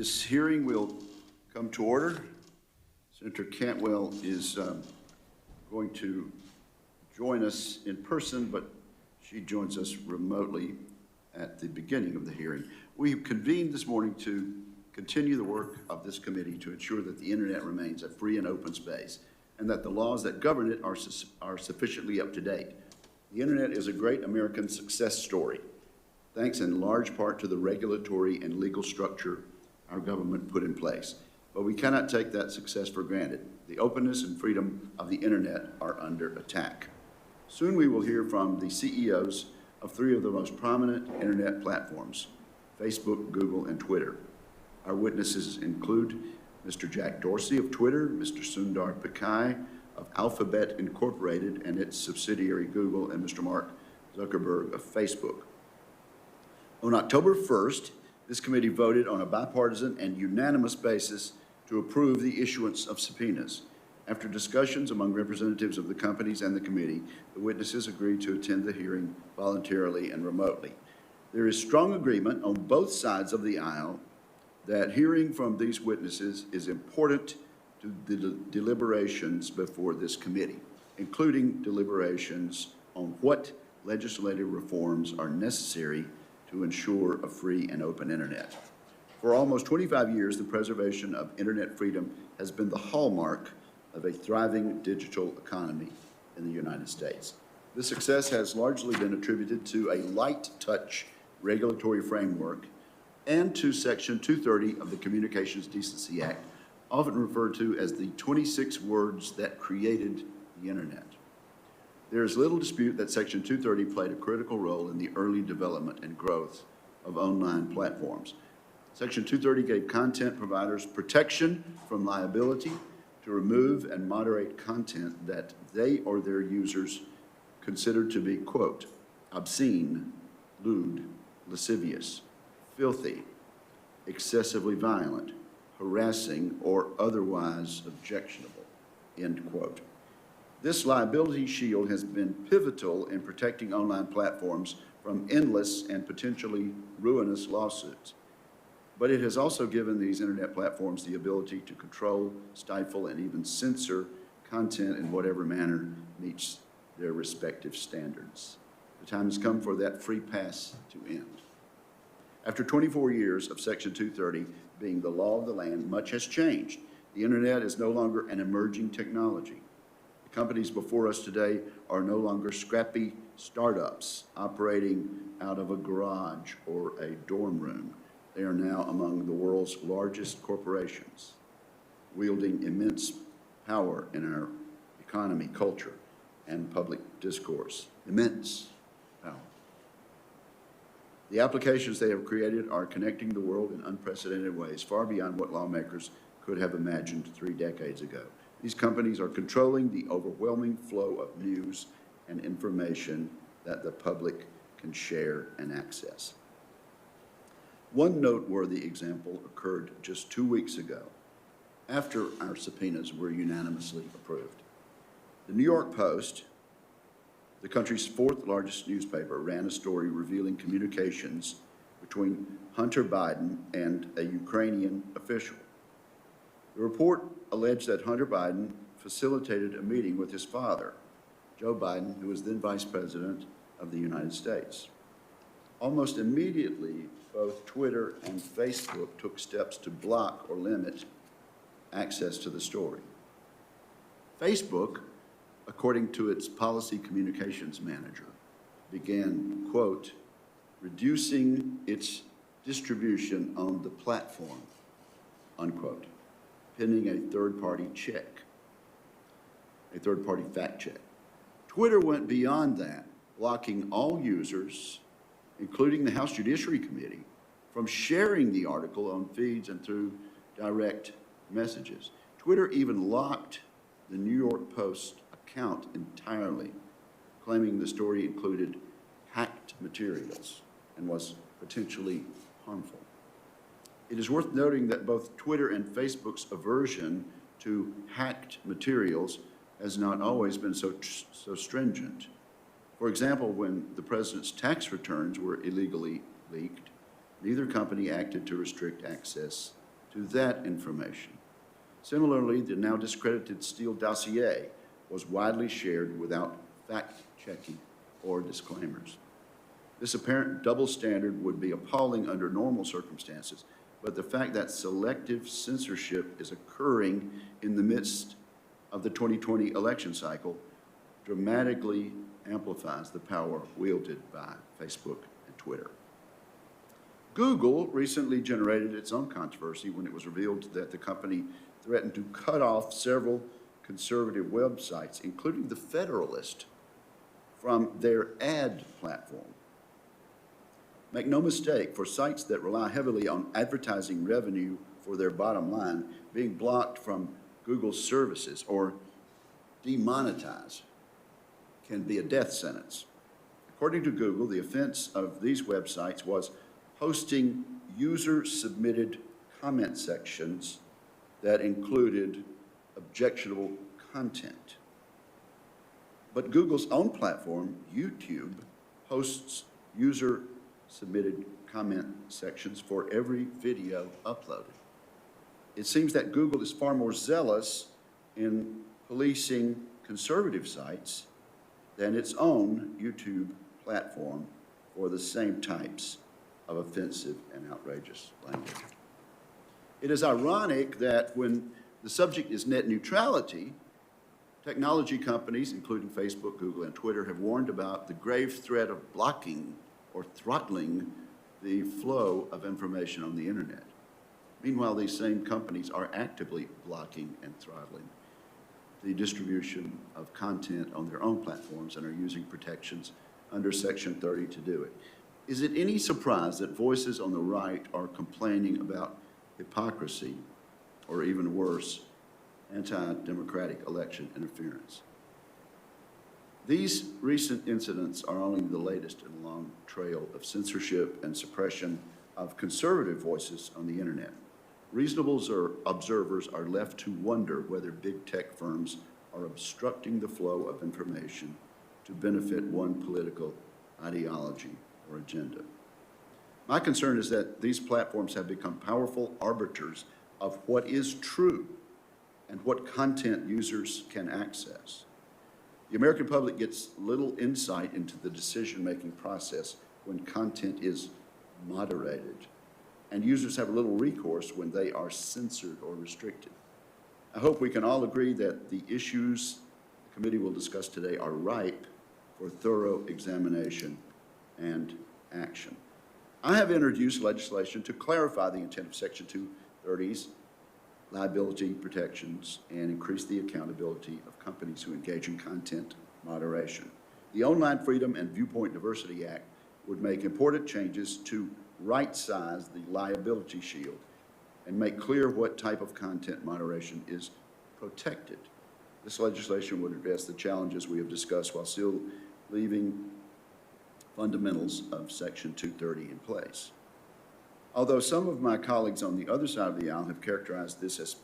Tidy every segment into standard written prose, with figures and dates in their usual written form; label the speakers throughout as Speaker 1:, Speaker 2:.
Speaker 1: This hearing will come to order. Senator Cantwell is going to join us in person, but she joins us remotely at the beginning of the hearing. We have convened this morning to continue the work of this committee to ensure that the internet remains a free and open space and that the laws that govern it are sufficiently up to date. The internet is a great American success story, thanks in large part to the regulatory and legal structure our government put in place. But we cannot take that success for granted. The openness and freedom of the internet are under attack. Soon we will hear from the CEOs of three of the most prominent internet platforms, Facebook, Google, and Twitter. Our witnesses include Mr. Jack Dorsey of Twitter, Mr. Sundar Pichai of Alphabet Incorporated and its subsidiary Google, and Mr. Mark Zuckerberg of Facebook. On October 1st, this committee voted on a bipartisan and unanimous basis to approve the issuance of subpoenas. After discussions among representatives of the companies and the committee, the witnesses agreed to attend the hearing voluntarily and remotely. There is strong agreement on both sides of the aisle that hearing from these witnesses is important to the deliberations before this committee, including deliberations on what legislative reforms are necessary to ensure a free and open internet. For almost 25 years, the preservation of internet freedom has been the hallmark of a thriving digital economy in the United States. This success has largely been attributed to a light-touch regulatory framework and to Section 230 of the Communications Decency Act, often referred to as the 26 words that created the internet. There is little dispute that Section 230 played a critical role in the early development and growth of online platforms. Section 230 gave content providers protection from liability to remove and moderate content that they or their users considered to be, quote, obscene, lewd, lascivious, filthy, excessively violent, harassing, or otherwise objectionable, end quote. This liability shield has been pivotal in protecting online platforms from endless and potentially ruinous lawsuits. But it has also given these internet platforms the ability to control, stifle, and even censor content in whatever manner meets their respective standards. The time has come for that free pass to end. After 24 years of Section 230 being the law of the land, much has changed. The internet is no longer an emerging technology. The companies before us today are no longer scrappy startups operating out of a garage or a dorm room. They are now among the world's largest corporations, wielding immense power in our economy, culture, and public discourse. Immense power. The applications they have created are connecting the world in unprecedented ways, far beyond what lawmakers could have imagined 3 decades ago. These companies are controlling the overwhelming flow of news and information that the public can share and access. One noteworthy example occurred just 2 weeks ago, after our subpoenas were unanimously approved. The New York Post, the country's 4th largest newspaper, ran a story revealing communications between Hunter Biden and a Ukrainian official. The report alleged that Hunter Biden facilitated a meeting with his father, Joe Biden, who was then Vice President of the United States. Almost immediately, both Twitter and Facebook took steps to block or limit access to the story. Facebook, according to its policy communications manager, began, quote, reducing its distribution on the platform, unquote, pending a third-party check, a third-party fact check. Twitter went beyond that, blocking all users, including the House Judiciary Committee, from sharing the article on feeds and through direct messages. Twitter even locked the New York Post account entirely, claiming the story included hacked materials and was potentially harmful. It is worth noting that both Twitter and Facebook's aversion to hacked materials has not always been so stringent. For example, when the president's tax returns were illegally leaked, neither company acted to restrict access to that information. Similarly, the now discredited Steele dossier was widely shared without fact-checking or disclaimers. This apparent double standard would be appalling under normal circumstances, but the fact that selective censorship is occurring in the midst of the 2020 election cycle dramatically amplifies the power wielded by Facebook and Twitter. Google recently generated its own controversy when it was revealed that the company threatened to cut off several conservative websites, including The Federalist, from their ad platform. Make no mistake, for sites that rely heavily on advertising revenue for their bottom line, being blocked from Google's services or demonetized can be a death sentence. According to Google, the offense of these websites was posting user-submitted comment sections that included objectionable content. But Google's own platform, YouTube, hosts user-submitted comment sections for every video uploaded. It seems that Google is far more zealous in policing conservative sites than its own YouTube platform for the same types of offensive and outrageous language. It is ironic that when the subject is net neutrality, technology companies, including Facebook, Google, and Twitter, have warned about the grave threat of blocking or throttling the flow of information on the internet. Meanwhile, these same companies are actively blocking and throttling the distribution of content on their own platforms and are using protections under Section 30 to do it. Is it any surprise that voices on the right are complaining about hypocrisy, or even worse, anti-democratic election interference? These recent incidents are only the latest in a long trail of censorship and suppression of conservative voices on the internet. Reasonable observers are left to wonder whether big tech firms are obstructing the flow of information to benefit one political ideology or agenda. My concern is that these platforms have become powerful arbiters of what is true and what content users can access. The American public gets little insight into the decision-making process when content is moderated, and users have little recourse when they are censored or restricted. I hope we can all agree that the issues the committee will discuss today are ripe for thorough examination and action. I have introduced legislation to clarify the intent of Section 230's liability protections and increase the accountability of companies who engage in content moderation. The Online Freedom and Viewpoint Diversity Act would make important changes to right-size the liability shield and make clear what type of content moderation is protected. This legislation would address the challenges we have discussed while still leaving fundamentals of Section 230 in place. Although some of my colleagues on the other side of the aisle have characterized this as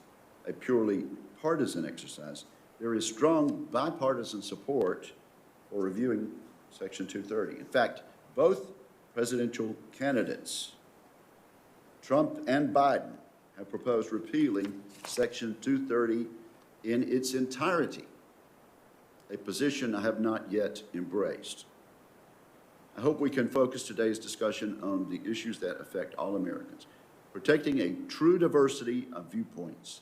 Speaker 1: a purely partisan exercise, there is strong bipartisan support for reviewing Section 230. In fact, both presidential candidates, Trump and Biden, have proposed repealing Section 230 in its entirety, a position I have not yet embraced. I hope we can focus today's discussion on the issues that affect all Americans. Protecting a true diversity of viewpoints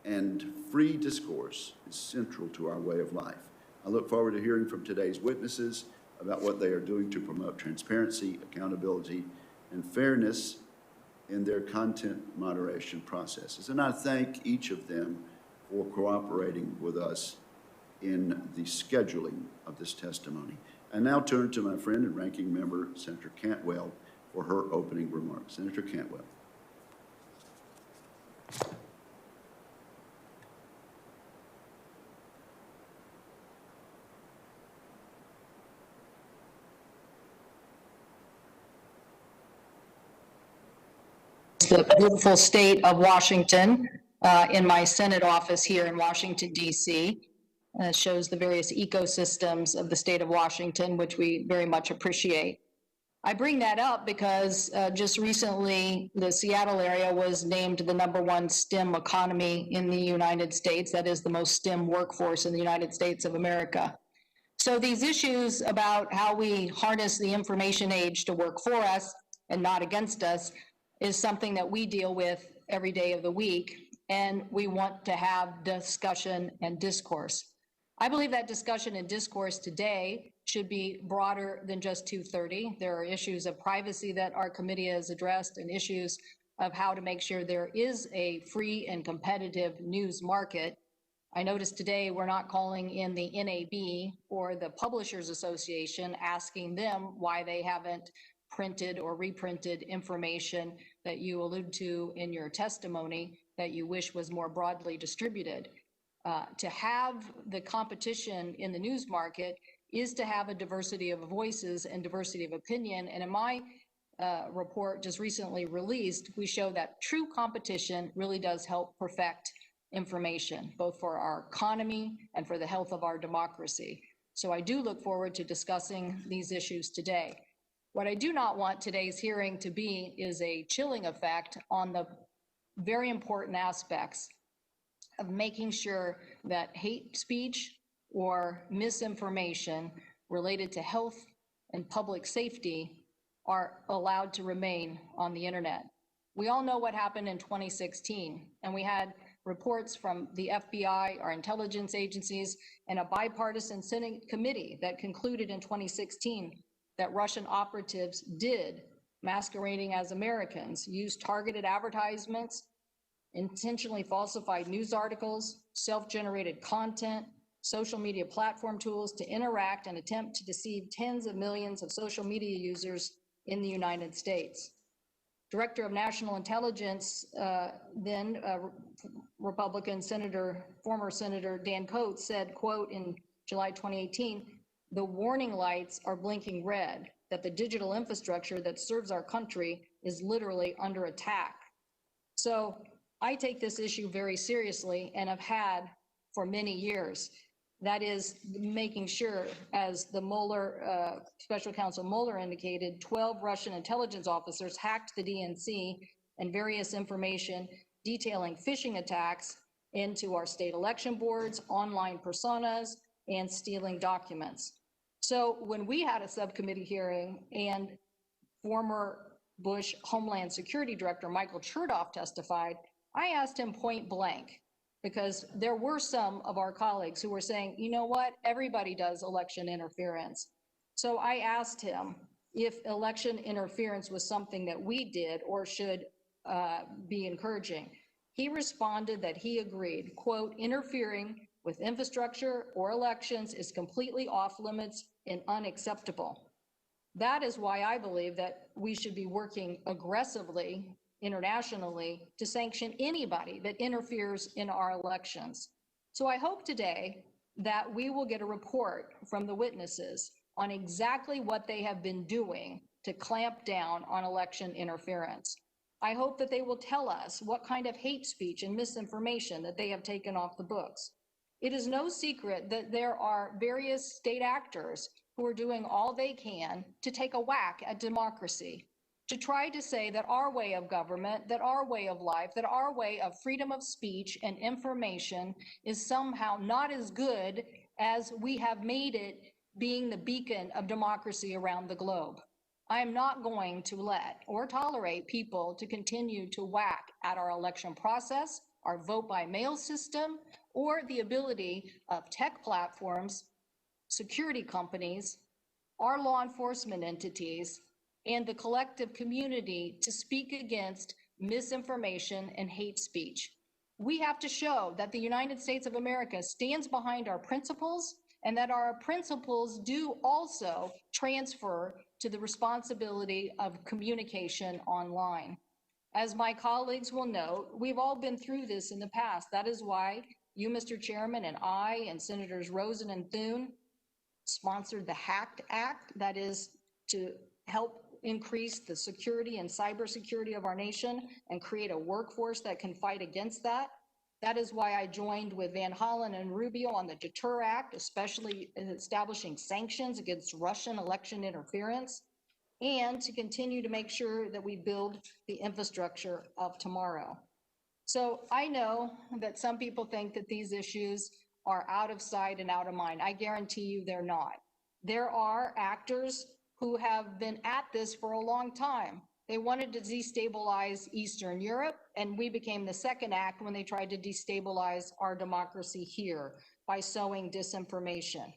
Speaker 1: and free discourse is central to our way of life. I look forward to hearing from today's witnesses about what they are doing to promote transparency, accountability, and fairness in their content moderation processes. And I thank each of them for cooperating with us in the scheduling of this testimony. I now turn to my friend and ranking member, Senator Cantwell, for her opening remarks. Senator Cantwell.
Speaker 2: The beautiful state of Washington in my Senate office here in Washington, D.C. Shows the various ecosystems of the state of Washington, which we very much appreciate. I bring that up because just recently, the Seattle area was named the #1 STEM economy in the United States. That is the most STEM workforce in the United States of America. So these issues about how we harness the information age to work for us and not against us is something that we deal with every day of the week, and we want to have discussion and discourse. I believe that discussion and discourse today should be broader than just 230. There are issues of privacy that our committee has addressed and issues of how to make sure there is a free and competitive news market. I noticed today we're not calling in the NAB or the Publishers Association, asking them why they haven't printed or reprinted information that you allude to in your testimony that you wish was more broadly distributed. To have the competition in the news market is to have a diversity of voices and diversity of opinion. And in my report just recently released, we show that true competition really does help perfect information, both for our economy and for the health of our democracy. So I do look forward to discussing these issues today. What I do not want today's hearing to be is a chilling effect on the very important aspects of making sure that hate speech or misinformation related to health and public safety are allowed to remain on the internet. We all know what happened in 2016, and we had reports from the FBI, our intelligence agencies, and a bipartisan Senate committee that concluded in 2016 that Russian operatives did, masquerading as Americans, use targeted advertisements, intentionally falsified news articles, self-generated content, social media platform tools to interact and attempt to deceive tens of millions of social media users in the United States. Director of National Intelligence, then Republican former Senator Dan Coates said, quote, in July 2018, "The warning lights are blinking red, that the digital infrastructure that serves our country is literally under attack." So I take this issue very seriously and have had for many years. That is making sure, as the Mueller, Special Counsel Mueller indicated, 12 Russian intelligence officers hacked the DNC and various information detailing phishing attacks into our state election boards, online personas, and stealing documents. So when we had a subcommittee hearing and former Bush Homeland Security Director Michael Chertoff testified, I asked him point blank, because there were some of our colleagues who were saying, you know what, everybody does election interference. So I asked him if election interference was something that we did or should be encouraging. He responded that he agreed, quote, "Interfering with infrastructure or elections is completely off limits and unacceptable." That is why I believe that we should be working aggressively internationally to sanction anybody that interferes in our elections. So I hope today that we will get a report from the witnesses on exactly what they have been doing to clamp down on election interference. I hope that they will tell us what kind of hate speech and misinformation that they have taken off the books. It is no secret that there are various state actors who are doing all they can to take a whack at democracy, to try to say that our way of government, that our way of life, that our way of freedom of speech and information is somehow not as good as we have made it being the beacon of democracy around the globe. I am not going to let or tolerate people to continue to whack at our election process, our vote by mail system, or the ability of tech platforms, security companies, our law enforcement entities, and the collective community to speak against misinformation and hate speech. We have to show that the United States of America stands behind our principles and that our principles do also transfer to the responsibility of communication online. As my colleagues will note, we've all been through this in the past. That is why you, Mr. Chairman, and I, and Senators Rosen and Thune sponsored the HACT Act, that is to help increase the security and cybersecurity of our nation and create a workforce that can fight against that. That is why I joined with Van Hollen and Rubio on the Deter Act, especially in establishing sanctions against Russian election interference. and to continue to make sure that we build the infrastructure of tomorrow. So I know that some people think that these issues are out of sight and out of mind. I guarantee you they're not. There are actors who have been at this for a long time. They wanted to destabilize Eastern Europe, and we became the second act when they tried to destabilize our democracy here by sowing disinformation.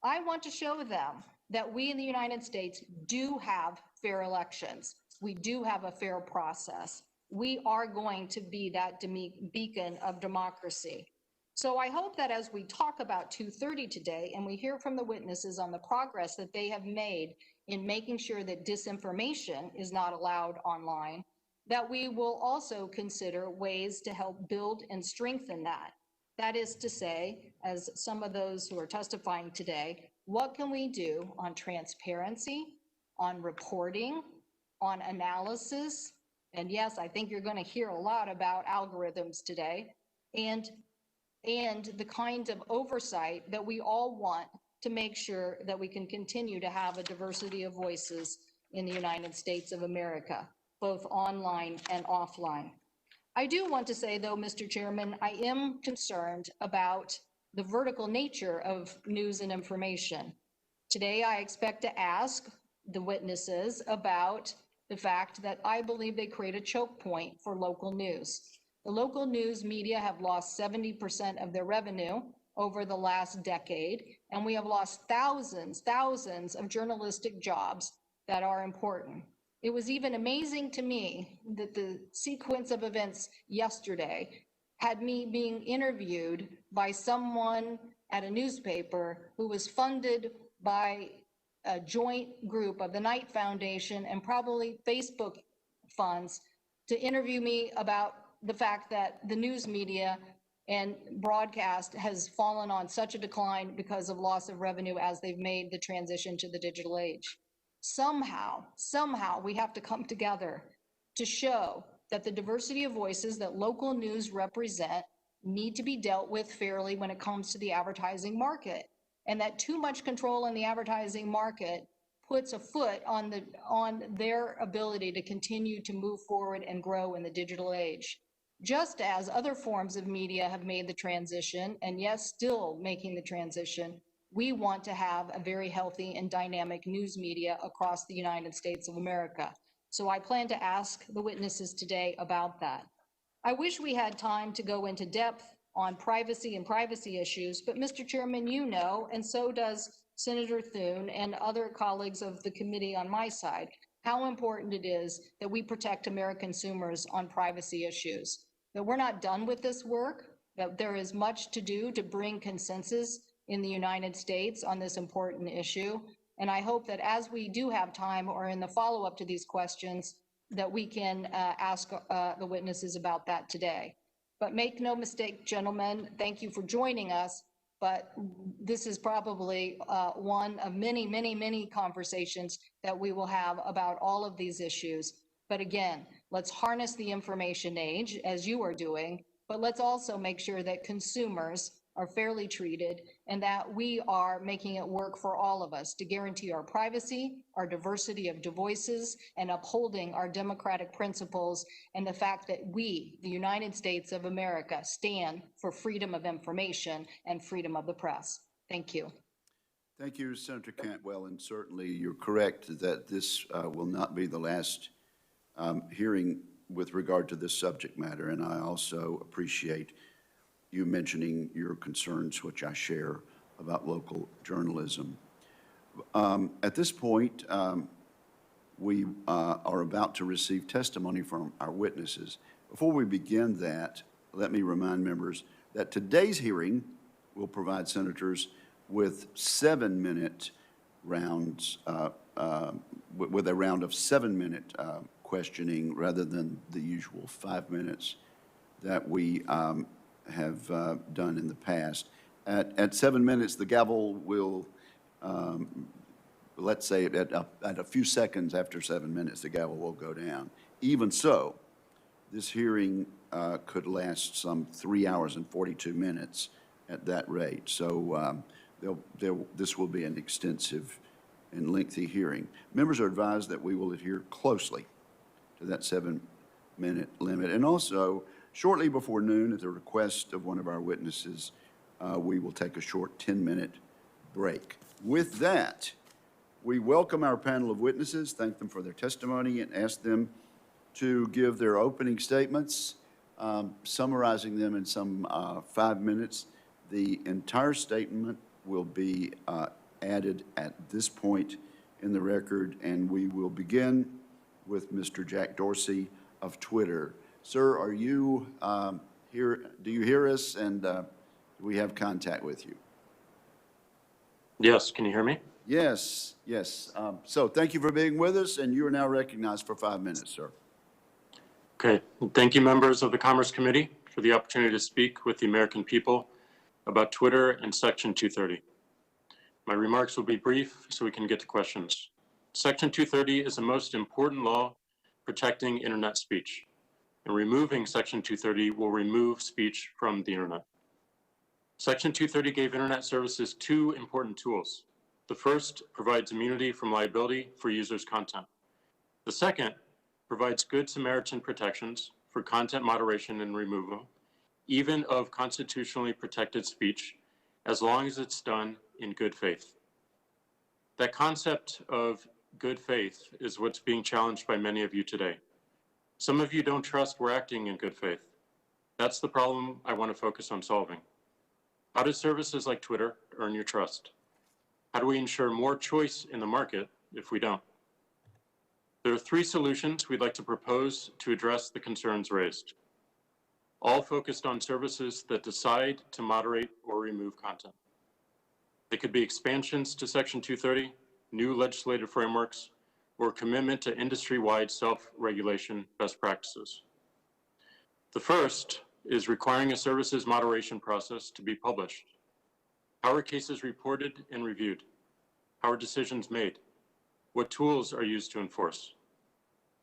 Speaker 2: I want to show them that we in the United States do have fair elections. We do have a fair process. We are going to be that beacon of democracy. So I hope that as we talk about 230 today and we hear from the witnesses on the progress that they have made in making sure that disinformation is not allowed online, that we will also consider ways to help build and strengthen that. That is to say, as some of those who are testifying today, what can we do on transparency, on reporting, on analysis? And yes, I think you're going to hear a lot about algorithms today, and the kind of oversight that we all want to make sure that we can continue to have a diversity of voices in the United States of America, both online and offline. I do want to say, though, Mr. Chairman, I am concerned about the vertical nature of news and information. Today, I expect to ask the witnesses about the fact that I believe they create a choke point for local news. The local news media have lost 70% of their revenue over the last decade, and we have lost thousands of journalistic jobs that are important. It was even amazing to me that the sequence of events yesterday had me being interviewed by someone at a newspaper who was funded by a joint group of the Knight Foundation and probably Facebook funds to interview me about the fact that the news media and broadcast has fallen on such a decline because of loss of revenue as they've made the transition to the digital age. Somehow we have to come together to show that the diversity of voices that local news represent need to be dealt with fairly when it comes to the advertising market, and that too much control in the advertising market puts a foot on their ability to continue to move forward and grow in the digital age. Just as other forms of media have made the transition, and yes, still making the transition, we want to have a very healthy and dynamic news media across the United States of America. So I plan to ask the witnesses today about that. I wish we had time to go into depth on privacy and privacy issues, but Mr. Chairman, you know, and so does Senator Thune and other colleagues of the committee on my side, how important it is that we protect American consumers on privacy issues. That we're not done with this work, that there is much to do to bring consensus in the United States on this important issue. And I hope that as we do have time or in the follow-up to these questions, that we can ask the witnesses about that today. But make no mistake, gentlemen, thank you for joining us. But this is probably one of many conversations that we will have about all of these issues. But again, let's harness the information age, as you are doing, but let's also make sure that consumers are fairly treated and that we are making it work for all of us to guarantee our privacy, our diversity of voices, and upholding our democratic principles, and the fact that we, the United States of America, stand for freedom of information and freedom of the press. Thank you.
Speaker 1: Thank you, Senator Cantwell, and certainly you're correct that this will not be the last hearing with regard to this subject matter, and I also appreciate you mentioning your concerns, which I share, about local journalism. At this point, we are about to receive testimony from our witnesses. Before we begin that, let me remind members that today's hearing will provide senators with 7-minute rounds, with a round of 7-minute questioning rather than the usual 5 minutes that we have done in the past. At 7 minutes, the gavel will, let's say at a few seconds after 7 minutes, the gavel will go down. Even so, this hearing could last some 3 hours and 42 minutes at that rate. So this will be an extensive and lengthy hearing. Members are advised that we will adhere closely to that 7-minute limit. And also, shortly before noon, at the request of one of our witnesses, we will take a short 10-minute break. With that, we welcome our panel of witnesses, thank them for their testimony, and ask them to give their opening statements, summarizing them in some 5 minutes. The entire statement will be added at this point in the record, and we will begin with Mr. Jack Dorsey of Twitter. Sir, are you here? Do you hear us, and do we have contact with you?
Speaker 3: Yes, can you hear me?
Speaker 1: Yes, yes. So thank you for being with us, and you are now recognized for 5 minutes, sir.
Speaker 3: Okay, thank you, members of the Commerce Committee, for the opportunity to speak with the American people about Twitter and Section 230. My remarks will be brief so we can get to questions. Section 230 is the most important law protecting internet speech, and removing Section 230 will remove speech from the internet. Section 230 gave internet services two important tools. The first provides immunity from liability for users' content. The second provides good Samaritan protections for content moderation and removal, even of constitutionally protected speech, as long as it's done in good faith. That concept of good faith is what's being challenged by many of you today. Some of you don't trust we're acting in good faith. That's the problem I want to focus on solving. How do services like Twitter earn your trust? How do we ensure more choice in the market if we don't? There are three solutions we'd like to propose to address the concerns raised, all focused on services that decide to moderate or remove content. They could be expansions to Section 230, new legislative frameworks, or a commitment to industry-wide self-regulation best practices. The first is requiring a services moderation process to be published. How are cases reported and reviewed? How are decisions made? What tools are used to enforce?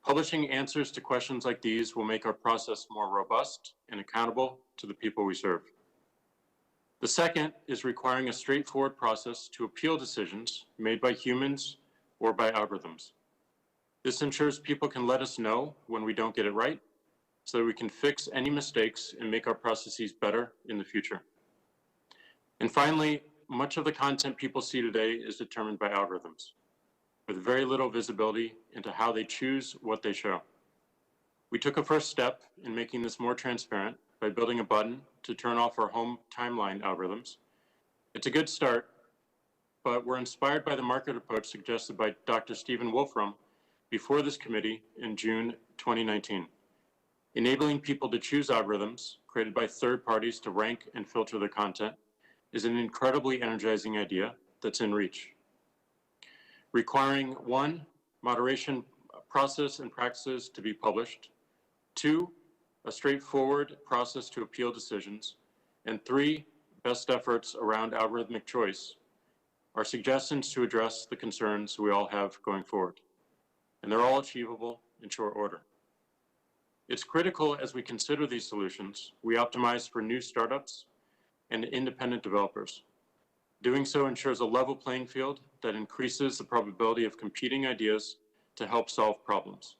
Speaker 3: Publishing answers to questions like these will make our process more robust and accountable to the people we serve. The second is requiring a straightforward process to appeal decisions made by humans or by algorithms. This ensures people can let us know when we don't get it right, so that we can fix any mistakes and make our processes better in the future. And finally, much of the content people see today is determined by algorithms, with very little visibility into how they choose what they show. We took a first step in making this more transparent by building a button to turn off our home timeline algorithms. It's a good start, but we're inspired by the market approach suggested by Dr. Stephen Wolfram before this committee in June 2019. Enabling people to choose algorithms created by third parties to rank and filter their content is an incredibly energizing idea that's in reach. Requiring 1, moderation process and practices to be published, 2, a straightforward process to appeal decisions, and 3, best efforts around algorithmic choice are suggestions to address the concerns we all have going forward. And they're all achievable in short order. It's critical as we consider these solutions, we optimize for new startups and independent developers. Doing so ensures a level playing field that increases the probability of competing ideas to help solve problems.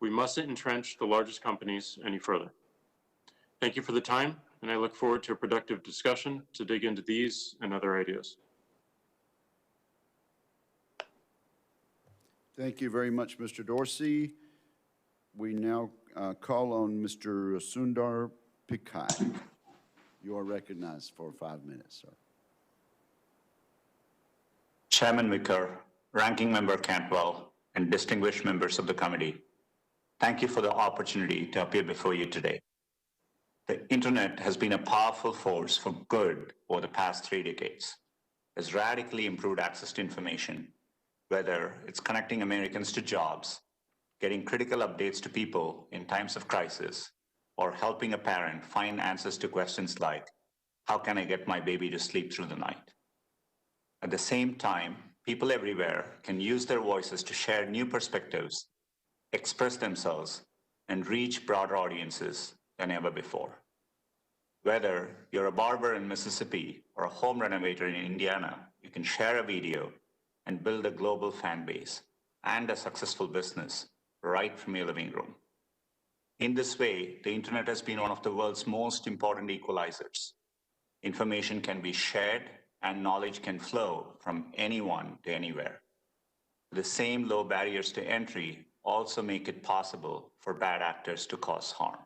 Speaker 3: We mustn't entrench the largest companies any further. Thank you for the time, and I look forward to a productive discussion to dig into these and other ideas.
Speaker 1: Thank you very much, Mr. Dorsey. We now call on Mr. Sundar Pichai. You are recognized for 5 minutes, sir.
Speaker 4: Chairman Wicker, Ranking Member Cantwell, and distinguished members of the committee, thank you for the opportunity to appear before you today. The internet has been a powerful force for good over the past 3 decades. It has radically improved access to information, whether it's connecting Americans to jobs, getting critical updates to people in times of crisis, or helping a parent find answers to questions like, how can I get my baby to sleep through the night? At the same time, people everywhere can use their voices to share new perspectives, express themselves, and reach broader audiences than ever before. Whether you're a barber in Mississippi or a home renovator in Indiana, you can share a video, and build a global fan base and a successful business right from your living room. In this way, the internet has been one of the world's most important equalizers. Information can be shared and knowledge can flow from anyone to anywhere. The same low barriers to entry also make it possible for bad actors to cause harm.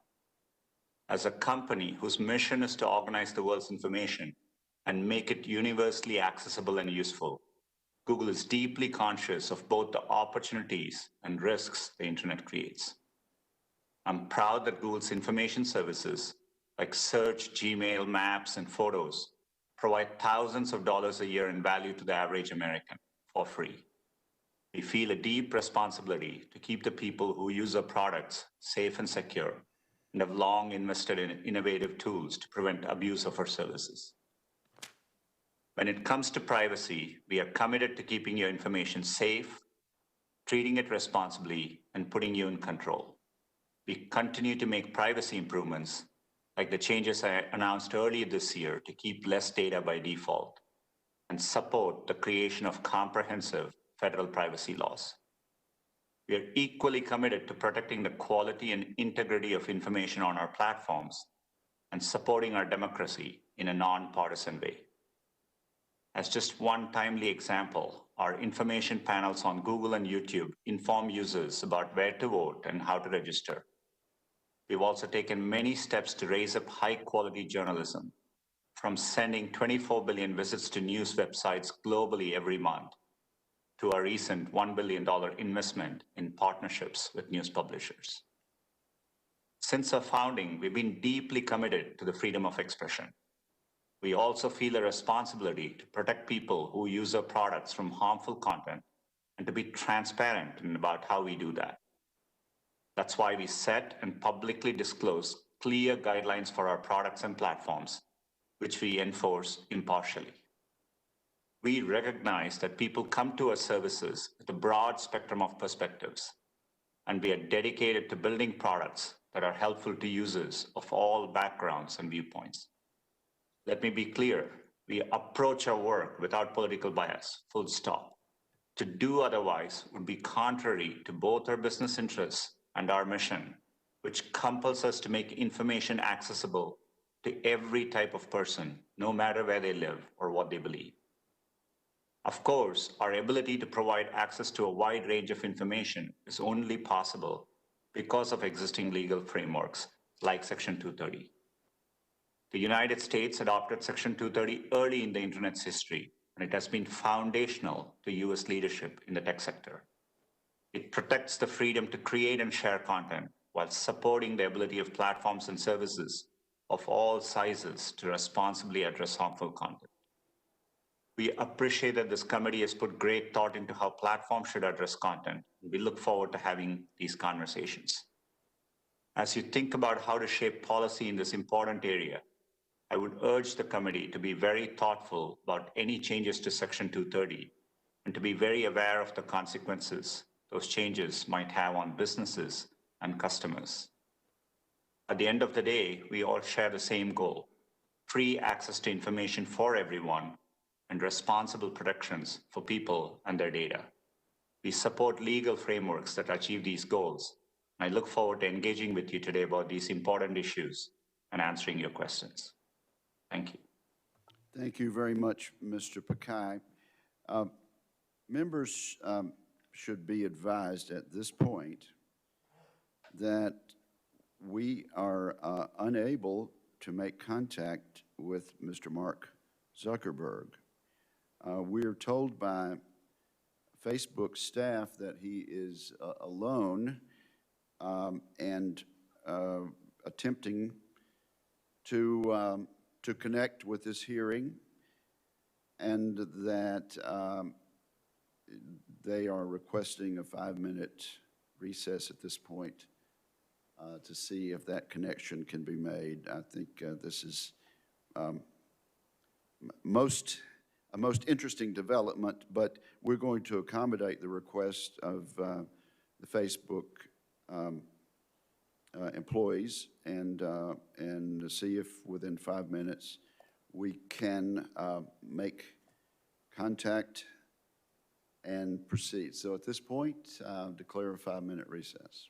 Speaker 4: As a company whose mission is to organize the world's information and make it universally accessible and useful, Google is deeply conscious of both the opportunities and risks the internet creates. I'm proud that Google's information services like search, Gmail, Maps, and Photos provide thousands of dollars a year in value to the average American for free. We feel a deep responsibility to keep the people who use our products safe and secure and have long invested in innovative tools to prevent abuse of our services. When it comes to privacy, we are committed to keeping your information safe, treating it responsibly, and putting you in control. We continue to make privacy improvements, like the changes I announced earlier this year to keep less data by default, and support the creation of comprehensive federal privacy laws. We are equally committed to protecting the quality and integrity of information on our platforms and supporting our democracy in a nonpartisan way. As just one timely example, our information panels on Google and YouTube inform users about where to vote and how to register. We've also taken many steps to raise up high-quality journalism, from sending 24 billion visits to news websites globally every month, to our recent $1 billion investment in partnerships with news publishers. Since our founding, we've been deeply committed to the freedom of expression. We also feel a responsibility to protect people who use our products from harmful content and to be transparent about how we do that. That's why we set and publicly disclose clear guidelines for our products and platforms, which we enforce impartially. We recognize that people come to our services with a broad spectrum of perspectives, and we are dedicated to building products that are helpful to users of all backgrounds and viewpoints. Let me be clear, we approach our work without political bias, full stop. To do otherwise would be contrary to both our business interests and our mission, which compels us to make information accessible to every type of person, no matter where they live or what they believe. Of course, our ability to provide access to a wide range of information is only possible because of existing legal frameworks like Section 230. The United States adopted Section 230 early in the Internet's history, and it has been foundational to US leadership in the tech sector. It protects the freedom to create and share content while supporting the ability of platforms and services of all sizes to responsibly address harmful content. We appreciate that this committee has put great thought into how platforms should address content. We look forward to having these conversations. As you think about how to shape policy in this important area, I would urge the committee to be very thoughtful about any changes to Section 230 and to be very aware of the consequences those changes might have on businesses and customers. At the end of the day, we all share the same goal: free access to information for everyone and responsible protections for people and their data. We support legal frameworks that achieve these goals. I look forward to engaging with you today about these important issues and answering your questions. Thank you.
Speaker 1: Thank you very much, Mr. Pakai. Members should be advised at this point that we are unable to make contact with Mr. Mark Zuckerberg. We are told by Facebook staff that he is alone and attempting to connect with this hearing, and that they are requesting a 5-minute recess at this point to see if that connection can be made. I think this is a most interesting development, but we're going to accommodate the request of the Facebook employees and see if within 5 minutes we can make contact and proceed. So at this point, declare a 5-minute recess.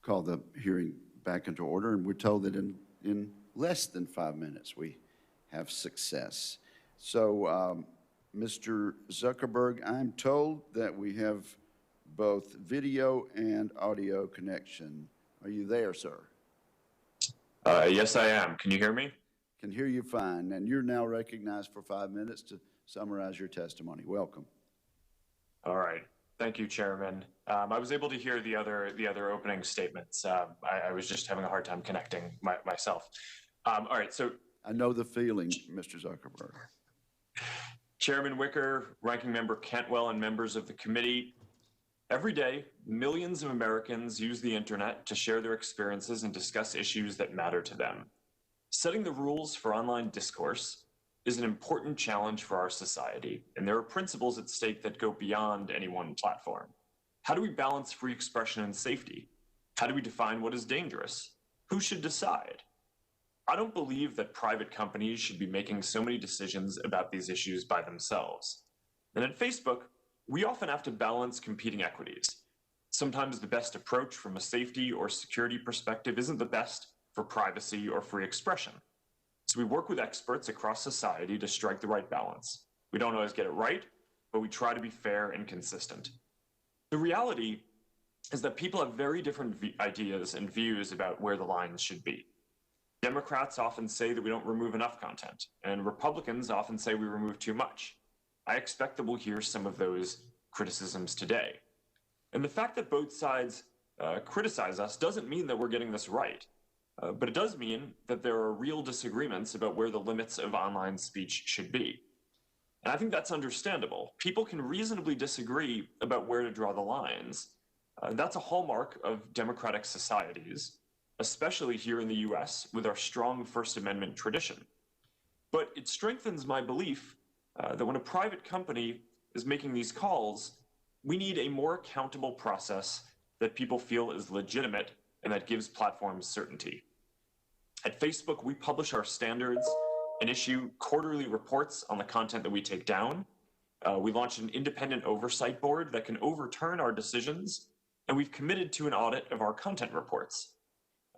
Speaker 1: Call the hearing back into order, and we're told that in less than 5 minutes we have success. So, Mr. Zuckerberg, I'm told that we have both video and audio connection. Are you there, sir?
Speaker 5: Yes, I am. Can you hear me?
Speaker 1: Can hear you fine, and you're now recognized for 5 minutes to summarize your testimony. Welcome.
Speaker 5: All right. Thank you, Chairman. I was able to hear the other opening statements. I was just having a hard time connecting myself. All right. So
Speaker 1: I know the feeling, Mr. Zuckerberg.
Speaker 5: Chairman Wicker, Ranking Member Cantwell, and members of the committee, every day, millions of Americans use the internet to share their experiences and discuss issues that matter to them. Setting the rules for online discourse is an important challenge for our society, and there are principles at stake that go beyond any one platform. How do we balance free expression and safety? How do we define what is dangerous? Who should decide? I don't believe that private companies should be making so many decisions about these issues by themselves. And at Facebook, we often have to balance competing equities. Sometimes the best approach from a safety or security perspective isn't the best for privacy or free expression. So we work with experts across society to strike the right balance. We don't always get it right, but we try to be fair and consistent. The reality is that people have very different ideas and views about where the lines should be. Democrats often say that we don't remove enough content, and Republicans often say we remove too much. I expect that we'll hear some of those criticisms today. And the fact that both sides criticize us doesn't mean that we're getting this right. But it does mean that there are real disagreements about where the limits of online speech should be. And I think that's understandable. People can reasonably disagree about where to draw the lines. That's a hallmark of democratic societies, especially here in the US with our strong First Amendment tradition. But it strengthens my belief that when a private company is making these calls, we need a more accountable process that people feel is legitimate and that gives platforms certainty. At Facebook, we publish our standards and issue quarterly reports on the content that we take down. We launched an independent oversight board that can overturn our decisions, and we've committed to an audit of our content reports.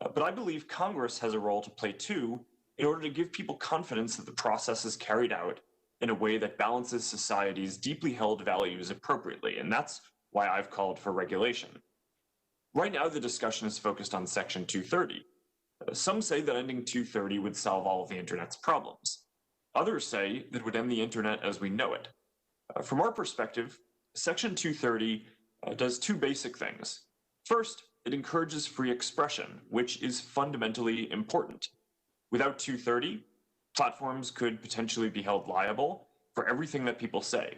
Speaker 5: But I believe Congress has a role to play too in order to give people confidence that the process is carried out in a way that balances society's deeply held values appropriately, and that's why I've called for regulation. Right now, the discussion is focused on Section 230. Some say that ending 230 would solve all of the internet's problems. Others say that it would end the internet as we know it. From our perspective, Section 230 does two basic things. First, it encourages free expression, which is fundamentally important. Without 230, platforms could potentially be held liable for everything that people say.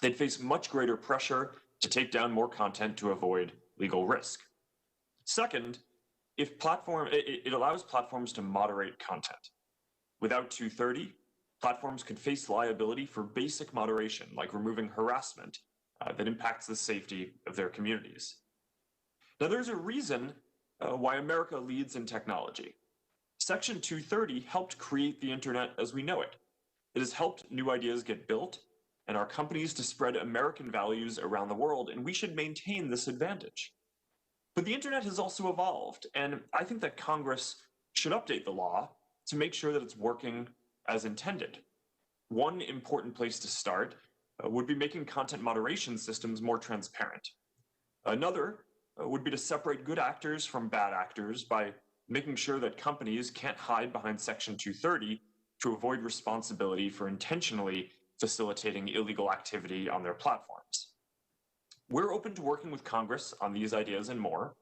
Speaker 5: They'd face much greater pressure to take down more content to avoid legal risk. Second, it allows platforms to moderate content. Without 230, platforms could face liability for basic moderation, like removing harassment that impacts the safety of their communities. Now, there's a reason why America leads in technology. Section 230 helped create the internet as we know it. It has helped new ideas get built and our companies to spread American values around the world, and we should maintain this advantage. But the internet has also evolved, and I think that Congress should update the law to make sure that it's working as intended. One important place to start would be making content moderation systems more transparent. Another would be to separate good actors from bad actors by making sure that companies can't hide behind Section 230 to avoid responsibility for intentionally facilitating illegal activity on their platforms. We're open to working with Congress on these ideas and more.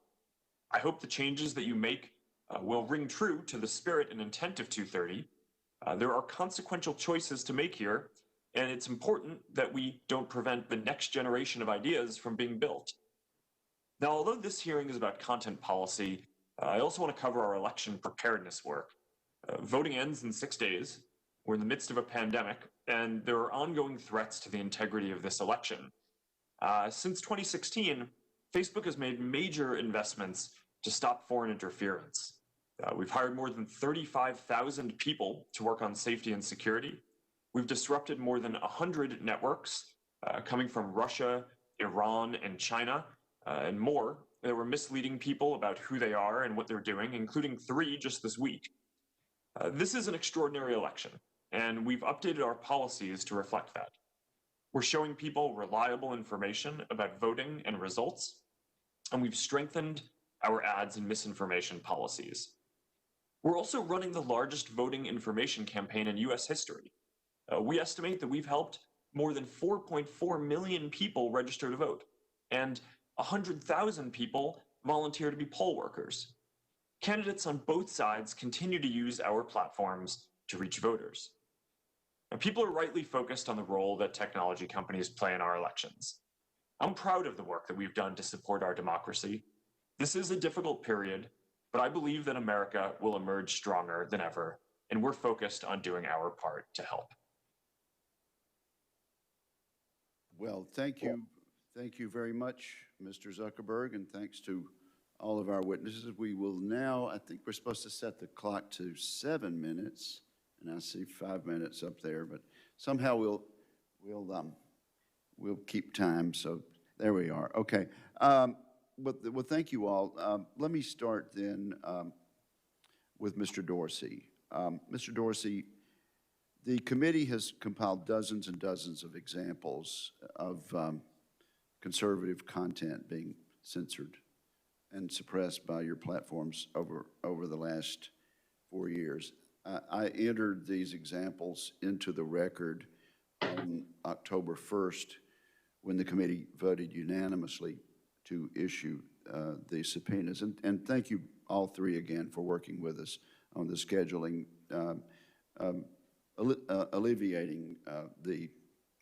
Speaker 5: I hope the changes that you make will ring true to the spirit and intent of 230. There are consequential choices to make here, and it's important that we don't prevent the next generation of ideas from being built. Now, although this hearing is about content policy, I also want to cover our election preparedness work. Voting ends in 6 days. We're in the midst of a pandemic, and there are ongoing threats to the integrity of this election. Since 2016, Facebook has made major investments to stop foreign interference. We've hired more than 35,000 people to work on safety and security. We've disrupted more than 100 networks coming from Russia, Iran, and China, and more that were misleading people about who they are and what they're doing, including 3 just this week. This is an extraordinary election, and we've updated our policies to reflect that. We're showing people reliable information about voting and results, and we've strengthened our ads and misinformation policies. We're also running the largest voting information campaign in US history. We estimate that we've helped more than 4.4 million people register to vote, and 100,000 people volunteer to be poll workers. Candidates on both sides continue to use our platforms to reach voters. Now, people are rightly focused on the role that technology companies play in our elections. I'm proud of the work that we've done to support our democracy. This is a difficult period, but I believe that America will emerge stronger than ever, and we're focused on doing our part to help.
Speaker 1: Well, thank you. Thank you very much, Mr. Zuckerberg, and thanks to all of our witnesses. We will now, I think we're supposed to set the clock to 7 minutes, and I see 5 minutes up there, but somehow we'll keep time, so there we are. Okay. Well, thank you all. Let me start then with Mr. Dorsey. Mr. Dorsey, the committee has compiled dozens and dozens of examples of conservative content being censored and suppressed by your platforms over the last 4 years. I entered these examples into the record on October 1st when the committee voted unanimously to issue the subpoenas. And thank you all 3 again for working with us on the scheduling, alleviating the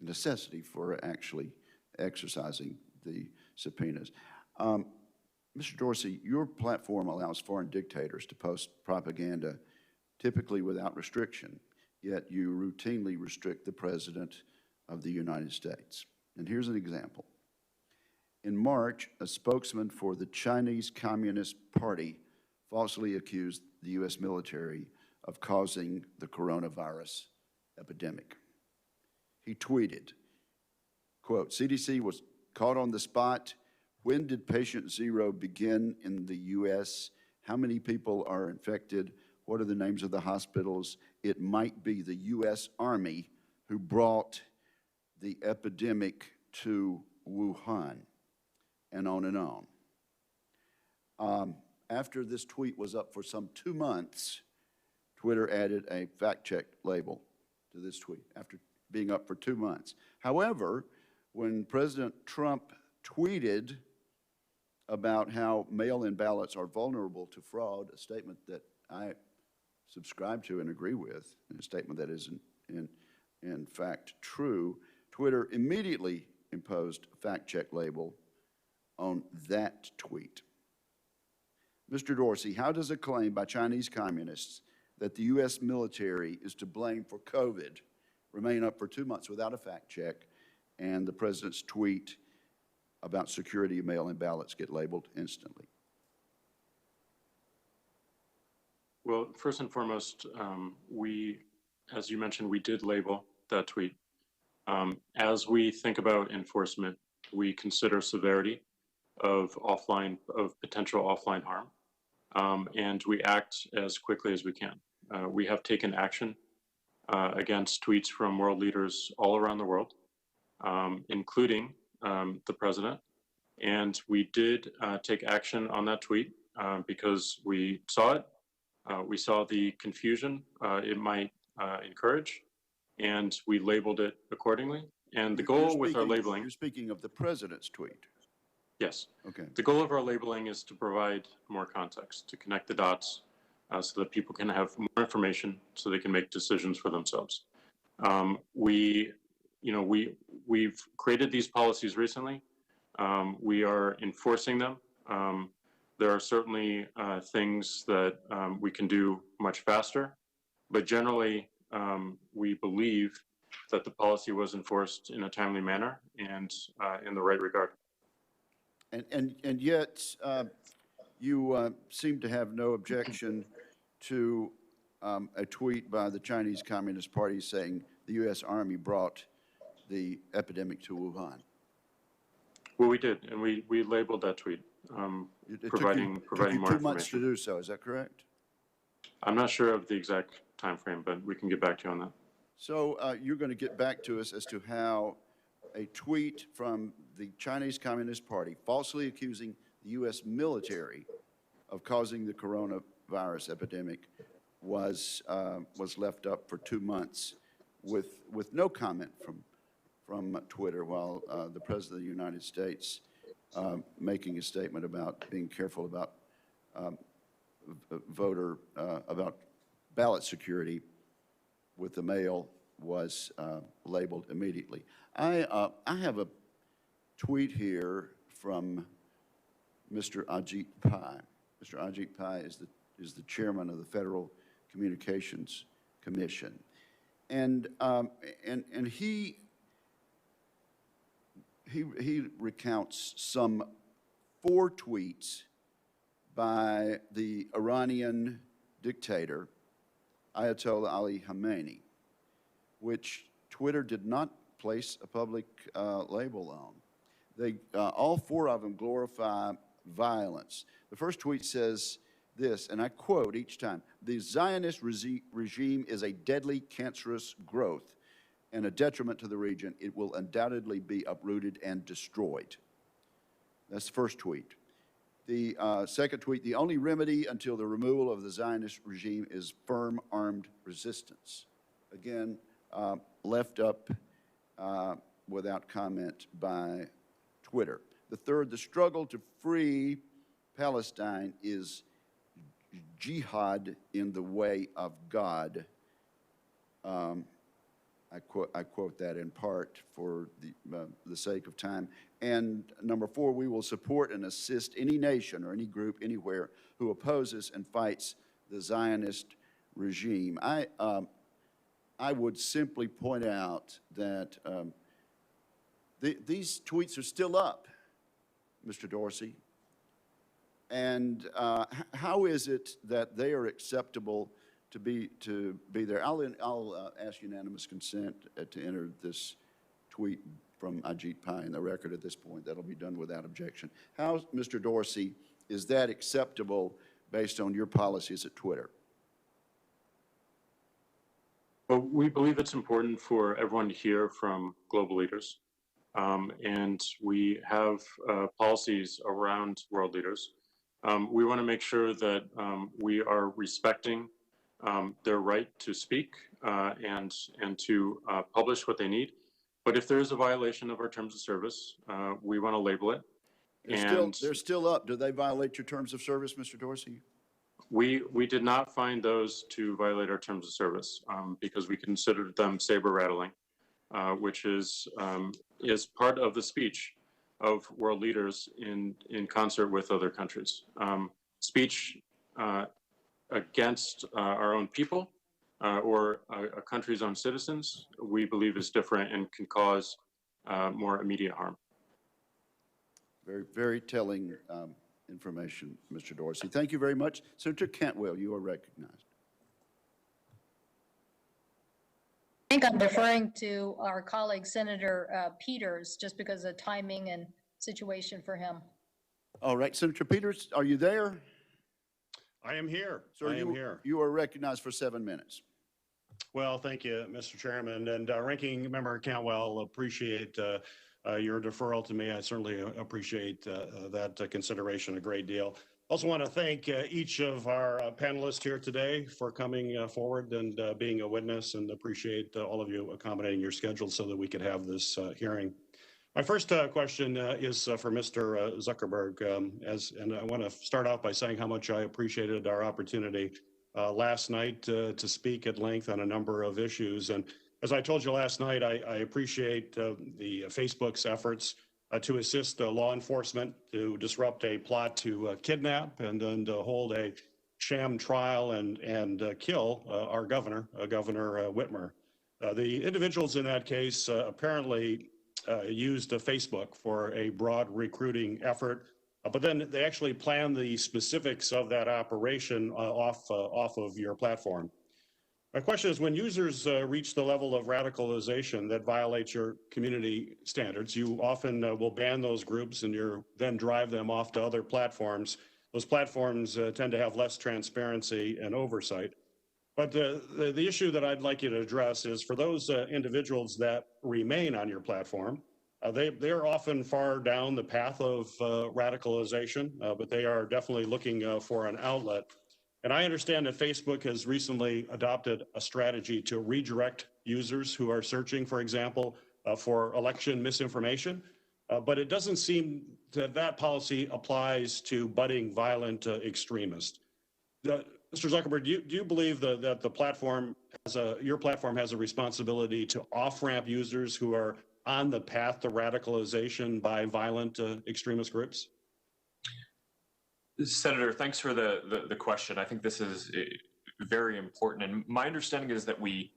Speaker 1: necessity for actually exercising the subpoenas. Mr. Dorsey, your platform allows foreign dictators to post propaganda, typically without restriction, yet you routinely restrict the President of the United States. And here's an example. In March, a spokesman for the Chinese Communist Party falsely accused the U.S. military of causing the coronavirus epidemic. He tweeted, quote, "CDC was caught on the spot. When did patient 0 begin in the U.S.? How many people are infected? What are the names of the hospitals? It might be the U.S. Army who brought the epidemic to Wuhan," and on and on. After this tweet was up for some 2 months, Twitter added a fact-check label to this tweet after being up for 2 months. However, when President Trump tweeted about how mail-in ballots are vulnerable to fraud, a statement that I subscribe to and agree with, and a statement that is in fact true, Twitter immediately imposed a fact-check label on that tweet. Mr. Dorsey, how does a claim by Chinese communists that the U.S. military is to blame for COVID remain up for 2 months without a fact check, and the president's tweet about security of mail-in ballots get labeled instantly?
Speaker 3: Well, first and foremost, as you mentioned, we did label that tweet. As we think about enforcement, we consider severity of potential offline harm, and we act as quickly as we can. We have taken action against tweets from world leaders all around the world, including the president. And we did take action on that tweet because we saw it. We saw the confusion it might encourage, and we labeled it accordingly. And the goal with our labeling—
Speaker 1: You're speaking of the president's tweet?
Speaker 3: Yes.
Speaker 1: Okay.
Speaker 3: The goal of our labeling is to provide more context, to connect the dots so that people can have more information so they can make decisions for themselves. We've created these policies recently. We are enforcing them. There are certainly things that we can do much faster, but generally we believe that the policy was enforced in a timely manner and in the right regard.
Speaker 1: And yet, you seem to have no objection to a tweet by the Chinese Communist Party saying the U.S. Army brought the epidemic to Wuhan.
Speaker 3: Well, we did, and we labeled that tweet, providing more information.
Speaker 1: 2 months to do so, is that correct?
Speaker 3: I'm not sure of the exact time frame, but we can get back to you on that.
Speaker 1: So you're going to get back to us as to how a tweet from the Chinese Communist Party falsely accusing the U.S. military of causing the coronavirus epidemic was left up for 2 months with no comment from Twitter, while the President of the United States making a statement about being careful about about ballot security with the mail was labeled immediately. I have a tweet here from Mr. Ajit Pai. Mr. Ajit Pai is the chairman of the Federal Communications Commission, and he recounts some 4 tweets by the Iranian dictator Ayatollah Ali Khamenei, which Twitter did not place a public label on. They all 4 of them glorify violence. The first tweet says this, and I quote each time: "The Zionist regime is a deadly, cancerous growth and a detriment to the region. It will undoubtedly be uprooted and destroyed." That's the first tweet. The second tweet: "The only remedy until the removal of the Zionist regime is firm armed resistance." Again, left up without comment by Twitter. The third: "The struggle to free Palestine is jihad in the way of God." I quote that in part for the sake of time. And number 4, "We will support and assist any nation or any group anywhere who opposes and fights the Zionist regime." I would simply point out that these tweets are still up, Mr. Dorsey. And how is it that they are acceptable to be there? I'll ask unanimous consent to enter this tweet from Ajit Pai in the record at this point. That'll be done without objection. How, Mr. Dorsey, is that acceptable based on your policies at Twitter?
Speaker 3: Well, we believe it's important for everyone to hear from global leaders. And we have policies around world leaders. We want to make sure that we are respecting their right to speak and to publish what they need. But if there is a violation of our terms of service, we want to label it.
Speaker 1: They're still up. Do they violate your terms of service, Mr. Dorsey?
Speaker 3: We did not find those to violate our terms of service because we considered them saber rattling, which is part of the speech of world leaders in concert with other countries. Speech against our own people or a country's own citizens, we believe is different and can cause more immediate harm.
Speaker 1: Very, very telling information, Mr. Dorsey. Thank you very much. Senator Cantwell, you are recognized.
Speaker 2: I think I'm deferring to our colleague, Senator Peters, just because of timing and situation for him.
Speaker 1: All right, Senator Peters, are you there?
Speaker 6: I am here.
Speaker 1: Sir,
Speaker 6: I am here.
Speaker 1: You are recognized for 7 minutes.
Speaker 6: Well, thank you, Mr. Chairman. And Ranking Member Cantwell, appreciate your deferral to me. I certainly appreciate that consideration a great deal. Also want to thank each of our panelists here today for coming forward and being a witness, and appreciate all of you accommodating your schedule so that we could have this hearing. My first question is for Mr. Zuckerberg, and I want to start off by saying how much I appreciated our opportunity last night to speak at length on a number of issues. And as I told you last night, I appreciate the Facebook's efforts to assist law enforcement to disrupt a plot to kidnap and then to hold a sham trial and kill our governor, Governor Whitmer. The individuals in that case apparently used Facebook for a broad recruiting effort, but then they actually planned the specifics of that operation off of your platform. My question is, when users reach the level of radicalization that violates your community standards, you often will ban those groups and you then drive them off to other platforms. Those platforms tend to have less transparency and oversight. But the issue that I'd like you to address is for those individuals that remain on your platform, they're often far down the path of radicalization, but they are definitely looking for an outlet. And I understand that Facebook has recently adopted a strategy to redirect users who are searching, for example, for election misinformation. But it doesn't seem that that policy applies to budding violent extremists. Mr. Zuckerberg, do you believe that the platform your platform has a responsibility to off-ramp users who are on the path to radicalization by violent extremist groups?
Speaker 5: Senator, thanks for the question. I think this is very important. And my understanding is that we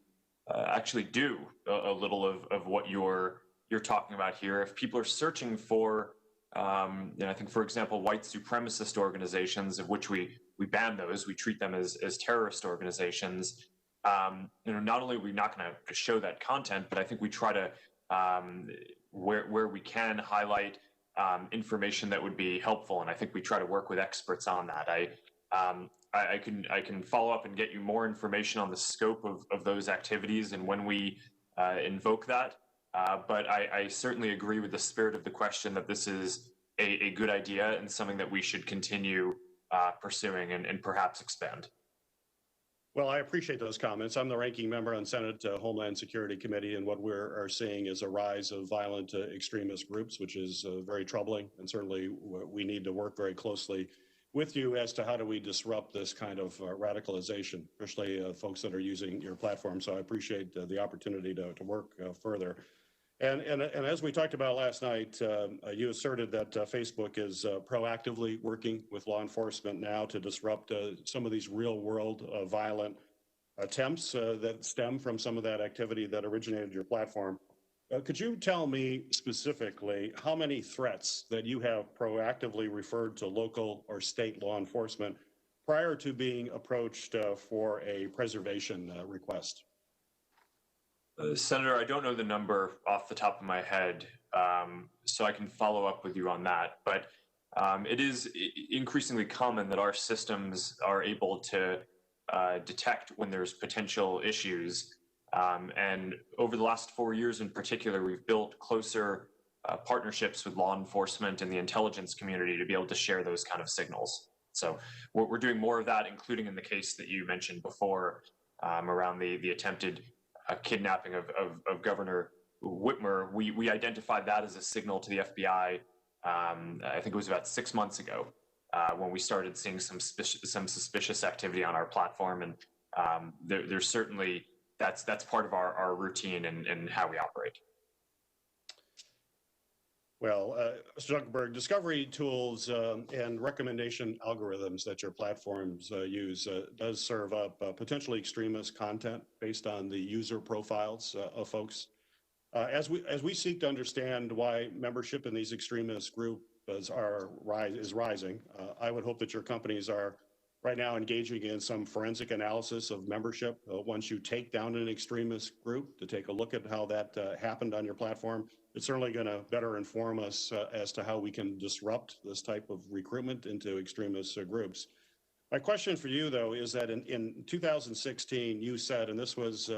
Speaker 5: actually do a little of what you're talking about here. If people are searching for, I think, for example, white supremacist organizations, of which we ban those, we treat them as terrorist organizations. Not only are we not going to show that content, but I think we try to, where we can, highlight information that would be helpful, and I think we try to work with experts on that. I can follow up and get you more information on the scope of those activities and when we invoke that. But I certainly agree with the spirit of the question that this is a good idea and something that we should continue pursuing and perhaps expand.
Speaker 6: Well, I appreciate those comments. I'm the ranking member on Senate Homeland Security Committee, and what we're seeing is a rise of violent extremist groups, which is very troubling. And certainly we need to work very closely with you as to how do we disrupt this kind of radicalization, especially folks that are using your platform. So I appreciate the opportunity to work further. And as we talked about last night, you asserted that Facebook is proactively working with law enforcement now to disrupt some of these real-world violent attempts that stem from some of that activity that originated your platform. Could you tell me specifically how many threats that you have proactively referred to local or state law enforcement prior to being approached for a preservation request?
Speaker 5: Senator, I don't know the number off the top of my head, so I can follow up with you on that. But it is increasingly common that our systems are able to detect when there's potential issues. And over the last 4 years in particular, we've built closer partnerships with law enforcement and the intelligence community to be able to share those kind of signals. So we're doing more of that, including in the case that you mentioned before around the attempted kidnapping of Governor Whitmer. We identified that as a signal to the FBI I think it was about 6 months ago, when we started seeing some suspicious activity on our platform, and there's certainly that's part of our routine and how we operate.
Speaker 6: Well, Mr. Zuckerberg, discovery tools and recommendation algorithms that your platforms use does serve up potentially extremist content based on the user profiles of folks. As we seek to understand why membership in these extremist groups is rising, I would hope that your companies are right now engaging in some forensic analysis of membership once you take down an extremist group to take a look at how that happened on your platform. It's certainly going to better inform us as to how we can disrupt this type of recruitment into extremist groups. My question for you, though, is that in 2016, you said, and this was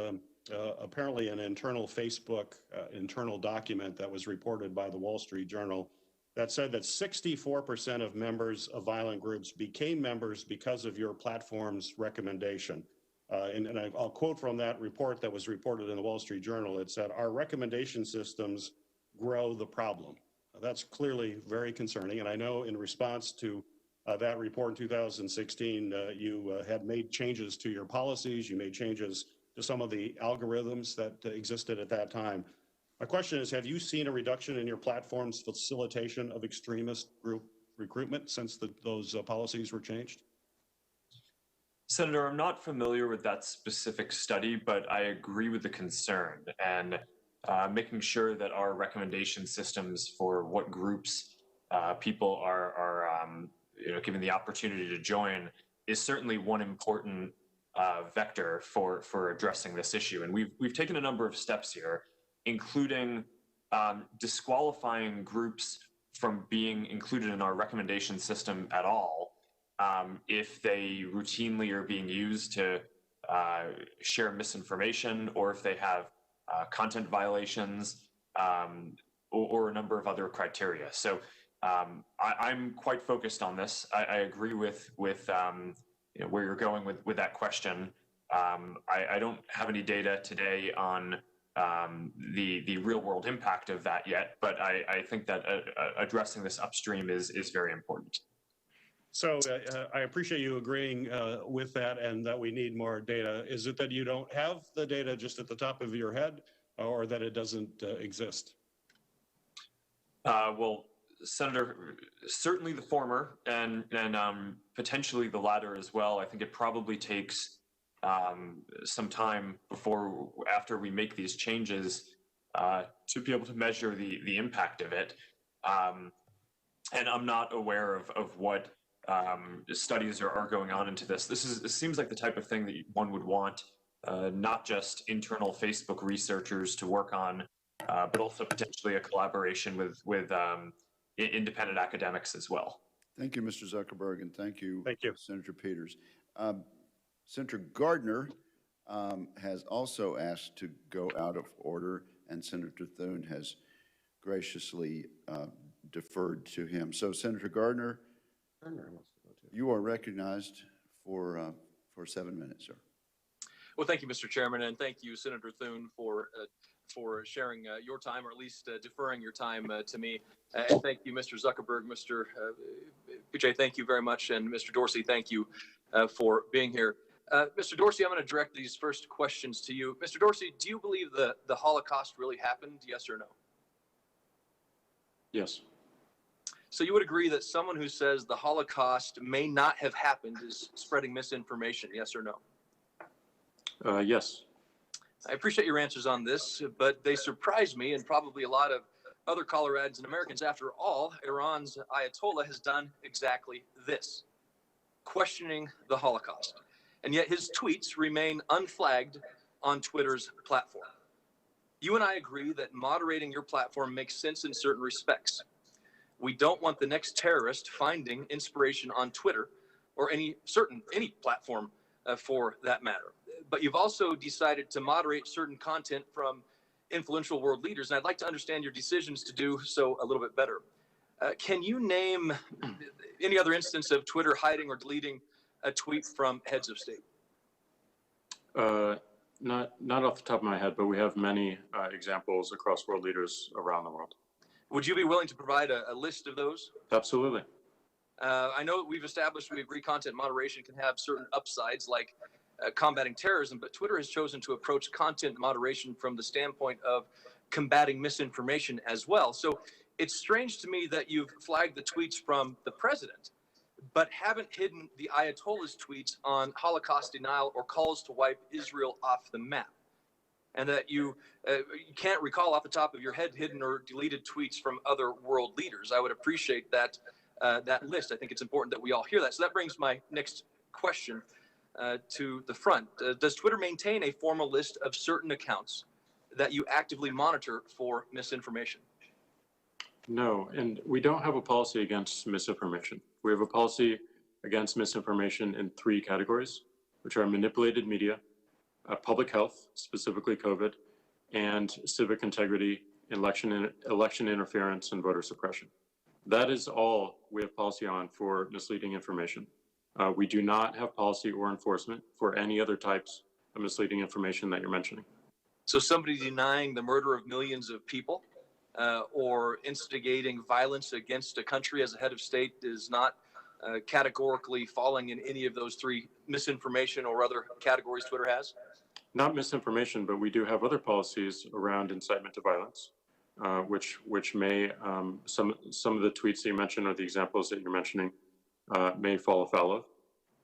Speaker 6: apparently an internal Facebook internal document that was reported by the Wall Street Journal, that said that 64% of members of violent groups became members because of your platform's recommendation. And I'll quote from that report that was reported in the Wall Street Journal. It said, "Our recommendation systems grow the problem." That's clearly very concerning. And I know in response to that report in 2016, you had made changes to your policies, you made changes to some of the algorithms that existed at that time. My question is, have you seen a reduction in your platform's facilitation of extremist group recruitment since those policies were changed?
Speaker 5: Senator, I'm not familiar with that specific study, but I agree with the concern, and making sure that our recommendation systems for what groups people are given the opportunity to join is certainly one important vector for addressing this issue. And we've taken a number of steps here, including disqualifying groups from being included in our recommendation system at all if they routinely are being used to share misinformation, or if they have content violations, or a number of other criteria. So I'm quite focused on this. I agree with where you're going with that question. I don't have any data today on the real world impact of that yet, but I think that addressing this upstream is very important.
Speaker 6: So I appreciate you agreeing with that, and that we need more data. Is it that you don't have the data just at the top of your head, or that it doesn't exist?
Speaker 5: Well, Senator, certainly the former, and potentially the latter as well. I think it probably takes some time after we make these changes to be able to measure the impact of it. And I'm not aware of what studies are going on into this. This seems like the type of thing that one would want not just internal Facebook researchers to work on, but also potentially a collaboration with independent academics as well.
Speaker 1: Thank you, Mr. Zuckerberg, and thank you, Senator Peters. Senator Gardner has also asked to go out of order, and Senator Thune has graciously deferred to him. So, Senator Gardner, you are recognized for 7 minutes, sir.
Speaker 7: Well, thank you, Mr. Chairman, and thank you, Senator Thune, for sharing your time, or at least deferring your time to me. And thank you, Mr. Zuckerberg, Mr. PJ, thank you very much, and Mr. Dorsey, thank you for being here. Mr. Dorsey, I'm going to direct these first questions to you. Mr. Dorsey, do you believe the Holocaust really happened, yes or no?
Speaker 3: Yes.
Speaker 7: So you would agree that someone who says the Holocaust may not have happened is spreading misinformation, yes or no?
Speaker 3: Yes.
Speaker 7: I appreciate your answers on this, but they surprise me, and probably a lot of other Coloradans and Americans. After all, Iran's Ayatollah has done exactly this, questioning the Holocaust. And yet his tweets remain unflagged on Twitter's platform. You and I agree that moderating your platform makes sense in certain respects. We don't want the next terrorist finding inspiration on Twitter, or any platform for that matter. But you've also decided to moderate certain content from influential world leaders, and I'd like to understand your decisions to do so a little bit better. Can you name any other instance of Twitter hiding or deleting a tweet from heads of state?
Speaker 3: Not off the top of my head, but we have many examples across world leaders around the world.
Speaker 7: Would you be willing to provide a list of those?
Speaker 3: Absolutely.
Speaker 7: I know that we've established we agree content moderation can have certain upsides like combating terrorism, but Twitter has chosen to approach content moderation from the standpoint of combating misinformation as well. So it's strange to me that you've flagged the tweets from the president, but haven't hidden the Ayatollah's tweets on Holocaust denial or calls to wipe Israel off the map. And that you can't recall off the top of your head hidden or deleted tweets from other world leaders. I would appreciate that that list. I think it's important that we all hear that. So that brings my next question to the front. Does Twitter maintain a formal list of certain accounts that you actively monitor for misinformation?
Speaker 3: No, and we don't have a policy against misinformation. We have a policy against misinformation in 3 categories, which are manipulated media, public health, specifically COVID, and civic integrity, election interference, and voter suppression. That is all we have policy on for misleading information. We do not have policy or enforcement for any other types of misleading information that you're mentioning.
Speaker 7: So somebody denying the murder of millions of people or instigating violence against a country as a head of state is not categorically falling in any of those 3 misinformation or other categories Twitter has?
Speaker 3: Not misinformation, but we do have other policies around incitement to violence, which may, some of the tweets that you mentioned or the examples that you're mentioning may fall afoul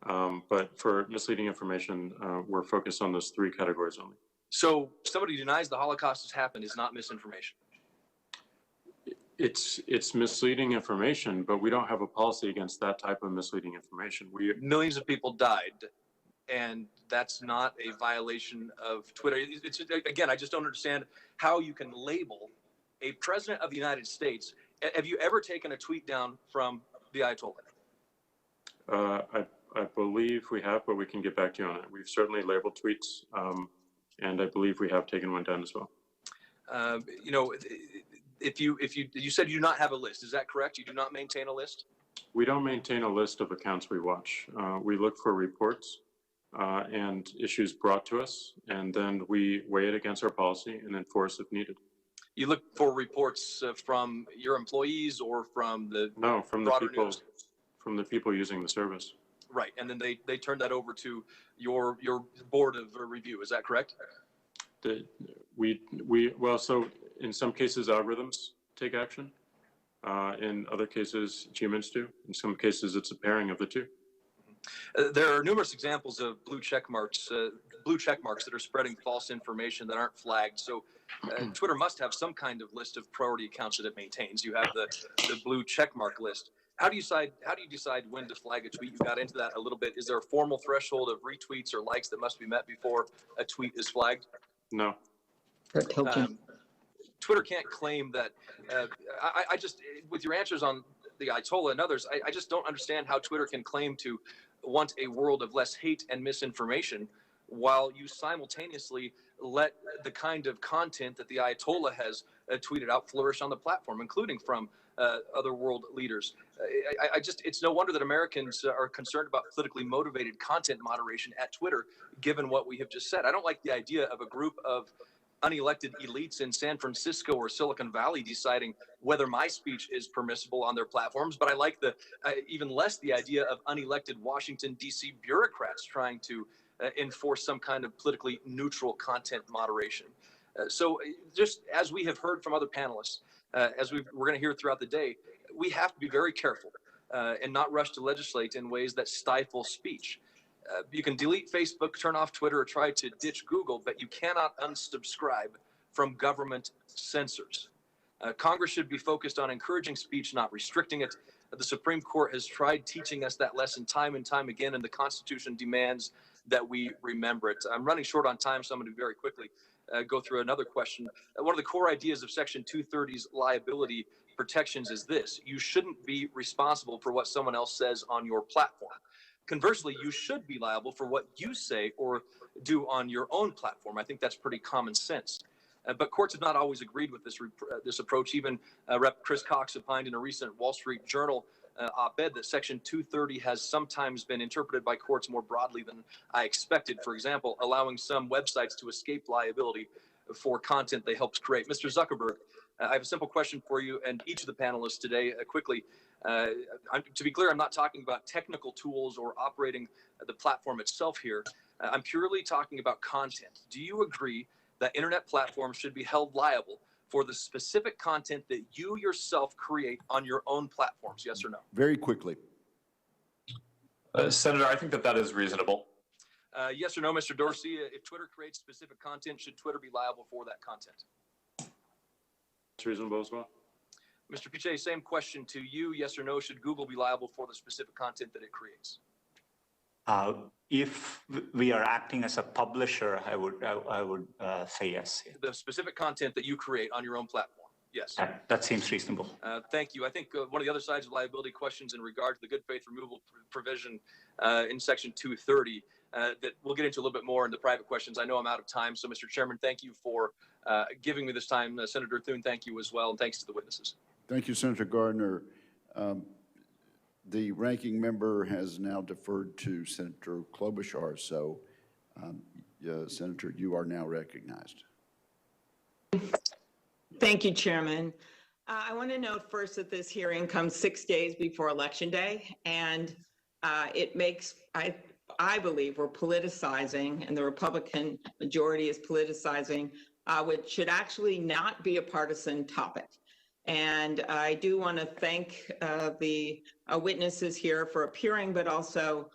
Speaker 3: of. But for misleading information, we're focused on those 3 categories only.
Speaker 7: So somebody who denies the Holocaust has happened is not misinformation?
Speaker 3: It's misleading information, but we don't have a policy against that type of misleading information.
Speaker 7: Millions of people died, and that's not a violation of Twitter. It's, again, I just don't understand how you can label a president of the United States. Have you ever taken a tweet down from the Ayatollah?
Speaker 3: I believe we have, but we can get back to you on it. We've certainly labeled tweets, and I believe we have taken one down as well.
Speaker 7: You know, if you said you do not have a list, is that correct? You do not maintain a list?
Speaker 3: We don't maintain a list of accounts we watch. We look for reports and issues brought to us, and then we weigh it against our policy and enforce if needed.
Speaker 7: You look for reports from your employees or from the
Speaker 3: from the people news? From the people using the service.
Speaker 7: Right, and then they turn that over to your board of review. Is that correct?
Speaker 3: Well, so in some cases algorithms take action. In other cases, humans do. In some cases, it's a pairing of the 2.
Speaker 7: There are numerous examples of blue check marks that are spreading false information that aren't flagged. So Twitter must have some kind of list of priority accounts that it maintains. You have the blue check mark list. How do you decide when to flag a tweet? You got into that a little bit. Is there a formal threshold of retweets or likes that must be met before a tweet is flagged?
Speaker 3: No.
Speaker 7: Twitter can't claim that. I just, with your answers on the Ayatollah and others, I just don't understand how Twitter can claim to want a world of less hate and misinformation while you simultaneously let the kind of content that the Ayatollah has tweeted out flourish on the platform, including from other world leaders. It's no wonder that Americans are concerned about politically motivated content moderation at Twitter, given what we have just said. I don't like the idea of a group of unelected elites in San Francisco or Silicon Valley deciding whether my speech is permissible on their platforms, but I like even less the idea of unelected Washington, D.C. bureaucrats trying to enforce some kind of politically neutral content moderation. So just as we have heard from other panelists, as we're going to hear throughout the day, we have to be very careful and not rush to legislate in ways that stifle speech. You can delete Facebook, turn off Twitter, or try to ditch Google, but you cannot unsubscribe from government censors. Congress should be focused on encouraging speech, not restricting it. The Supreme Court has tried teaching us that lesson time and time again, and the Constitution demands that we remember it. I'm running short on time, so I'm going to very quickly go through another question. One of the core ideas of Section 230's liability protections is this: you shouldn't be responsible for what someone else says on your platform. Conversely, you should be liable for what you say or do on your own platform. I think that's pretty common sense. But courts have not always agreed with this approach. Even Rep. Chris Cox opined in a recent Wall Street Journal op-ed that Section 230 has sometimes been interpreted by courts more broadly than I expected. For example, allowing some websites to escape liability for content they helped create. Mr. Zuckerberg, I have a simple question for you and each of the panelists today, quickly. To be clear, I'm not talking about technical tools or operating the platform itself here. I'm purely talking about content. Do you agree that internet platforms should be held liable for the specific content that you yourself create on your own platforms? Yes or no?
Speaker 1: Very quickly.
Speaker 5: Senator, I think that that is reasonable.
Speaker 7: Yes or no, Mr. Dorsey? If Twitter creates specific content, should Twitter be liable for that content?
Speaker 3: It's reasonable as well.
Speaker 7: Mr. Piche, same question to you. Yes or no, should Google be liable for the specific content that it creates?
Speaker 4: If we are acting as a publisher, I would say yes.
Speaker 7: The specific content that you create on your own platform? Yes.
Speaker 4: That seems reasonable.
Speaker 7: Thank you. I think one of the other sides of liability questions in regard to the good faith removal provision in Section 230 that we'll get into a little bit more in the private questions. I know I'm out of time. So, Mr. Chairman, thank you for giving me this time. Senator Thune, thank you as well. And thanks to the witnesses.
Speaker 1: Thank you, Senator Gardner. The ranking member has now deferred to Senator Klobuchar. So, Senator, you are now recognized.
Speaker 8: Thank you, Chairman. I want to note first that this hearing comes 6 days before Election Day, and it makes, I believe we're politicizing, and the Republican majority is politicizing, which should actually not be a partisan topic. And I do want to thank the witnesses here for appearing, but also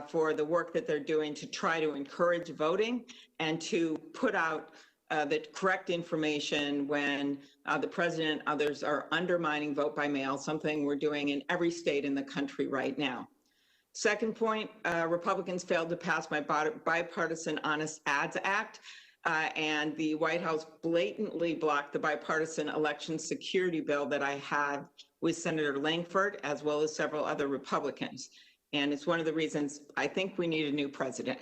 Speaker 8: for the work that they're doing to try to encourage voting and to put out the correct information when the president and others are undermining vote by mail, something we're doing in every state in the country right now. Second point, Republicans failed to pass my Bipartisan Honest Ads Act, and the White House blatantly blocked the bipartisan election security bill that I had with Senator Langford, as well as several other Republicans. And it's one of the reasons I think we need a new president.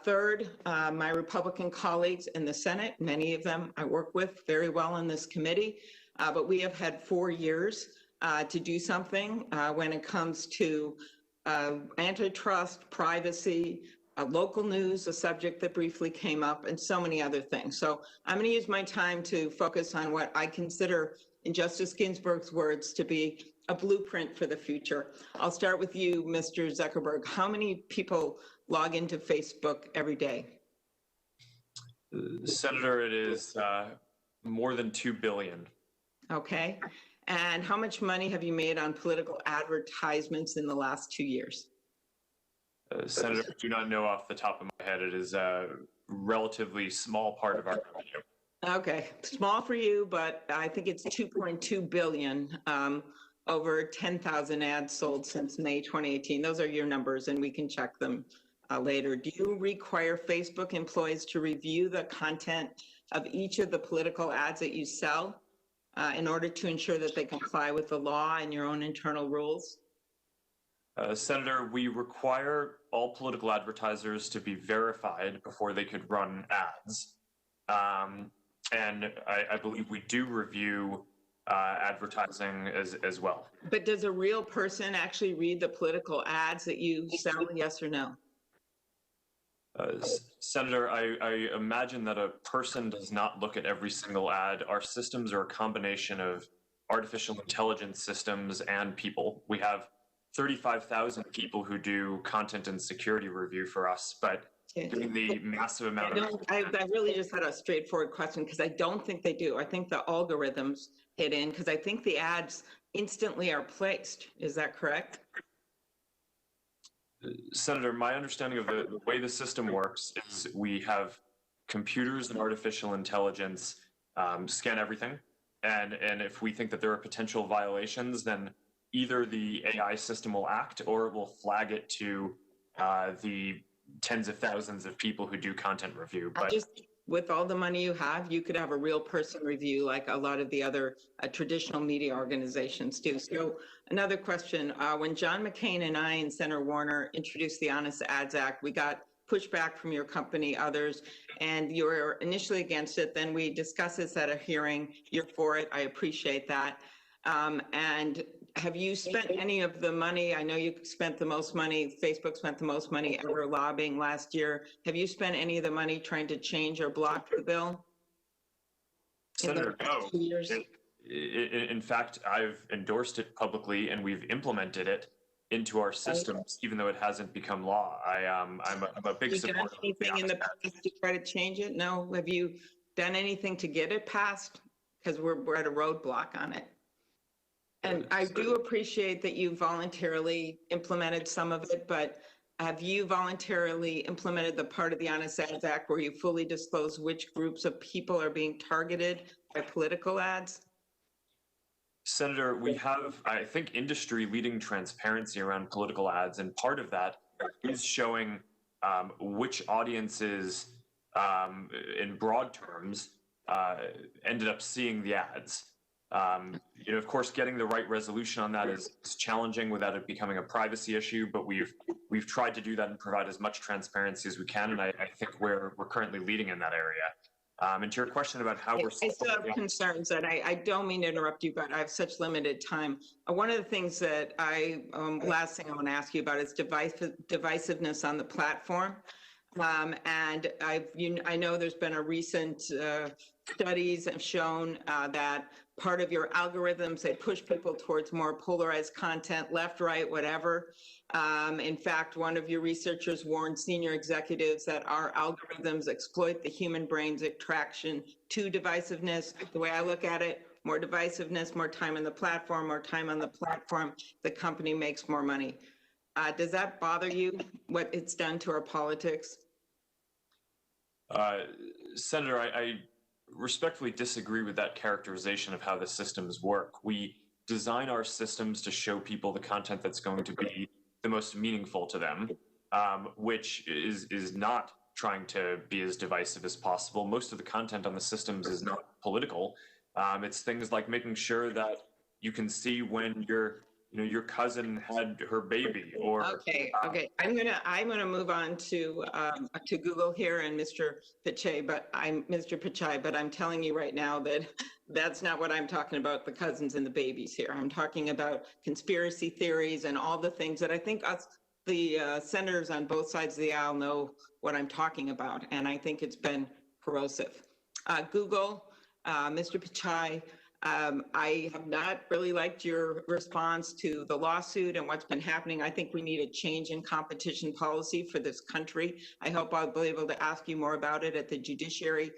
Speaker 8: Third, my Republican colleagues in the Senate, many of them I work with very well in this committee, but we have had 4 years to do something when it comes to antitrust, privacy, local news, a subject that briefly came up, and so many other things. So I'm going to use my time to focus on what I consider, in Justice Ginsburg's words, to be a blueprint for the future. I'll start with you, Mr. Zuckerberg. How many people log into Facebook every day?
Speaker 5: Senator, it is more than 2 billion.
Speaker 8: Okay. And how much money have you made on political advertisements in the last 2 years?
Speaker 5: Senator, I do not know off the top of my head. It is a relatively small part of our revenue.
Speaker 8: Okay, small for you, but I think it's 2.2 billion, over 10,000 ads sold since May 2018. Those are your numbers, and we can check them later. Do you require Facebook employees to review the content of each of the political ads that you sell in order to ensure that they comply with the law and your own internal rules?
Speaker 5: Senator, we require all political advertisers to be verified before they could run ads. And I believe we do review advertising as well.
Speaker 8: But does a real person actually read the political ads that you sell, yes or no?
Speaker 5: Senator, I imagine that a person does not look at every single ad. Our systems are a combination of artificial intelligence systems and people. We have 35,000 people who do content and security review for us, but given the massive amount of...
Speaker 8: I really just had a straightforward question because I don't think they do. I think the algorithms hit in because I think the ads instantly are placed. Is that correct?
Speaker 5: Senator, my understanding of the way the system works is we have computers and artificial intelligence scan everything. And if we think that there are potential violations, then either the AI system will act or it will flag it to the tens of thousands of people who do content review. But
Speaker 8: just with all the money you have, you could have a real person review like a lot of the other traditional media organizations do. So another question, when John McCain and I and Senator Warner introduced the Honest Ads Act, we got pushback from your company, others, and you were initially against it. Then we discussed this at a hearing. You're for it. I appreciate that. And have you spent any of the money? I know you spent the most money, Facebook spent the most money ever lobbying last year. Have you spent any of the money trying to change or block the bill?
Speaker 5: Senator, no.
Speaker 8: 2 years?
Speaker 5: In fact, I've endorsed it publicly and we've implemented it into our systems, even though it hasn't become law. I'm a big
Speaker 8: You done
Speaker 5: supporter of the
Speaker 8: anything in the
Speaker 5: honest
Speaker 8: past to try to change it? No? Have you done anything to get it passed? Because we're at a roadblock on it. And I do appreciate that you voluntarily implemented some of it, but have you voluntarily implemented the part of the Honest Ads Act where you fully disclose which groups of people are being targeted by political ads?
Speaker 5: Senator, we have, I think, industry-leading transparency around political ads, and part of that is showing which audiences, in broad terms, ended up seeing the ads. Of course, getting the right resolution on that is challenging without it becoming a privacy issue, but we've tried to do that and provide as much transparency as we can, and I think we're currently leading in that area. And to your question about how we're...
Speaker 8: I still have concerns, and I don't mean to interrupt you, but I have such limited time. One of the things that last thing I want to ask you about is divisiveness on the platform. And I know there's been a recent studies have shown that part of your algorithms, they push people towards more polarized content, left, right, whatever. In fact, one of your researchers warned senior executives that our algorithms exploit the human brain's attraction to divisiveness. The way I look at it, more divisiveness, more time on the platform, more time on the platform, the company makes more money. Does that bother you, what it's done to our politics?
Speaker 5: Senator, I respectfully disagree with that characterization of how the systems work. We design our systems to show people the content that's going to be the most meaningful to them, which is not trying to be as divisive as possible. Most of the content on the systems is not political. It's things like making sure that you can see when your cousin had her baby, or
Speaker 8: Okay. I'm gonna move on to Google here and Mr. Pichai, but I'm telling you right now that that's not what I'm talking about, the cousins and the babies here. I'm talking about conspiracy theories and all the things that I think the senators on both sides of the aisle know what I'm talking about, and I think it's been corrosive. Google, Mr. Pichai, I have not really liked your response to the lawsuit and what's been happening. I think we need a change in competition policy for this country. I hope I'll be able to ask you more about it at the Judiciary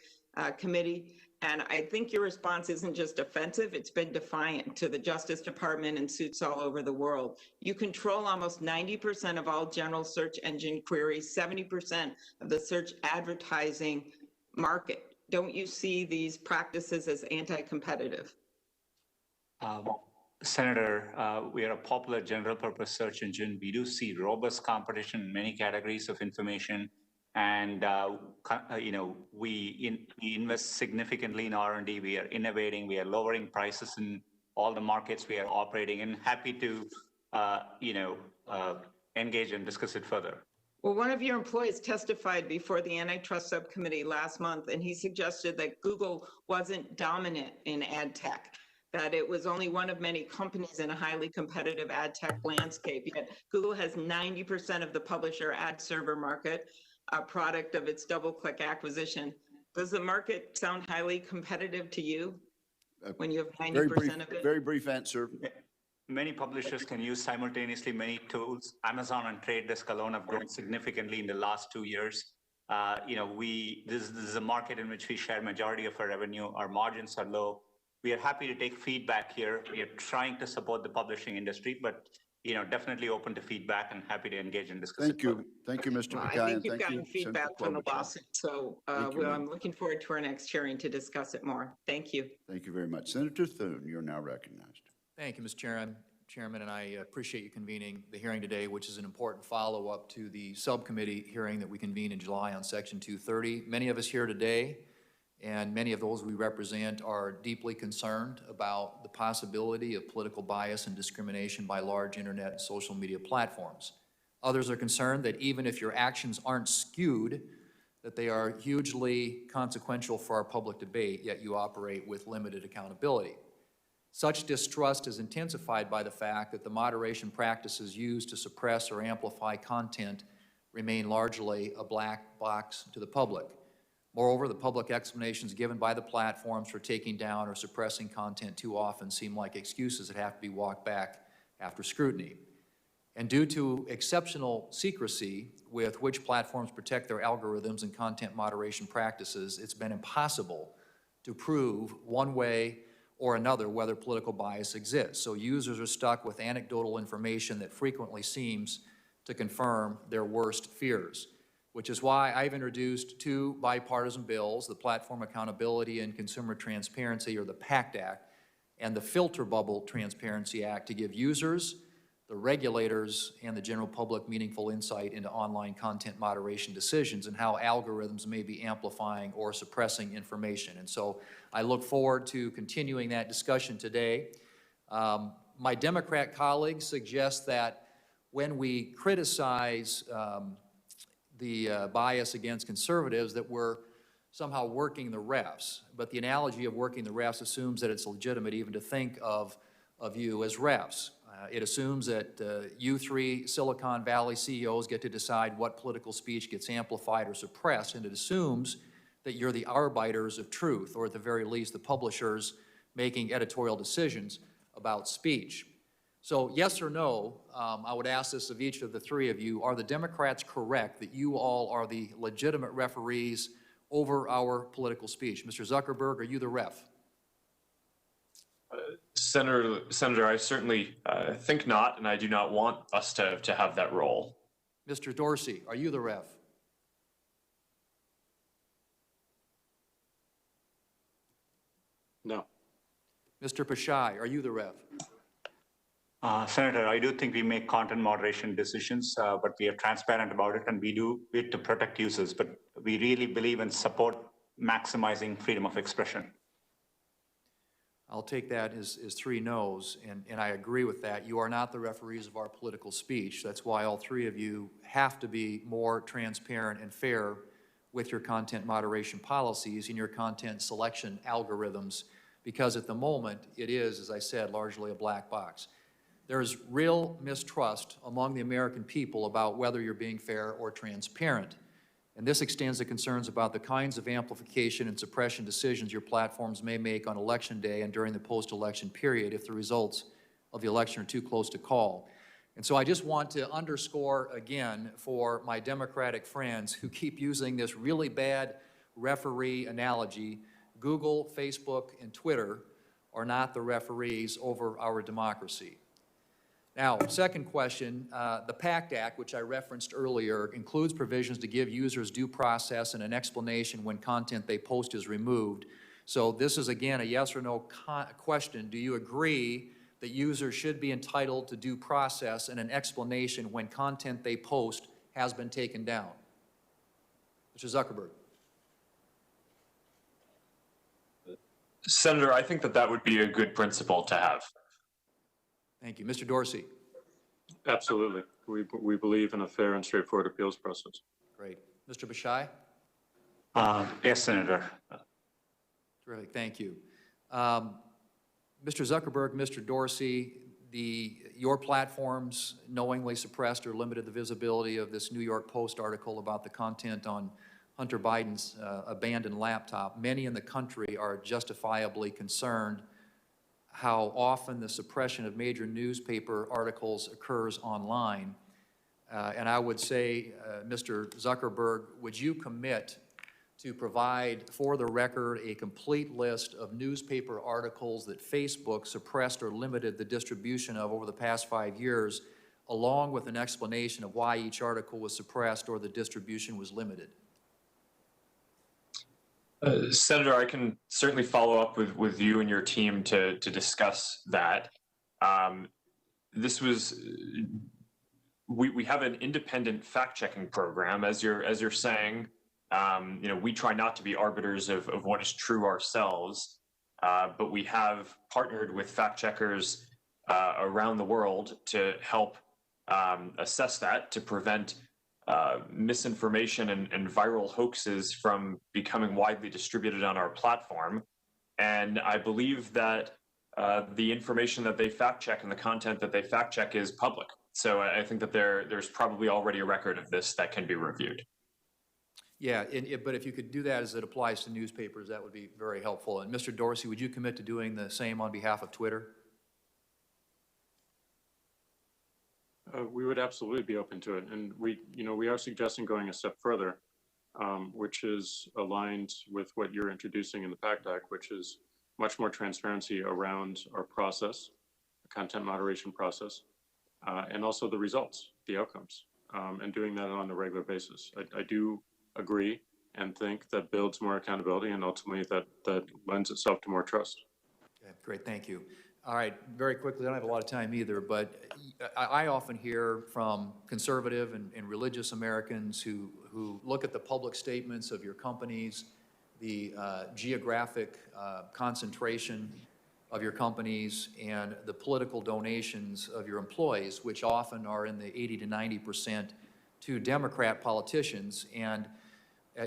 Speaker 8: Committee. And I think your response isn't just offensive, it's been defiant to the Justice Department and suits all over the world. You control almost 90% of all general search engine queries, 70% of the search advertising market. Don't you see these practices as anti-competitive?
Speaker 4: Senator, we are a popular general purpose search engine. We do see robust competition in many categories of information. And, we invest significantly in R&D. We are innovating. We are lowering prices in all the markets we are operating in. Happy to, engage and discuss it further.
Speaker 8: Well, one of your employees testified before the antitrust subcommittee last month, and he suggested that Google wasn't dominant in ad tech, that it was only one of many companies in a highly competitive ad tech landscape. Yet Google has 90% of the publisher ad server market, a product of its DoubleClick acquisition. Does the market sound highly competitive to you when you have 90% of it?
Speaker 1: Very brief answer.
Speaker 4: Many publishers can use simultaneously many tools. Amazon and Trade Desk alone have grown significantly in the last 2 years. This is a market in which we share majority of our revenue. Our margins are low. We are happy to take feedback here. We are trying to support the publishing industry, but definitely open to feedback and happy to engage and discuss.
Speaker 1: Thank you, Mr.
Speaker 8: Well,
Speaker 1: Pichai,
Speaker 8: I think
Speaker 1: and
Speaker 8: you've
Speaker 1: thank
Speaker 8: gotten
Speaker 1: you,
Speaker 8: feedback
Speaker 1: Senator
Speaker 8: from the
Speaker 1: Klobuchar.
Speaker 8: lawsuit, so
Speaker 1: you,
Speaker 8: I'm looking forward to our next hearing to discuss it more. Thank you.
Speaker 1: Thank you very much. Senator Thune, you're now recognized.
Speaker 9: Thank you, Mr. Chairman, and I appreciate you convening the hearing today, which is an important follow-up to the subcommittee hearing that we convened in July on Section 230. Many of us here today, and many of those we represent, are deeply concerned about the possibility of political bias and discrimination by large internet and social media platforms. Others are concerned that even if your actions aren't skewed, that they are hugely consequential for our public debate, yet you operate with limited accountability. Such distrust is intensified by the fact that the moderation practices used to suppress or amplify content remain largely a black box to the public. Moreover, the public explanations given by the platforms for taking down or suppressing content too often seem like excuses that have to be walked back after scrutiny. And due to exceptional secrecy with which platforms protect their algorithms and content moderation practices, it's been impossible to prove one way or another whether political bias exists. So users are stuck with anecdotal information that frequently seems to confirm their worst fears, which is why I've introduced two bipartisan bills, the Platform Accountability and Consumer Transparency, or the PACT Act, and the Filter Bubble Transparency Act, to give users, the regulators, and the general public meaningful insight into online content moderation decisions and how algorithms may be amplifying or suppressing information. And so I look forward to continuing that discussion today. My Democrat colleagues suggest that when we criticize the bias against conservatives, that we're somehow working the refs. But the analogy of working the refs assumes that it's legitimate even to think of you as refs. It assumes that you three Silicon Valley CEOs get to decide what political speech gets amplified or suppressed, and it assumes that you're the arbiters of truth, or at the very least, the publishers making editorial decisions about speech. So yes or no, I would ask this of each of the three of you, are the Democrats correct that you all are the legitimate referees over our political speech? Mr. Zuckerberg, are you the ref?
Speaker 5: Senator, I certainly think not, and I do not want us to have that role.
Speaker 9: Mr. Dorsey, are you the ref?
Speaker 3: No.
Speaker 9: Mr. Pashai, are you the ref?
Speaker 4: Senator, I do think we make content moderation decisions, but we are transparent about it, and we do it to protect users. But we really believe and support maximizing freedom of expression.
Speaker 9: I'll take that as three no's, and I agree with that. You are not the referees of our political speech. That's why all three of you have to be more transparent and fair with your content moderation policies and your content selection algorithms, because at the moment, it is, as I said, largely a black box. There's real mistrust among the American people about whether you're being fair or transparent. And this extends to concerns about the kinds of amplification and suppression decisions your platforms may make on Election Day and during the post-election period if the results of the election are too close to call. And so I just want to underscore again for my Democratic friends who keep using this really bad referee analogy, Google, Facebook, and Twitter are not the referees over our democracy. Now, second question, the PACT Act, which I referenced earlier, includes provisions to give users due process and an explanation when content they post is removed. So this is, again, a yes or no question. Do you agree that users should be entitled to due process and an explanation when content they post has been taken down? Mr. Zuckerberg.
Speaker 5: Senator, I think that would be a good principle to have.
Speaker 9: Thank you. Mr. Dorsey.
Speaker 3: Absolutely. We believe in a fair and straightforward appeals process.
Speaker 9: Great. Mr. Bashai?
Speaker 4: Yes, Senator.
Speaker 9: Terrific. Thank you. Mr. Zuckerberg, Mr. Dorsey, your platforms knowingly suppressed or limited the visibility of this New York Post article about the content on Hunter Biden's abandoned laptop. Many in the country are justifiably concerned how often the suppression of major newspaper articles occurs online. And I would say, Mr. Zuckerberg, would you commit to provide for the record a complete list of newspaper articles that Facebook suppressed or limited the distribution of over the past 5 years, along with an explanation of why each article was suppressed or the distribution was limited?
Speaker 5: Senator, I can certainly follow up with you and your team to discuss that. We have an independent fact-checking program, as you're saying. We try not to be arbiters of what is true ourselves, but we have partnered with fact-checkers around the world to help assess that, to prevent misinformation and viral hoaxes from becoming widely distributed on our platform. And I believe that the information that they fact check and the content that they fact check is public. So I think that there's probably already a record of this that can be reviewed.
Speaker 9: Yeah, but if you could do that as it applies to newspapers, that would be very helpful. And Mr. Dorsey, would you commit to doing the same on behalf of Twitter?
Speaker 3: We would absolutely be open to it. And we are suggesting going a step further, which is aligned with what you're introducing in the PACT Act, which is much more transparency around our process, the content moderation process, and also the results, the outcomes, and doing that on a regular basis. I do agree and think that builds more accountability, and ultimately that lends itself to more trust.
Speaker 9: Okay, great, thank you. All right, very quickly, I don't have a lot of time either, but I often hear from conservative and religious Americans who look at the public statements of your companies, the geographic concentration of your companies, and the political donations of your employees, which often are in the 80 to 90% to Democrat politicians. And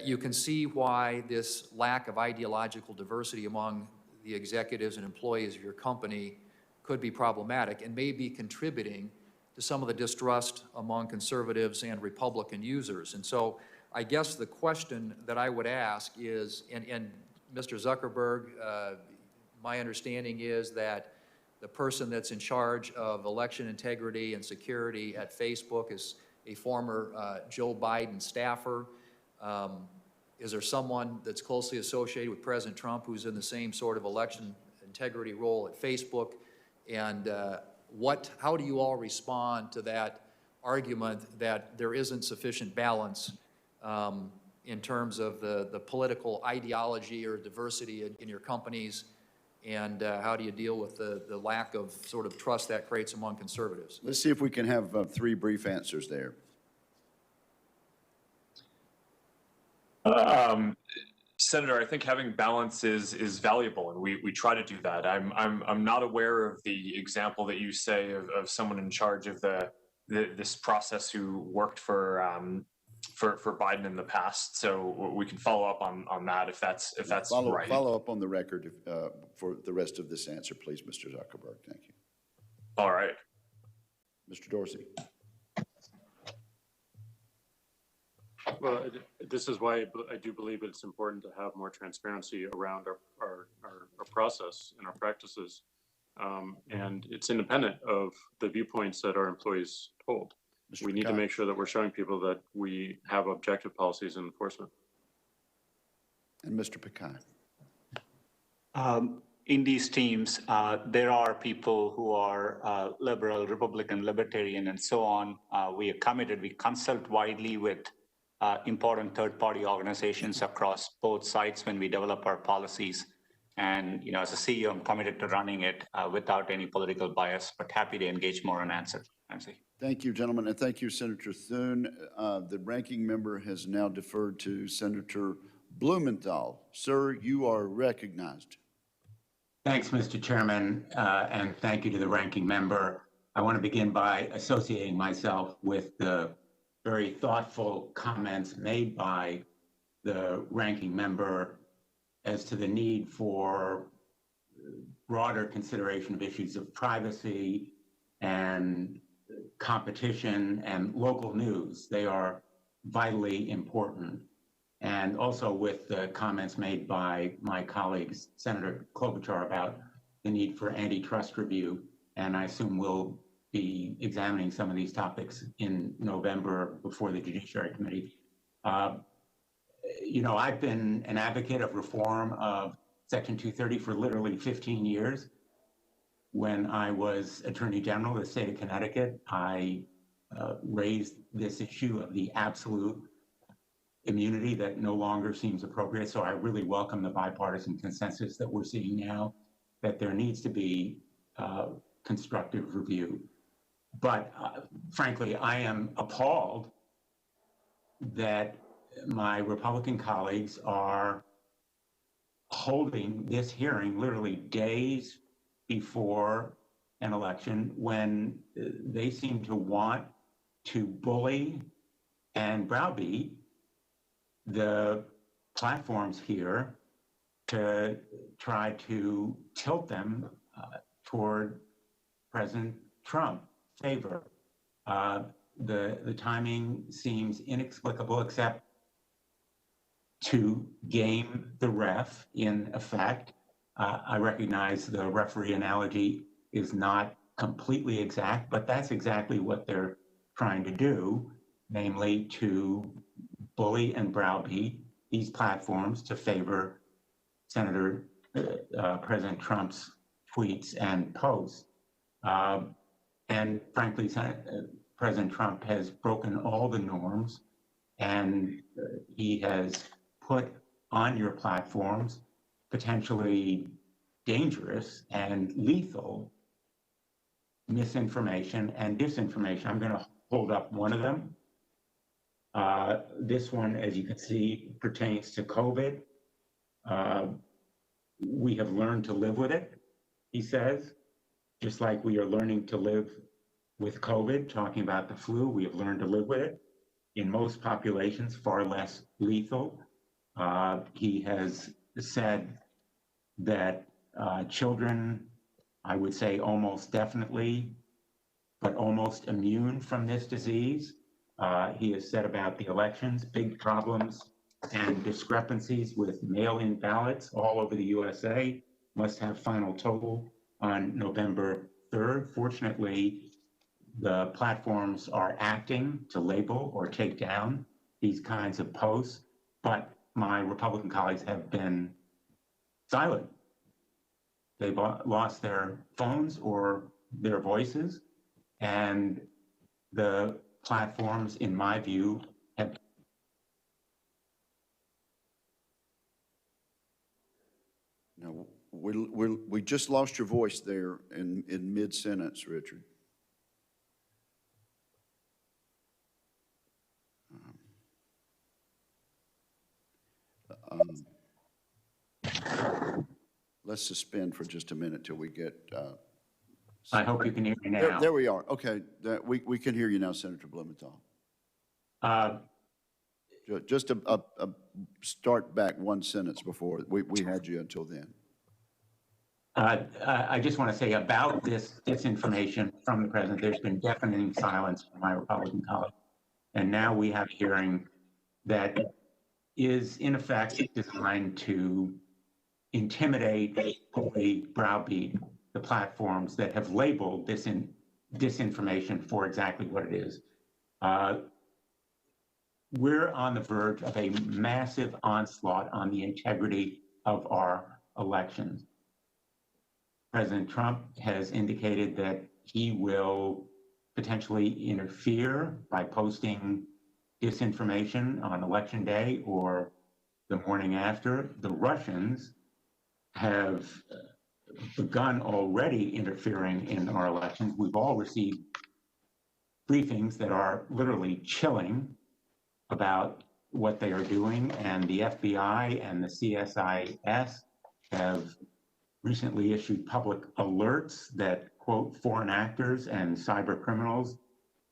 Speaker 9: you can see why this lack of ideological diversity among the executives and employees of your company could be problematic and may be contributing to some of the distrust among conservatives and Republican users. And so I guess the question that I would ask is, and Mr. Zuckerberg, my understanding is that the person that's in charge of election integrity and security at Facebook is a former Joe Biden staffer. Is there someone that's closely associated with President Trump who's in the same sort of election integrity role at Facebook? And how do you all respond to that argument that there isn't sufficient balance in terms of the political ideology or diversity in your companies? And how do you deal with the lack of sort of trust that creates among conservatives?
Speaker 1: Let's see if we can have 3 brief answers there.
Speaker 5: Senator, I think having balance is valuable, and we try to do that. I'm not aware of the example that you say of someone in charge of this process who worked for Biden in the past. So we can follow up on that if that's right.
Speaker 1: Follow up on the record for the rest of this answer, please, Mr. Zuckerberg. Thank you.
Speaker 5: All right.
Speaker 1: Mr. Dorsey.
Speaker 3: Well, this is why I do believe it's important to have more transparency around our process and our practices. And it's independent of the viewpoints that our employees hold. We need to make sure that we're showing people that we have objective policies and enforcement.
Speaker 1: And Mr. Pecan.
Speaker 4: In these teams, there are people who are liberal, Republican, libertarian, and so on. We are committed. We consult widely with important third-party organizations across both sides when we develop our policies. And as a CEO, I'm committed to running it without any political bias, but happy to engage more on answer.
Speaker 1: Thank you, gentlemen, and thank you, Senator Thune. The ranking member has now deferred to Senator Blumenthal. Sir, you are recognized.
Speaker 10: Thanks, Mr. Chairman, and thank you to the ranking member. I want to begin by associating myself with the very thoughtful comments made by the ranking member as to the need for broader consideration of issues of privacy and competition and local news. They are vitally important. And also with the comments made by my colleagues, Senator Klobuchar, about the need for antitrust review. And I assume we'll be examining some of these topics in November before the Judiciary Committee. I've been an advocate of reform of Section 230 for literally 15 years. When I was Attorney General of the state of Connecticut, I raised this issue of the absolute immunity that no longer seems appropriate. So I really welcome the bipartisan consensus that we're seeing now, that there needs to be constructive review. But frankly, I am appalled that my Republican colleagues are holding this hearing literally days before an election when they seem to want to bully and browbeat the platforms here to try to tilt them toward President Trump favor. The timing seems inexplicable, except to game the ref in effect. I recognize the referee analogy is not completely exact, but that's exactly what they're trying to do, namely to bully and browbeat these platforms to favor President Trump's tweets and posts. And frankly, President Trump has broken all the norms, and he has put on your platforms potentially dangerous and lethal misinformation and disinformation. I'm going to hold up one of them. This one, as you can see, pertains to COVID. We have learned to live with it, he says, just like we are learning to live with COVID, talking about the flu. We have learned to live with it. In most populations, far less lethal. He has said that children, I would say almost definitely, but almost immune from this disease. He has said about the elections, big problems and discrepancies with mail-in ballots all over the USA, must have final total on November 3rd. Fortunately, the platforms are acting to label or take down these kinds of posts, but my Republican colleagues have been silent. They've lost their phones or their voices, and the platforms, in my view, have.
Speaker 1: No, we just lost your voice there in mid-sentence, Richard. Let's suspend for just a minute till we get.
Speaker 10: I hope you can hear me now.
Speaker 1: There we are. Okay, we can hear you now, Senator Blumenthal. Just a start back one sentence before we had you until then.
Speaker 10: I just want to say about this disinformation from the president, there's been deafening silence from my Republican colleagues. And now we have a hearing that is in effect designed to intimidate, bully, browbeat the platforms that have labeled this disinformation for exactly what it is. We're on the verge of a massive onslaught on the integrity of our elections. President Trump has indicated that he will potentially interfere by posting disinformation on election day or the morning after. The Russians have begun already interfering in our elections. We've all received briefings that are literally chilling about what they are doing, and the FBI and the CSIS have recently issued public alerts that, quote, foreign actors and cyber criminals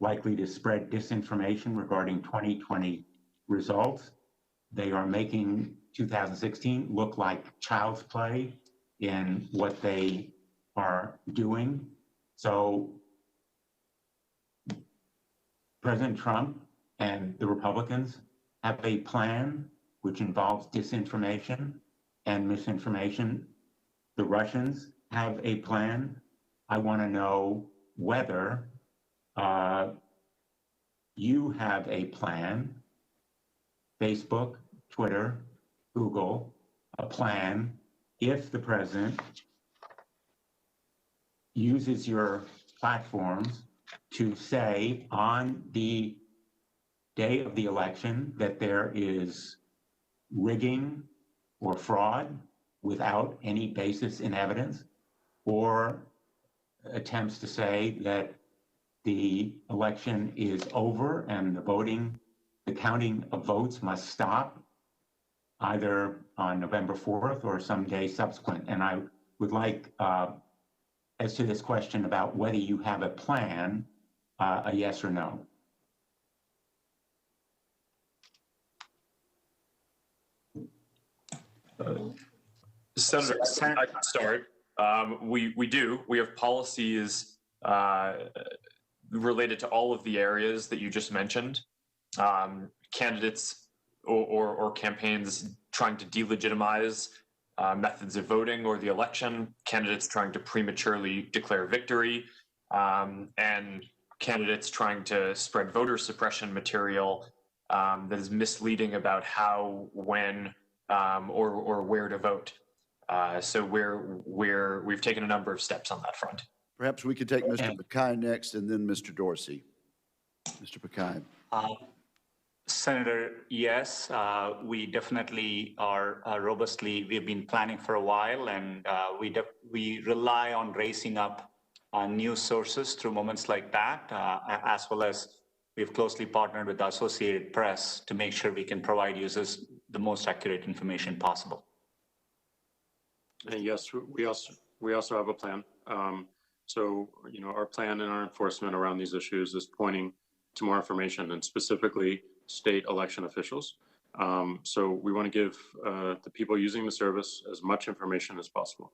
Speaker 10: likely to spread disinformation regarding 2020 results. They are making 2016 look like child's play in what they are doing. So President Trump and the Republicans have a plan which involves disinformation and misinformation. The Russians have a plan. I want to know whether you have a plan, Facebook, Twitter, Google, a plan if the president uses your platforms to say on the day of the election that there is rigging or fraud without any basis in evidence, or attempts to say that the election is over and the counting of votes must stop either on November 4th or some day subsequent. And I would like, as to this question about whether you have a plan, a yes or no.
Speaker 5: Senator, I can start. We do. We have policies related to all of the areas that you just mentioned. Candidates or campaigns trying to delegitimize methods of voting or the election, candidates trying to prematurely declare victory, and candidates trying to spread voter suppression material that is misleading about how, when, or where to vote. So we've taken a number of steps on that front.
Speaker 1: Perhaps we could take Mr. Pakai next and then Mr. Dorsey. Mr. Pakai.
Speaker 4: Senator, yes, we definitely are we've been planning for a while, and we rely on raising up news sources through moments like that, as well as we've closely partnered with the Associated Press to make sure we can provide users the most accurate information possible.
Speaker 3: And yes, we also have a plan. So, our plan and our enforcement around these issues is pointing to more information, and specifically state election officials. So we want to give the people using the service as much information as possible.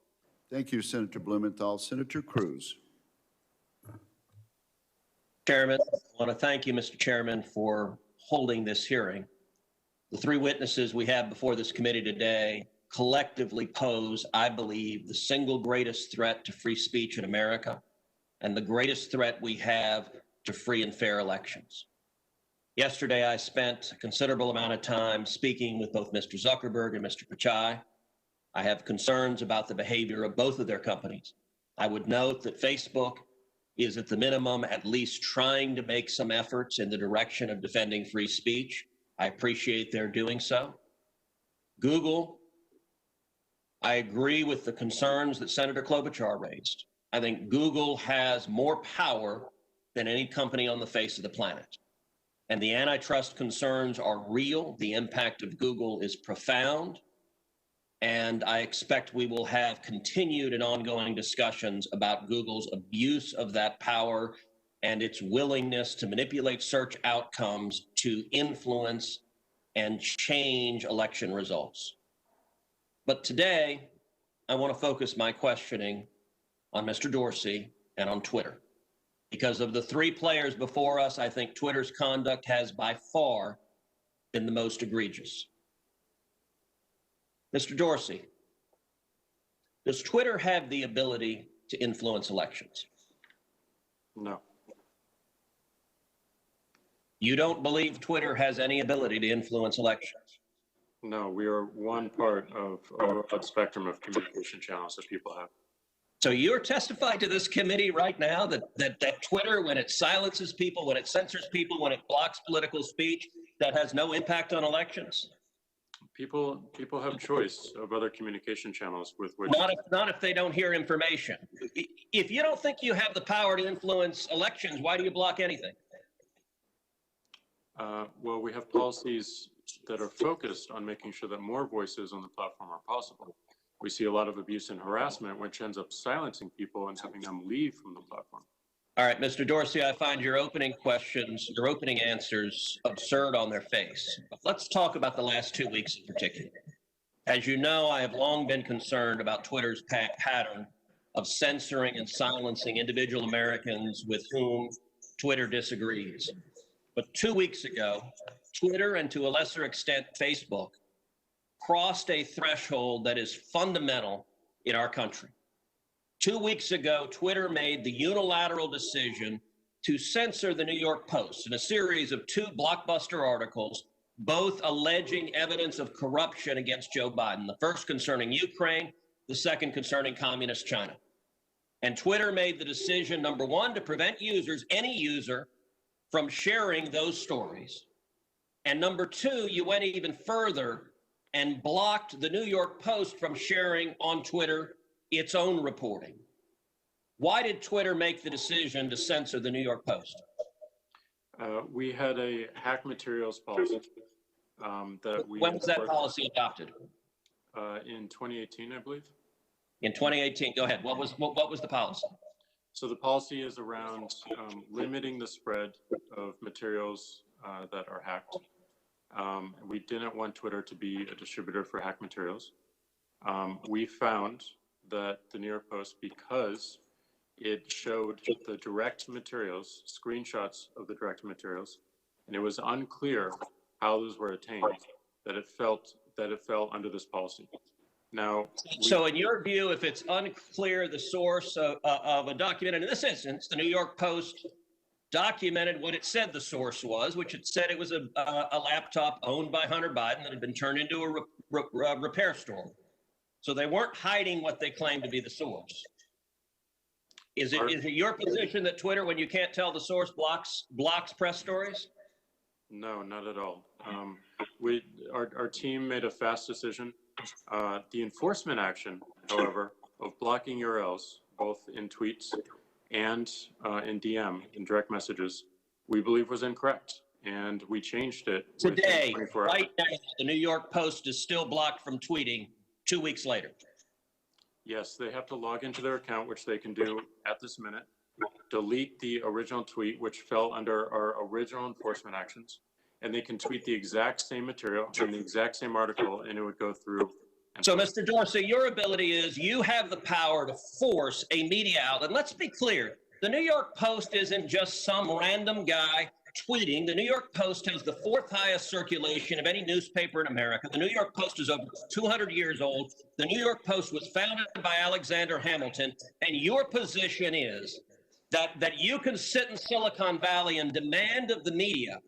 Speaker 1: Thank you, Senator Blumenthal. Senator Cruz.
Speaker 11: Chairman, I want to thank you, Mr. Chairman, for holding this hearing. The three witnesses we have before this committee today collectively pose, I believe, the single greatest threat to free speech in America and the greatest threat we have to free and fair elections. Yesterday, I spent a considerable amount of time speaking with both Mr. Zuckerberg and Mr. Pichai. I have concerns about the behavior of both of their companies. I would note that Facebook is at the minimum at least trying to make some efforts in the direction of defending free speech. I appreciate their doing so. Google, I agree with the concerns that Senator Klobuchar raised. I think Google has more power than any company on the face of the planet. And the antitrust concerns are real. The impact of Google is profound. And I expect we will have continued and ongoing discussions about Google's abuse of that power and its willingness to manipulate search outcomes to influence and change election results. But today, I want to focus my questioning on Mr. Dorsey and on Twitter. Because of the three players before us, I think Twitter's conduct has by far been the most egregious. Mr. Dorsey, does Twitter have the ability to influence elections?
Speaker 3: No.
Speaker 11: You don't believe Twitter has any ability to influence elections?
Speaker 3: No, we are one part of a broad spectrum of communication channels that people have.
Speaker 11: So you're testifying to this committee right now that Twitter, when it silences people, when it censors people, when it blocks political speech, that has no impact on elections?
Speaker 3: People have choice of other communication channels with which.
Speaker 11: Not if they don't hear information. If you don't think you have the power to influence elections, why do you block anything?
Speaker 3: Well, we have policies that are focused on making sure that more voices on the platform are possible. We see a lot of abuse and harassment, which ends up silencing people and having them leave from the platform.
Speaker 11: All right, Mr. Dorsey, I find your opening questions, your opening answers absurd on their face. But let's talk about the last 2 weeks in particular. As you know, I have long been concerned about Twitter's pattern of censoring and silencing individual Americans with whom Twitter disagrees. But 2 weeks ago, Twitter, and to a lesser extent, Facebook, crossed a threshold that is fundamental in our country. 2 weeks ago, Twitter made the unilateral decision to censor the New York Post in a series of 2 blockbuster articles, both alleging evidence of corruption against Joe Biden, the first concerning Ukraine, the second concerning communist China. And Twitter made the decision, number one, to prevent users, any user, from sharing those stories. And number two, you went even further and blocked the New York Post from sharing on Twitter its own reporting. Why did Twitter make the decision to censor the New York Post?
Speaker 3: We had a hack materials policy that we.
Speaker 11: When was that policy adopted?
Speaker 3: In 2018, I believe.
Speaker 11: In 2018, go ahead. What was the policy?
Speaker 3: So the policy is around limiting the spread of materials that are hacked. We didn't want Twitter to be a distributor for hack materials. We found that the New York Post, because it showed the direct materials, screenshots of the direct materials, and it was unclear how those were obtained. that it fell under this policy. Now,
Speaker 11: So in your view, if it's unclear the source of a document, and in this instance, the New York Post documented what it said the source was, which it said it was a laptop owned by Hunter Biden that had been turned into a repair store. So they weren't hiding what they claimed to be the source. Is it your position that Twitter, when you can't tell the source, blocks press stories?
Speaker 3: No, not at all. Our team made a fast decision. The enforcement action, however, of blocking URLs, both in tweets and in DM, in direct messages, we believe was incorrect. And we changed it
Speaker 11: Today,
Speaker 3: 24 hours.
Speaker 11: right now, the New York Post is still blocked from tweeting 2 weeks later.
Speaker 3: Yes, they have to log into their account, which they can do at this minute, delete the original tweet, which fell under our original enforcement actions, and they can tweet the exact same material and the exact same article, and it would go through.
Speaker 11: So, Mr. Dorsey, your ability is you have the power to force a media outlet. Let's be clear. The New York Post isn't just some random guy tweeting. The New York Post has the 4th highest circulation of any newspaper in America. The New York Post is over 200 years old. The New York Post was founded by Alexander Hamilton. And your position is that you can sit in Silicon Valley and demand of the media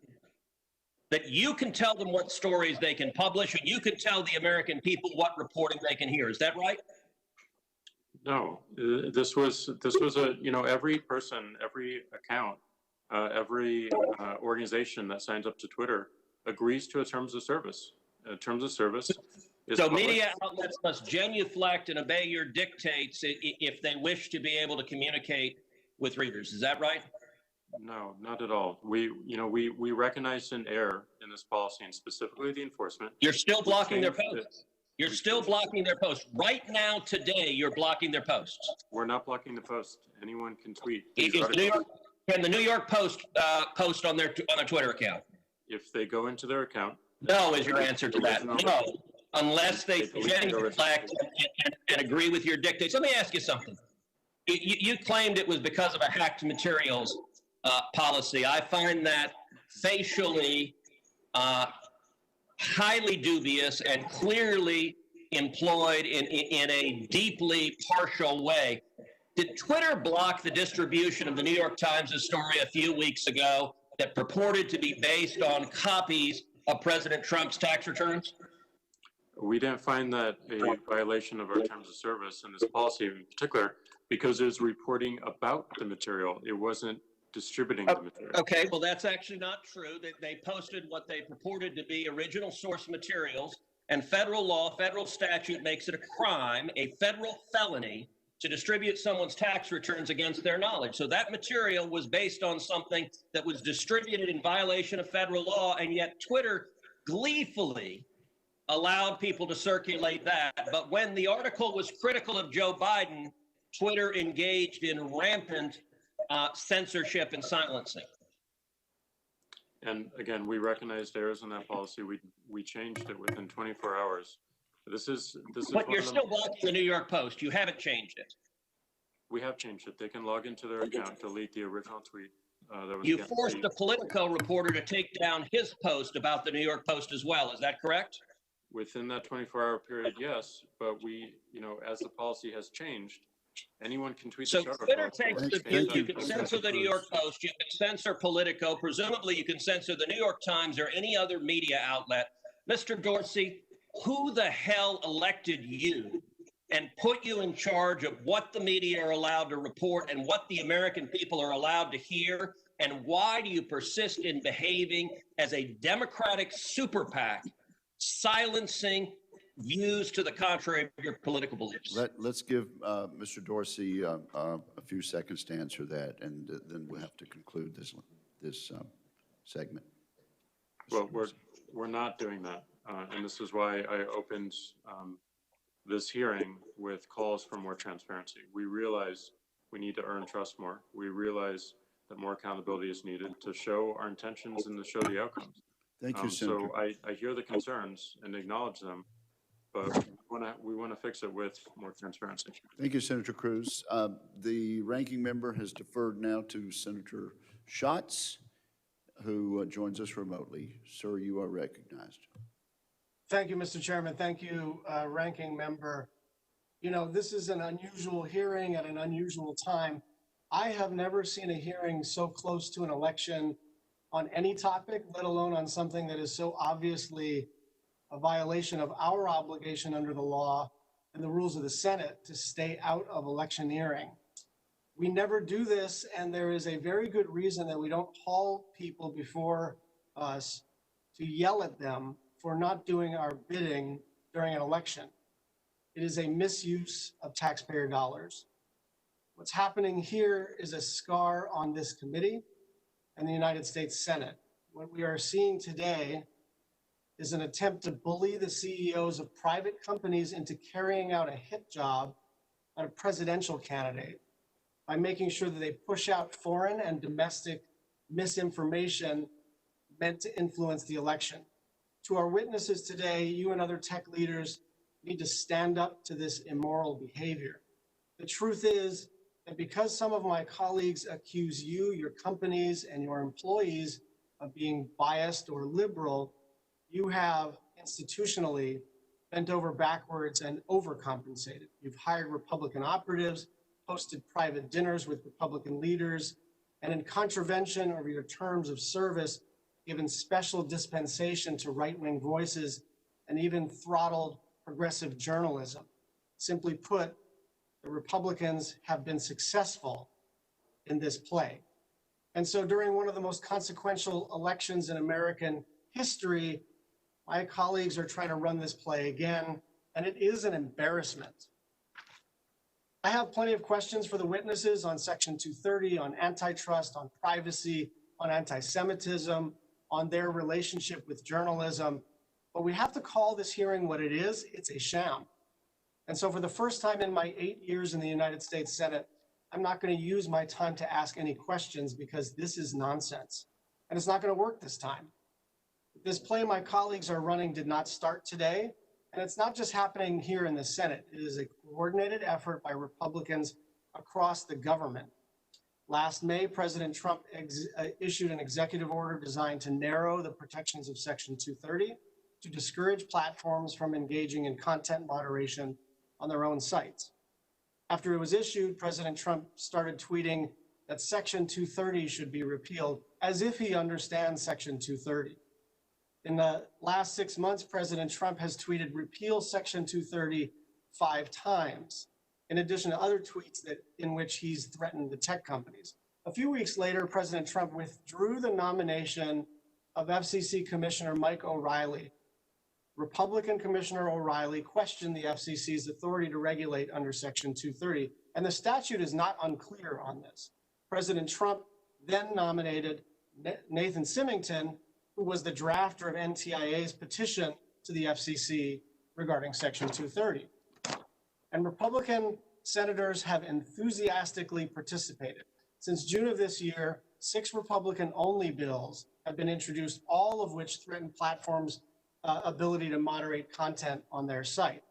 Speaker 11: that you can tell them what stories they can publish, and you can tell the American people what reporting they can hear. Is that right?
Speaker 3: No, this was a, every person, every account, every organization that signs up to Twitter agrees to a terms of service. Terms of service is
Speaker 11: so
Speaker 3: published.
Speaker 11: Media outlets must genuflect and obey your dictates if they wish to be able to communicate with readers. Is that right?
Speaker 3: No, not at all. We recognized an error in this policy, and specifically the enforcement.
Speaker 11: You're still blocking their posts. You're still blocking their posts. Right now, today, you're blocking their posts.
Speaker 3: We're not blocking the post. Anyone can tweet.
Speaker 11: Can the New York Post post on their Twitter account?
Speaker 3: If they go into their account.
Speaker 11: No is your answer to that. No, unless they genuflect and agree with your dictates. Let me ask you something. You claimed it was because of a hacked materials policy. I find that facially highly dubious and clearly employed in a deeply partial way. Did Twitter block the distribution of the New York Times' story a few weeks ago that purported to be based on copies of President Trump's tax returns?
Speaker 3: We didn't find that a violation of our terms of service in this policy in particular, because it was reporting about the material. It wasn't distributing the material.
Speaker 11: Okay, well, that's actually not true. They posted what they purported to be original source materials, and federal law, federal statute makes it a crime, a federal felony, to distribute someone's tax returns against their knowledge. So that material was based on something that was distributed in violation of federal law, and yet Twitter gleefully allowed people to circulate that. But when the article was critical of Joe Biden, Twitter engaged in rampant censorship and silencing.
Speaker 3: And again, we recognized errors in that policy. We changed it within 24 hours. This is.
Speaker 11: But you're still blocking the New York Post. You haven't changed it.
Speaker 3: We have changed it. They can log into their account, delete the original tweet. That was
Speaker 11: you forced a Politico reporter to take down his post about the New York Post as well. Is that correct?
Speaker 3: Within that 24-hour period, yes. But we, as the policy has changed, anyone can tweet.
Speaker 11: So Twitter takes the view you can censor the New York Post, you can censor Politico, presumably you can censor the New York Times or any other media outlet. Mr. Dorsey, who the hell elected you and put you in charge of what the media are allowed to report and what the American people are allowed to hear? And why do you persist in behaving as a Democratic super PAC, silencing views to the contrary of your political beliefs?
Speaker 1: Let's give Mr. Dorsey a few seconds to answer that, and then we'll have to conclude this segment.
Speaker 3: Well, we're not doing that, and this is why I opened this hearing with calls for more transparency. We realize we need to earn trust more. We realize that more accountability is needed to show our intentions and to show the outcomes.
Speaker 1: Thank you, Senator.
Speaker 3: So I hear the concerns and acknowledge them, but we want to fix it with more transparency.
Speaker 1: Thank you, Senator Cruz. The ranking member has deferred now to Senator Schatz, who joins us remotely. Sir, you are recognized.
Speaker 12: Thank you, Mr. Chairman. Thank you, Ranking Member. You know, this is an unusual hearing at an unusual time. I have never seen a hearing so close to an election on any topic, let alone on something that is so obviously a violation of our obligation under the law and the rules of the Senate to stay out of electioneering. We never do this, and there is a very good reason that we don't haul people before us to yell at them for not doing our bidding during an election. It is a misuse of taxpayer dollars. What's happening here is a scar on this committee and the United States Senate. What we are seeing today is an attempt to bully the CEOs of private companies into carrying out a hit job on a presidential candidate by making sure that they push out foreign and domestic misinformation meant to influence the election. To our witnesses today, you and other tech leaders need to stand up to this immoral behavior. The truth is that because some of my colleagues accuse you, your companies, and your employees of being biased or liberal, you have institutionally bent over backwards and overcompensated. You've hired Republican operatives, hosted private dinners with Republican leaders, and in contravention of your terms of service, given special dispensation to right-wing voices, and even throttled progressive journalism. Simply put, the Republicans have been successful in this play. And so during one of the most consequential elections in American history, my colleagues are trying to run this play again, and it is an embarrassment. I have plenty of questions for the witnesses on Section 230, on antitrust, on privacy, on anti-Semitism, on their relationship with journalism, but we have to call this hearing what it is. It's a sham. And so for the first time in my 8 years in the United States Senate, I'm not going to use my time to ask any questions because this is nonsense. And it's not going to work this time. This play my colleagues are running did not start today. And it's not just happening here in the Senate. It is a coordinated effort by Republicans across the government. Last May, President Trump issued an executive order designed to narrow the protections of Section 230 to discourage platforms from engaging in content moderation on their own sites. After it was issued, President Trump started tweeting that Section 230 should be repealed, as if he understands Section 230. In the last 6 months, President Trump has tweeted repeal Section 230 5 times, in addition to other tweets in which he's threatened the tech companies. A few weeks later, President Trump withdrew the nomination of FCC Commissioner Mike O'Reilly. Republican Commissioner O'Reilly questioned the FCC's authority to regulate under Section 230, and the statute is not unclear on this. President Trump then nominated Nathan Symington, who was the drafter of NTIA's petition to the FCC regarding Section 230. And Republican senators have enthusiastically participated. Since June of this year, 6 Republican-only bills have been introduced, all of which threaten platforms' ability to moderate content on their site.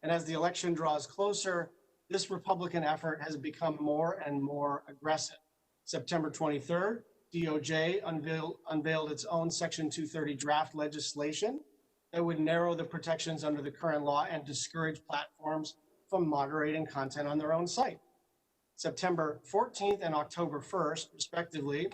Speaker 12: And as the election draws closer, this Republican effort has become more and more aggressive. September 23rd, DOJ unveiled its own Section 230 draft legislation that would narrow the protections under the current law and discourage platforms from moderating content on their own site. September 14th and October 1st, respectively,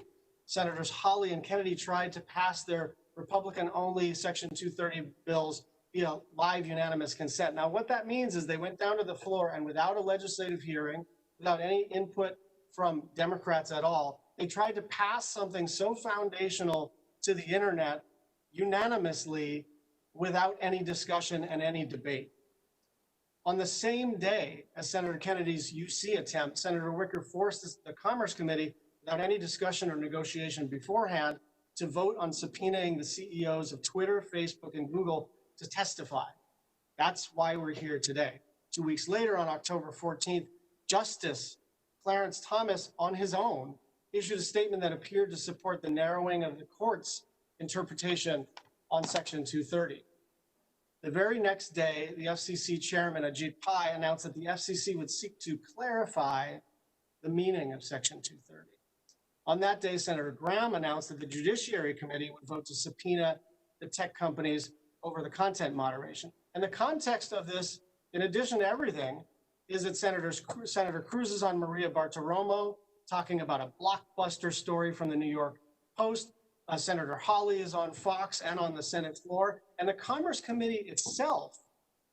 Speaker 12: Senators Hawley and Kennedy tried to pass their Republican-only Section 230 bills via live unanimous consent. Now, what that means is they went down to the floor and without a legislative hearing, without any input from Democrats at all, they tried to pass something so foundational to the internet unanimously without any discussion and any debate. On the same day as Senator Kennedy's UC attempt, Senator Wicker forced the Commerce Committee, without any discussion or negotiation beforehand, to vote on subpoenaing the CEOs of Twitter, Facebook, and Google to testify. That's why we're here today. 2 weeks later, on October 14th, Justice Clarence Thomas, on his own, issued a statement that appeared to support the narrowing of the court's interpretation on Section 230. The very next day, the FCC chairman, Ajit Pai, announced that the FCC would seek to clarify the meaning of Section 230. On that day, Senator Graham announced that the Judiciary Committee would vote to subpoena the tech companies over the content moderation. And the context of this, in addition to everything, is that Senator Cruz is on Maria Bartiromo talking about a blockbuster story from the New York Post. Senator Hawley is on Fox and on the Senate floor. And the Commerce Committee itself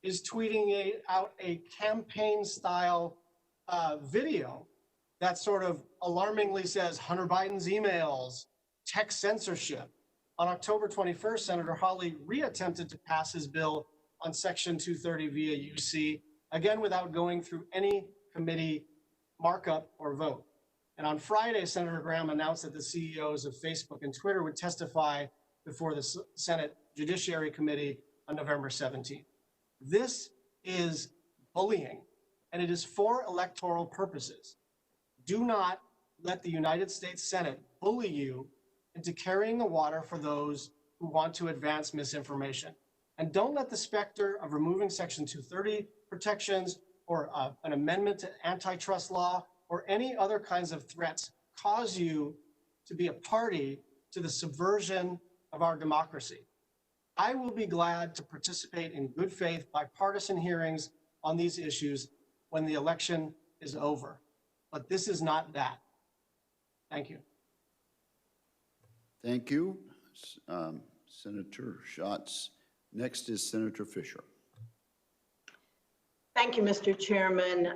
Speaker 12: is tweeting out a campaign-style video that sort of alarmingly says Hunter Biden's emails, tech censorship. On October 21st, Senator Hawley reattempted to pass his bill on Section 230 via UC, again without going through any committee markup or vote. And on Friday, Senator Graham announced that the CEOs of Facebook and Twitter would testify before the Senate Judiciary Committee on November 17th. This is bullying, and it is for electoral purposes. Do not let the United States Senate bully you into carrying the water for those who want to advance misinformation. And don't let the specter of removing Section 230 protections or an amendment to antitrust law or any other kinds of threats cause you to be a party to the subversion of our democracy. I will be glad to participate in good faith bipartisan hearings on these issues when the election is over. But this is not that. Thank you.
Speaker 1: Thank you, Senator Schatz. Next is Senator Fisher.
Speaker 13: Thank you, Mr. Chairman.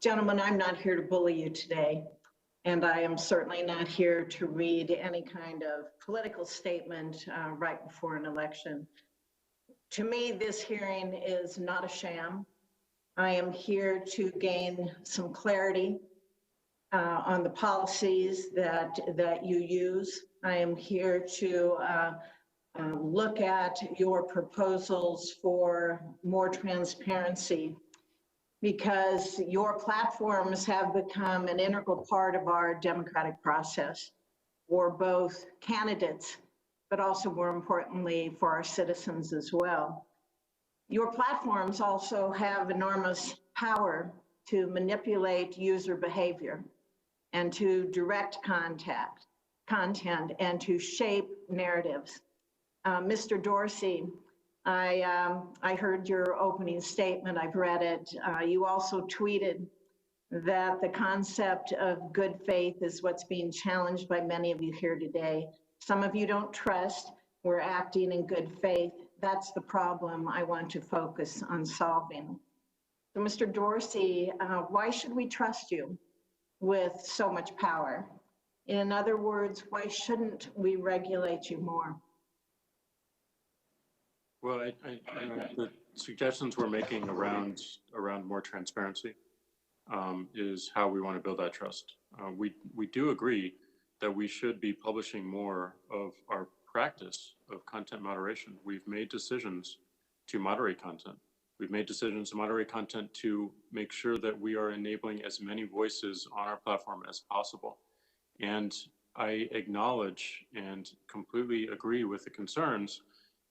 Speaker 13: Gentlemen, I'm not here to bully you today, and I am certainly not here to read any kind of political statement right before an election. To me, this hearing is not a sham. I am here to gain some clarity on the policies that you use. I am here to look at your proposals for more transparency, because your platforms have become an integral part of our democratic process for both candidates, but also more importantly for our citizens as well. Your platforms also have enormous power to manipulate user behavior and to direct content and to shape narratives. Mr. Dorsey, I heard your opening statement, I've read it. You also tweeted that the concept of good faith is what's being challenged by many of you here today. Some of you don't trust we're acting in good faith. That's the problem I want to focus on solving. So Mr. Dorsey, why should we trust you with so much power? In other words, why shouldn't we regulate you more?
Speaker 3: Well, the suggestions we're making around more transparency is how we want to build that trust. We do agree that we should be publishing more of our practice of content moderation. We've made decisions to moderate content. We've made decisions to moderate content to make sure that we are enabling as many voices on our platform as possible. And I acknowledge and completely agree with the concerns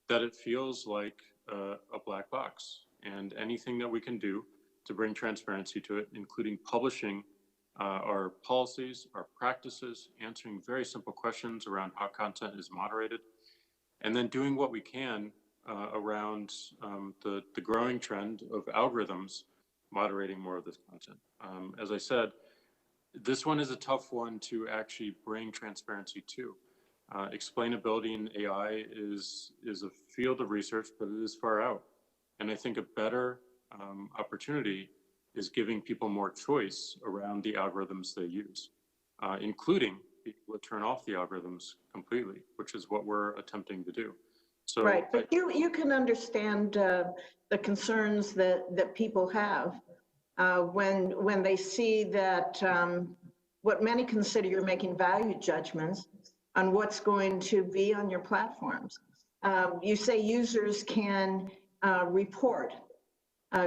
Speaker 3: that it feels like a black box, and anything that we can do to bring transparency to it, including publishing our policies, our practices, answering very simple questions around how content is moderated, and then doing what we can around the growing trend of algorithms moderating more of this content. As I said, this one is a tough one to actually bring transparency to. Explainability in AI is a field of research, but it is far out. And I think a better opportunity is giving people more choice around the algorithms they use, including people to turn off the algorithms completely, which is what we're attempting to do. So,
Speaker 13: right, but you can understand the concerns that people have when they see that what many consider you're making value judgments on what's going to be on your platforms. You say users can report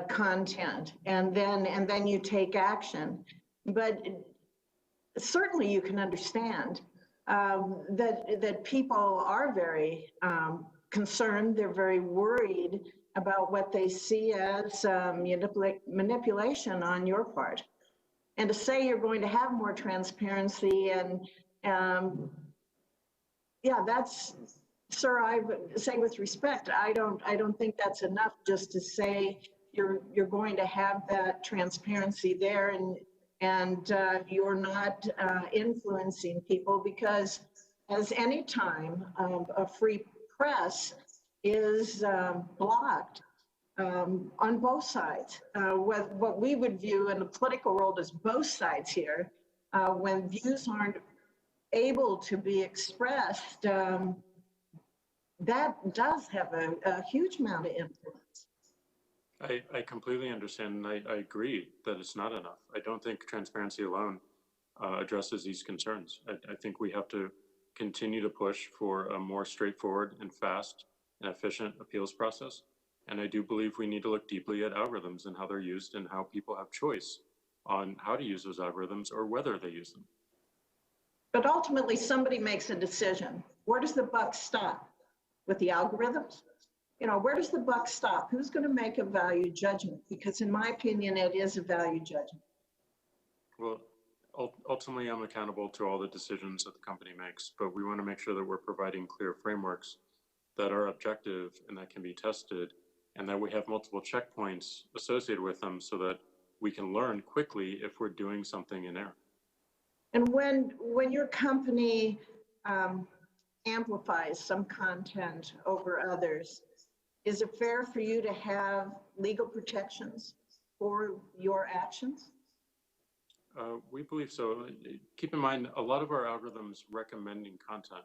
Speaker 13: content and then you take action, but certainly you can understand that people are very concerned. They're very worried about what they see as manipulation on your part. And to say you're going to have more transparency and yeah, Sir, I would say with respect, I don't think that's enough just to say you're going to have that transparency there and you're not influencing people, because as any time a free press is blocked on both sides, what we would view in the political world as both sides here, when views aren't able to be expressed, that does have a huge amount of influence.
Speaker 3: I completely understand, and I agree that it's not enough. I don't think transparency alone addresses these concerns. I think we have to continue to push for a more straightforward and fast and efficient appeals process. And I do believe we need to look deeply at algorithms and how they're used and how people have choice on how to use those algorithms or whether they use them.
Speaker 13: But ultimately, somebody makes a decision. Where does the buck stop? With the algorithms? You know, where does the buck stop? Who's going to make a value judgment? Because in my opinion, it is a value judgment.
Speaker 3: Well, ultimately, I'm accountable to all the decisions that the company makes, but we want to make sure that we're providing clear frameworks that are objective and that can be tested, and that we have multiple checkpoints associated with them so that we can learn quickly if we're doing something in error.
Speaker 13: And when your company amplifies some content over others, is it fair for you to have legal protections for your actions?
Speaker 3: We believe so. Keep in mind, a lot of our algorithms recommending content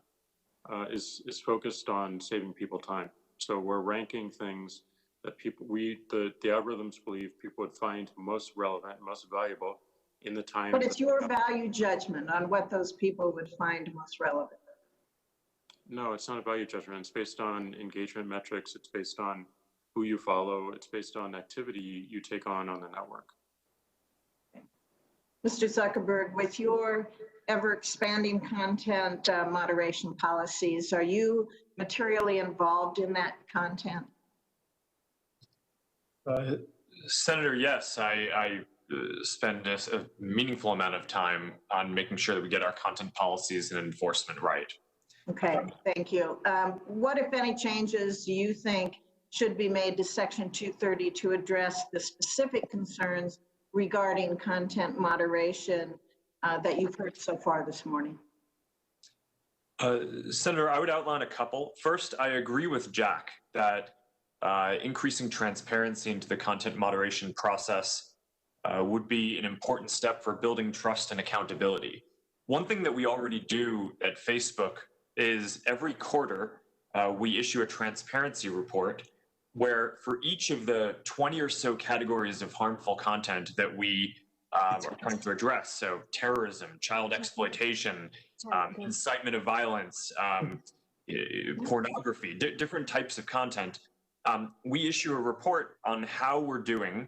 Speaker 3: is focused on saving people time. So we're ranking things that the algorithms believe people would find most relevant, most valuable in the time.
Speaker 13: But it's your value judgment on what those people would find most relevant.
Speaker 3: No, it's not a value judgment. It's based on engagement metrics. It's based on who you follow. It's based on activity you take on the network.
Speaker 13: Mr. Zuckerberg, with your ever expanding content moderation policies, are you materially involved in that content?
Speaker 5: Senator, yes, I spend a meaningful amount of time on making sure that we get our content policies and enforcement right.
Speaker 13: Okay, thank you. What, if any, changes do you think should be made to Section 230 to address the specific concerns regarding content moderation that you've heard so far this morning?
Speaker 5: Senator, I would outline a couple. First, I agree with Jack that increasing transparency into the content moderation process would be an important step for building trust and accountability. One thing that we already do at Facebook is every quarter we issue a transparency report where for each of the 20 or so categories of harmful content that we are trying to address, so terrorism, child exploitation, incitement of violence, pornography, different types of content, we issue a report on how we're doing,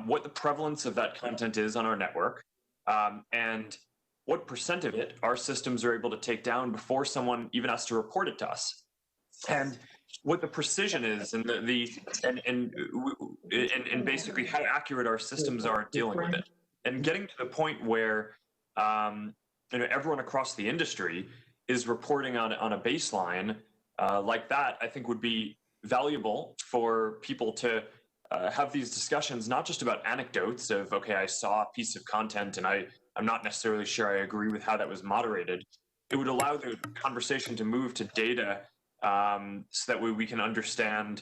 Speaker 5: what the prevalence of that content is on our network, and what % of it our systems are able to take down before someone even has to report it to us, and what the precision is, and and basically how accurate our systems are at dealing with it, and getting to the point where everyone across the industry is reporting on a baseline like that. I think would be valuable for people to have these discussions, not just about anecdotes of, okay, I saw a piece of content and I'm not necessarily sure I agree with how that was moderated. It would allow the conversation to move to data so that way we can understand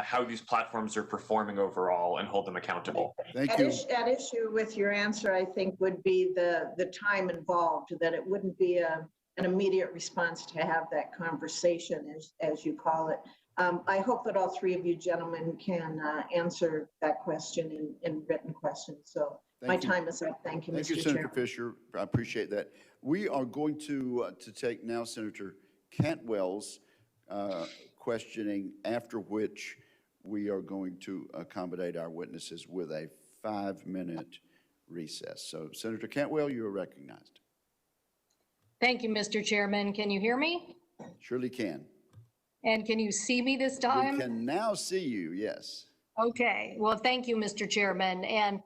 Speaker 5: how these platforms are performing overall and hold them accountable.
Speaker 1: Thank you.
Speaker 13: At issue with your answer, I think, would be the time involved, that it wouldn't be an immediate response to have that conversation, as you call it. I hope that all three of you gentlemen can answer that question in written questions. So my time is up. Thank you, Mr. Chairman.
Speaker 1: Thank you, Senator Fisher. I appreciate that. We are going to take now Senator Cantwell's questioning, after which we are going to accommodate our witnesses with a 5-minute recess. So Senator Cantwell, you are recognized.
Speaker 2: Thank you, Mr. Chairman. Can you hear me?
Speaker 1: Surely can.
Speaker 2: And can you see me this time?
Speaker 1: We can now see you, yes.
Speaker 2: Okay, well, thank you, Mr. Chairman. And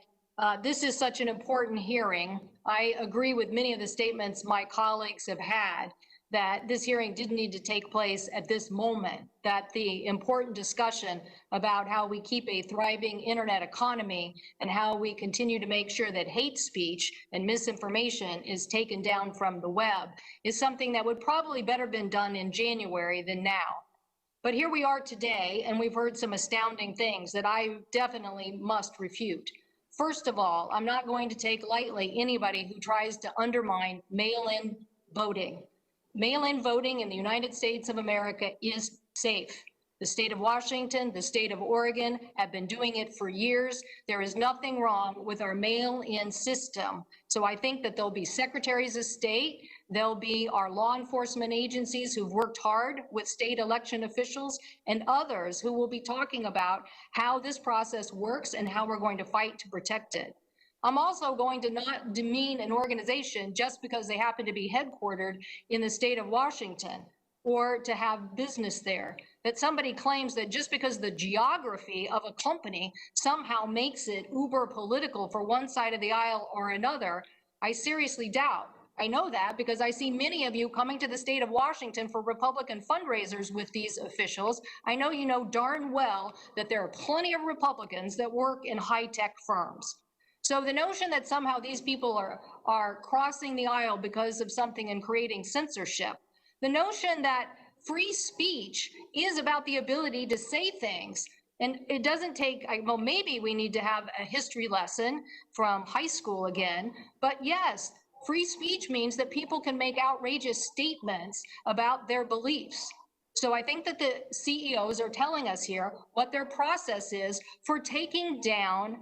Speaker 2: this is such an important hearing. I agree with many of the statements my colleagues have had. that this hearing didn't need to take place at this moment, that the important discussion about how we keep a thriving internet economy and how we continue to make sure that hate speech and misinformation is taken down from the web is something that would probably better been done in January than now. But here we are today, and we've heard some astounding things that I definitely must refute. First of all, I'm not going to take lightly anybody who tries to undermine mail-in voting. Mail-in voting in the United States of America is safe. The state of Washington, the state of Oregon have been doing it for years. There is nothing wrong with our mail-in system. So I think that there'll be secretaries of state, there'll be our law enforcement agencies who've worked hard with state election officials, and others who will be talking about how this process works and how we're going to fight to protect it. I'm also going to not demean an organization just because they happen to be headquartered in the state of Washington or to have business there. That somebody claims that just because the geography of a company somehow makes it uber political for one side of the aisle or another, I seriously doubt. I know that because I see many of you coming to the state of Washington for Republican fundraisers with these officials. I know you know darn well that there are plenty of Republicans that work in high-tech firms. So the notion that somehow these people are crossing the aisle because of something and creating censorship, the notion that free speech is about the ability to say things, and it doesn't take, well, maybe we need to have a history lesson from high school again, but yes, free speech means that people can make outrageous statements about their beliefs. So I think that the CEOs are telling us here what their process is for taking down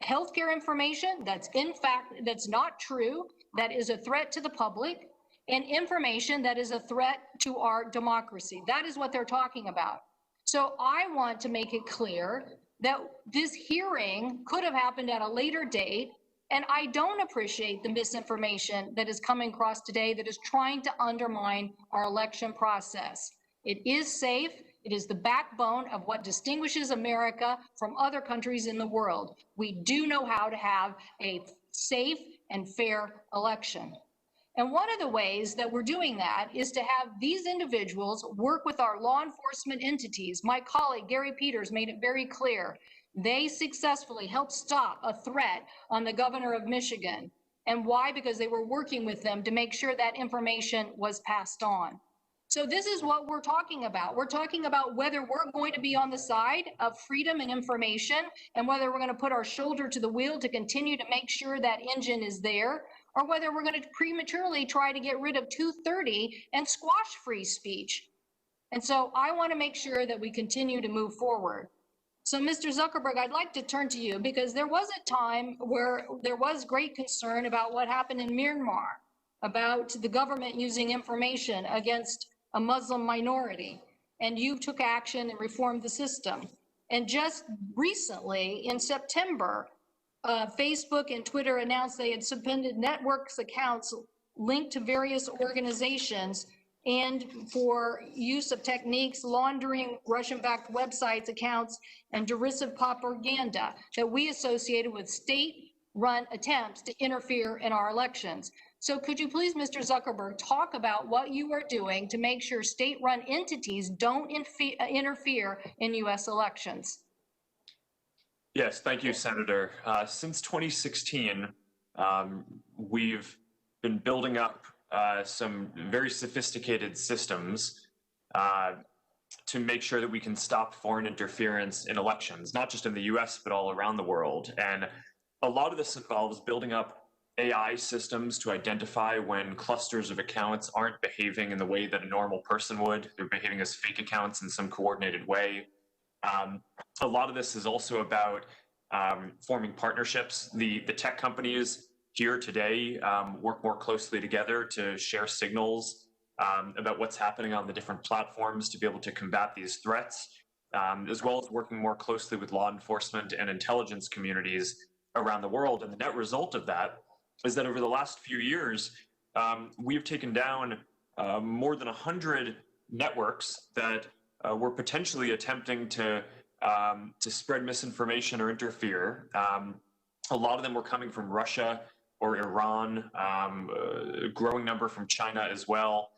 Speaker 2: healthcare information that's in fact, that's not true, that is a threat to the public, and information that is a threat to our democracy. That is what they're talking about. So I want to make it clear that this hearing could have happened at a later date, and I don't appreciate the misinformation that is coming across today that is trying to undermine our election process. It is safe. It is the backbone of what distinguishes America from other countries in the world. We do know how to have a safe and fair election. And one of the ways that we're doing that is to have these individuals work with our law enforcement entities. My colleague, Gary Peters, made it very clear. They successfully helped stop a threat on the governor of Michigan. And why? Because they were working with them to make sure that information was passed on. So this is what we're talking about. We're talking about whether we're going to be on the side of freedom and information and whether we're going to put our shoulder to the wheel to continue to make sure that engine is there, or whether we're going to prematurely try to get rid of 230 and squash free speech. And so I want to make sure that we continue to move forward. So Mr. Zuckerberg, I'd like to turn to you because there was a time where there was great concern about what happened in Myanmar, about the government using information against a Muslim minority, and you took action and reformed the system. And just recently, in September, Facebook and Twitter announced they had suspended networks accounts linked to various organizations and for use of techniques laundering Russian-backed websites, accounts, and derisive propaganda that we associated with state-run attempts to interfere in our elections. So could you please, Mr. Zuckerberg, talk about what you are doing to make sure state-run entities don't interfere in U.S. elections?
Speaker 5: Yes, thank you, Senator. Since 2016, we've been building up some very sophisticated systems to make sure that we can stop foreign interference in elections, not just in the US, but all around the world. And a lot of this involves building up AI systems to identify when clusters of accounts aren't behaving in the way that a normal person would. They're behaving as fake accounts in some coordinated way. A lot of this is also about forming partnerships. The tech companies here today work more closely together to share signals about what's happening on the different platforms to be able to combat these threats, as well as working more closely with law enforcement and intelligence communities around the world. And the net result of that is that over the last few years, we've taken down more than 100 networks that were potentially attempting to spread misinformation or interfere. A lot of them were coming from Russia or Iran, a growing number from China as well.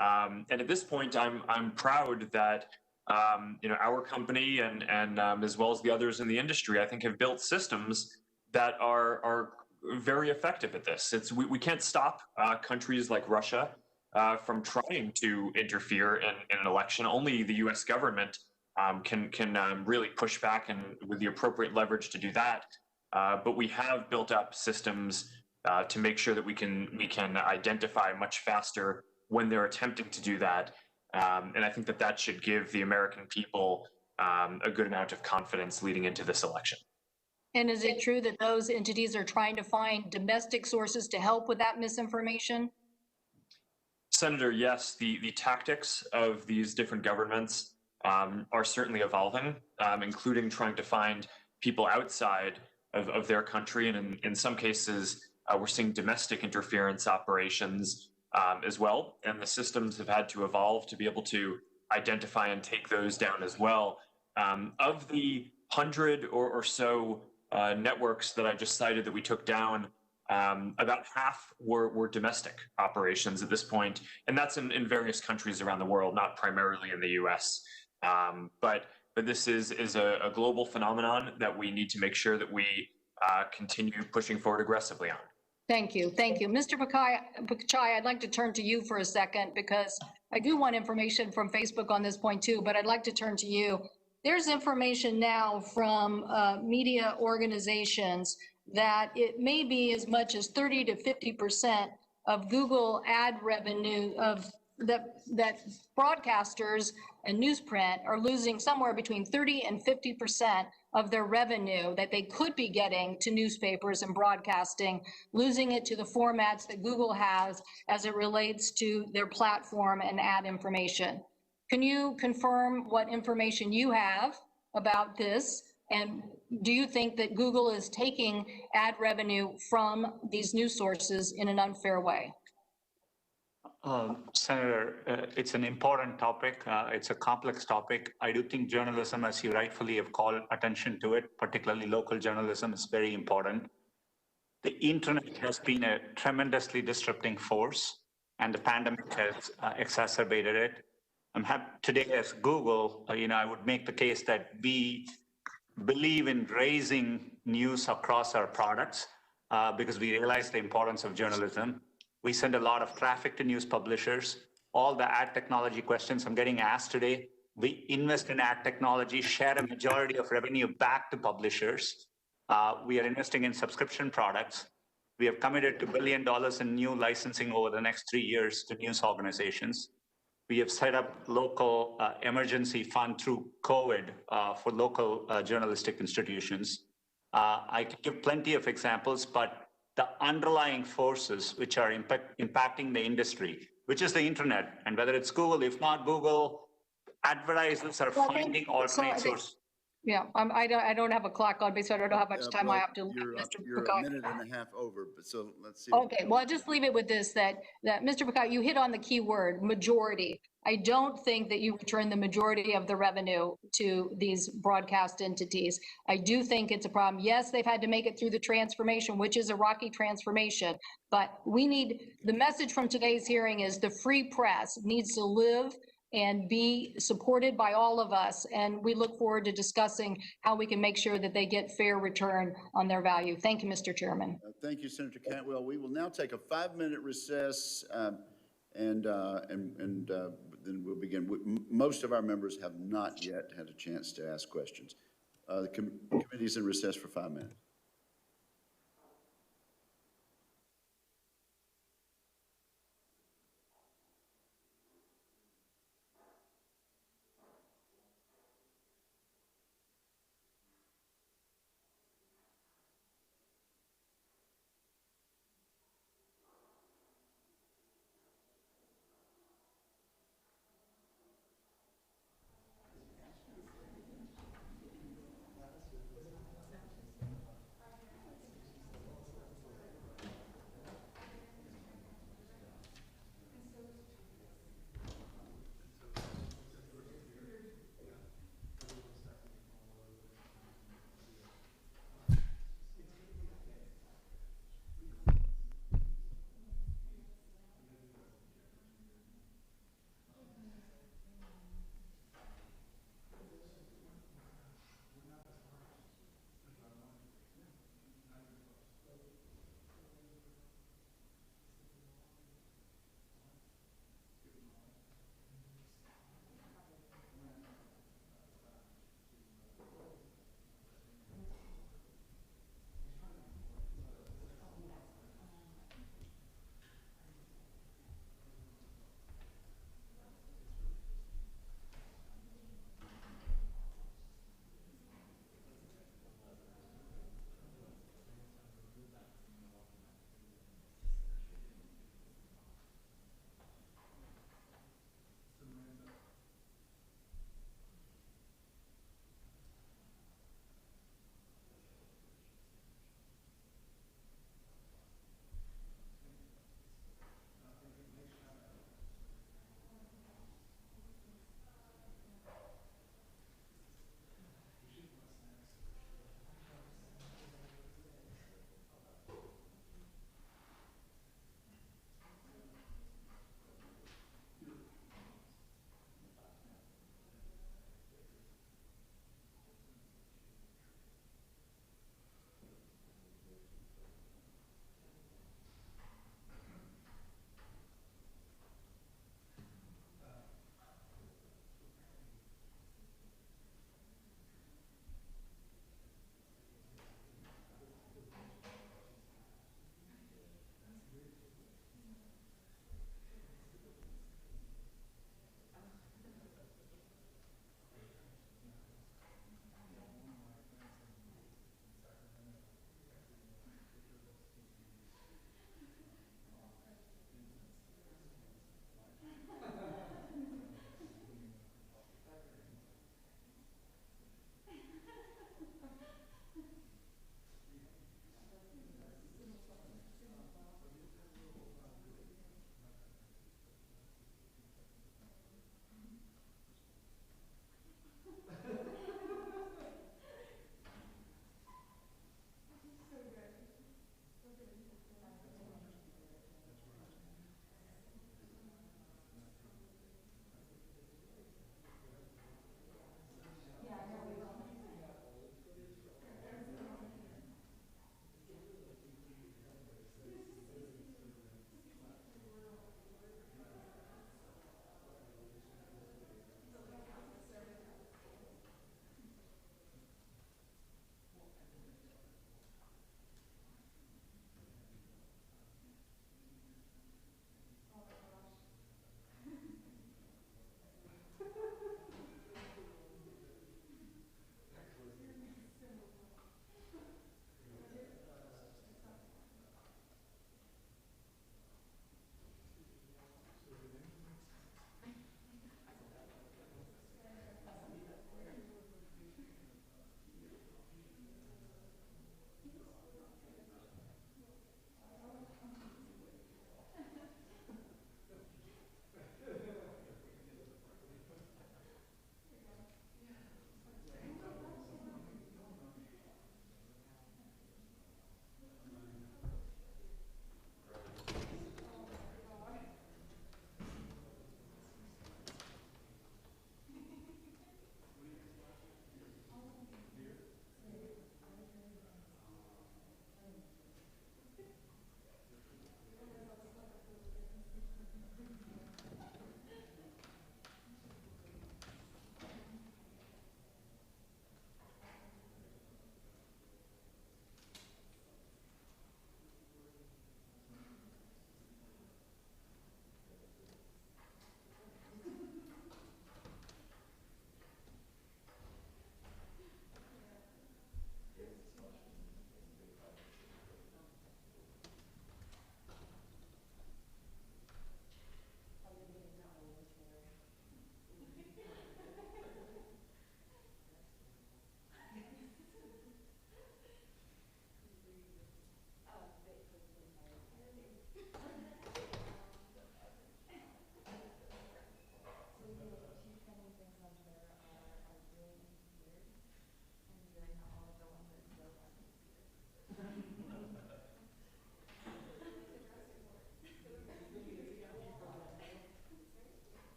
Speaker 5: And at this point, I'm proud that our company and as well as the others in the industry, I think, have built systems that are very effective at this. We can't stop countries like Russia from trying to interfere in an election. Only the U.S. government can really push back and with the appropriate leverage to do that. But we have built up systems to make sure that we can identify much faster when they're attempting to do that. And I think that should give the American people a good amount of confidence leading into this election.
Speaker 2: And is it true that those entities are trying to find domestic sources to help with that misinformation?
Speaker 5: Senator, yes, the tactics of these different governments are certainly evolving, including trying to find people outside of their country. And in some cases, we're seeing domestic interference operations as well. And the systems have had to evolve to be able to identify and take those down as well. Of the 100 or so networks that I just cited that we took down, about half were domestic operations at this point, and that's in various countries around the world, not primarily in the U.S. But this is a global phenomenon that we need to make sure that we continue pushing forward aggressively on.
Speaker 2: Thank you. Thank you. Mr. Pachai, I'd like to turn to you for a second because I do want information from Facebook on this point too, but I'd like to turn to you. There's information now from media organizations that it may be as much as 30 to 50% of Google ad revenue of that broadcasters and newsprint are losing somewhere between 30 and 50% of their revenue that they could be getting to newspapers and broadcasting, losing it to the formats that Google has as it relates to their platform and ad information. Can you confirm what information you have about this? And do you think that Google is taking ad revenue from these news sources in an unfair way?
Speaker 4: Senator, it's an important topic. It's a complex topic. I do think journalism, as you rightfully have called attention to it, particularly local journalism, is very important. The internet has been a tremendously disrupting force, and the pandemic has exacerbated it. I'm happy today as Google, I would make the case that we believe in raising news across our products because we realize the importance of journalism. We send a lot of traffic to news publishers. All the ad technology questions I'm getting asked today, we invest in ad technology, share a majority of revenue back to publishers. We are investing in subscription products. We have committed to $1 billion in new licensing over the next 3 years to news organizations. We have set up local emergency fund through COVID for local journalistic institutions. I can give plenty of examples, but the underlying forces which are impacting the industry, which is the internet, and whether it's Google, if not Google, advertisers are finding alternate sources.
Speaker 2: Yeah, I don't have a clock on me, so I don't know how much time I have to leave Mr.
Speaker 1: You're
Speaker 2: Pachai.
Speaker 1: a minute and a half over, but so let's see.
Speaker 2: Okay, well, I'll just leave it with this, that Mr. Pachai, you hit on the key word, majority. I don't think that you return the majority of the revenue to these broadcast entities. I do think it's a problem. Yes, they've had to make it through the transformation, which is a rocky transformation, but the message from today's hearing is the free press needs to live and be supported by all of us. And we look forward to discussing how we can make sure that they get fair return on their value. Thank you, Mr. Chairman.
Speaker 1: Thank you, Senator Cantwell. We will now take a 5-minute recess and then we'll begin. Most of our members have not yet had a chance to ask questions. The committee is in recess for 5 minutes.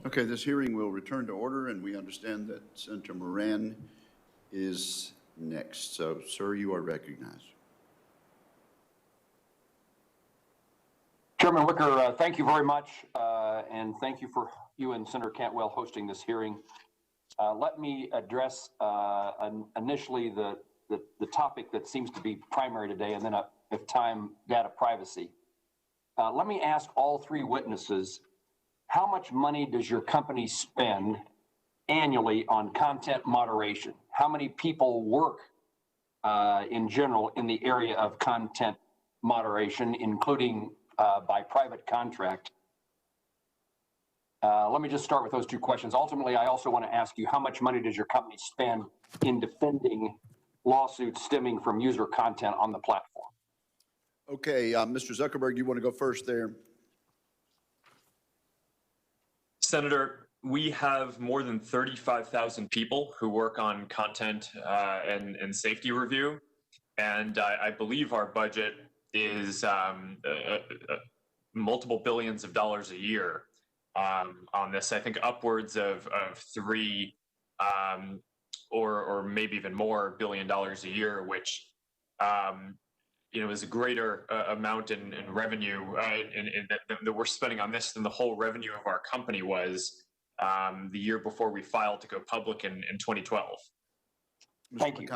Speaker 1: Okay, this hearing will return to order, and we understand that Senator Moran is next. So, sir, you are recognized.
Speaker 14: Chairman Wicker, thank you very much, and thank you for you and Senator Cantwell hosting this hearing. Let me address initially the topic that seems to be primary today, and then, if time, data privacy. Let me ask all three witnesses, how much money does your company spend annually on content moderation? How many people work in general in the area of content moderation, including by private contract? Let me just start with those two questions. Ultimately, I also want to ask you, how much money does your company spend in defending lawsuits stemming from user content on the platform?
Speaker 1: Okay, Mr. Zuckerberg, you want to go first there?
Speaker 5: Senator, we have more than 35,000 people who work on content and safety review, and I believe our budget is multiple billions of dollars a year on this. I think upwards of $3 or maybe even more $1 billion a year, which is a greater amount in revenue that we're spending on this than the whole revenue of our company was the year before we filed to go public in 2012.
Speaker 14: Thank you.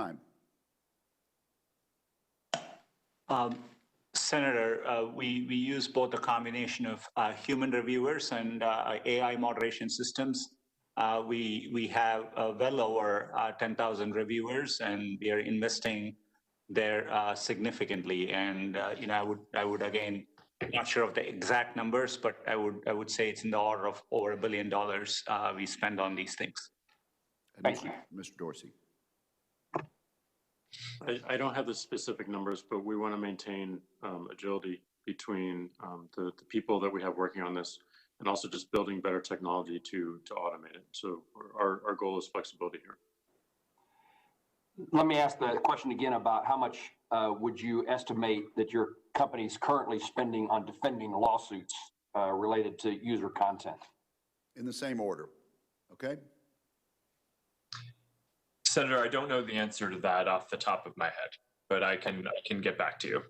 Speaker 4: Senator, we use both a combination of human reviewers and AI moderation systems. We have well over 10,000 reviewers, and we are investing there significantly. And I would again, not sure of the exact numbers, but I would say it's in the order of over $1 billion we spend on these things. Thank you,
Speaker 1: Mr. Dorsey.
Speaker 3: I don't have the specific numbers, but we want to maintain agility between the people that we have working on this, and also just building better technology to automate it. So our goal is flexibility here.
Speaker 14: Let me ask the question again about how much would you estimate that your company is currently spending on defending lawsuits related to user content?
Speaker 1: In the same order, okay?
Speaker 5: Senator, I don't know the answer to that off the top of my head, but I can get back to you.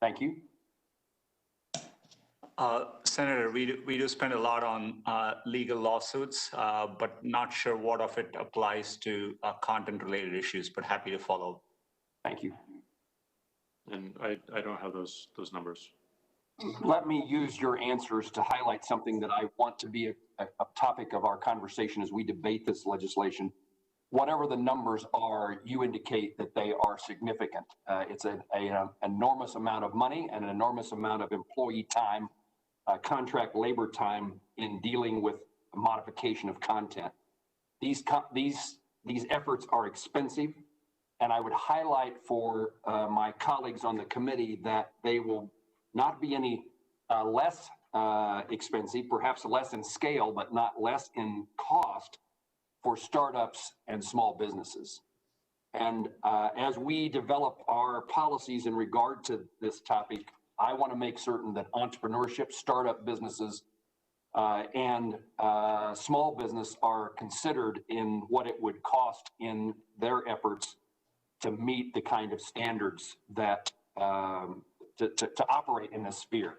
Speaker 14: Thank you.
Speaker 4: Senator, we do spend a lot on legal lawsuits, but not sure what of it applies to content-related issues, but happy to follow.
Speaker 14: Thank you.
Speaker 3: And I don't have those numbers.
Speaker 14: Let me use your answers to highlight something that I want to be a topic of our conversation as we debate this legislation. Whatever the numbers are, you indicate that they are significant. It's an enormous amount of money and an enormous amount of employee time, contract labor time in dealing with modification of content. These efforts are expensive, and I would highlight for my colleagues on the committee that they will not be any less expensive, perhaps less in scale, but not less in cost for startups and small businesses. And as we develop our policies in regard to this topic, I want to make certain that entrepreneurship, startup businesses, and small business are considered in what it would cost in their efforts to meet the kind of standards that to operate in this sphere.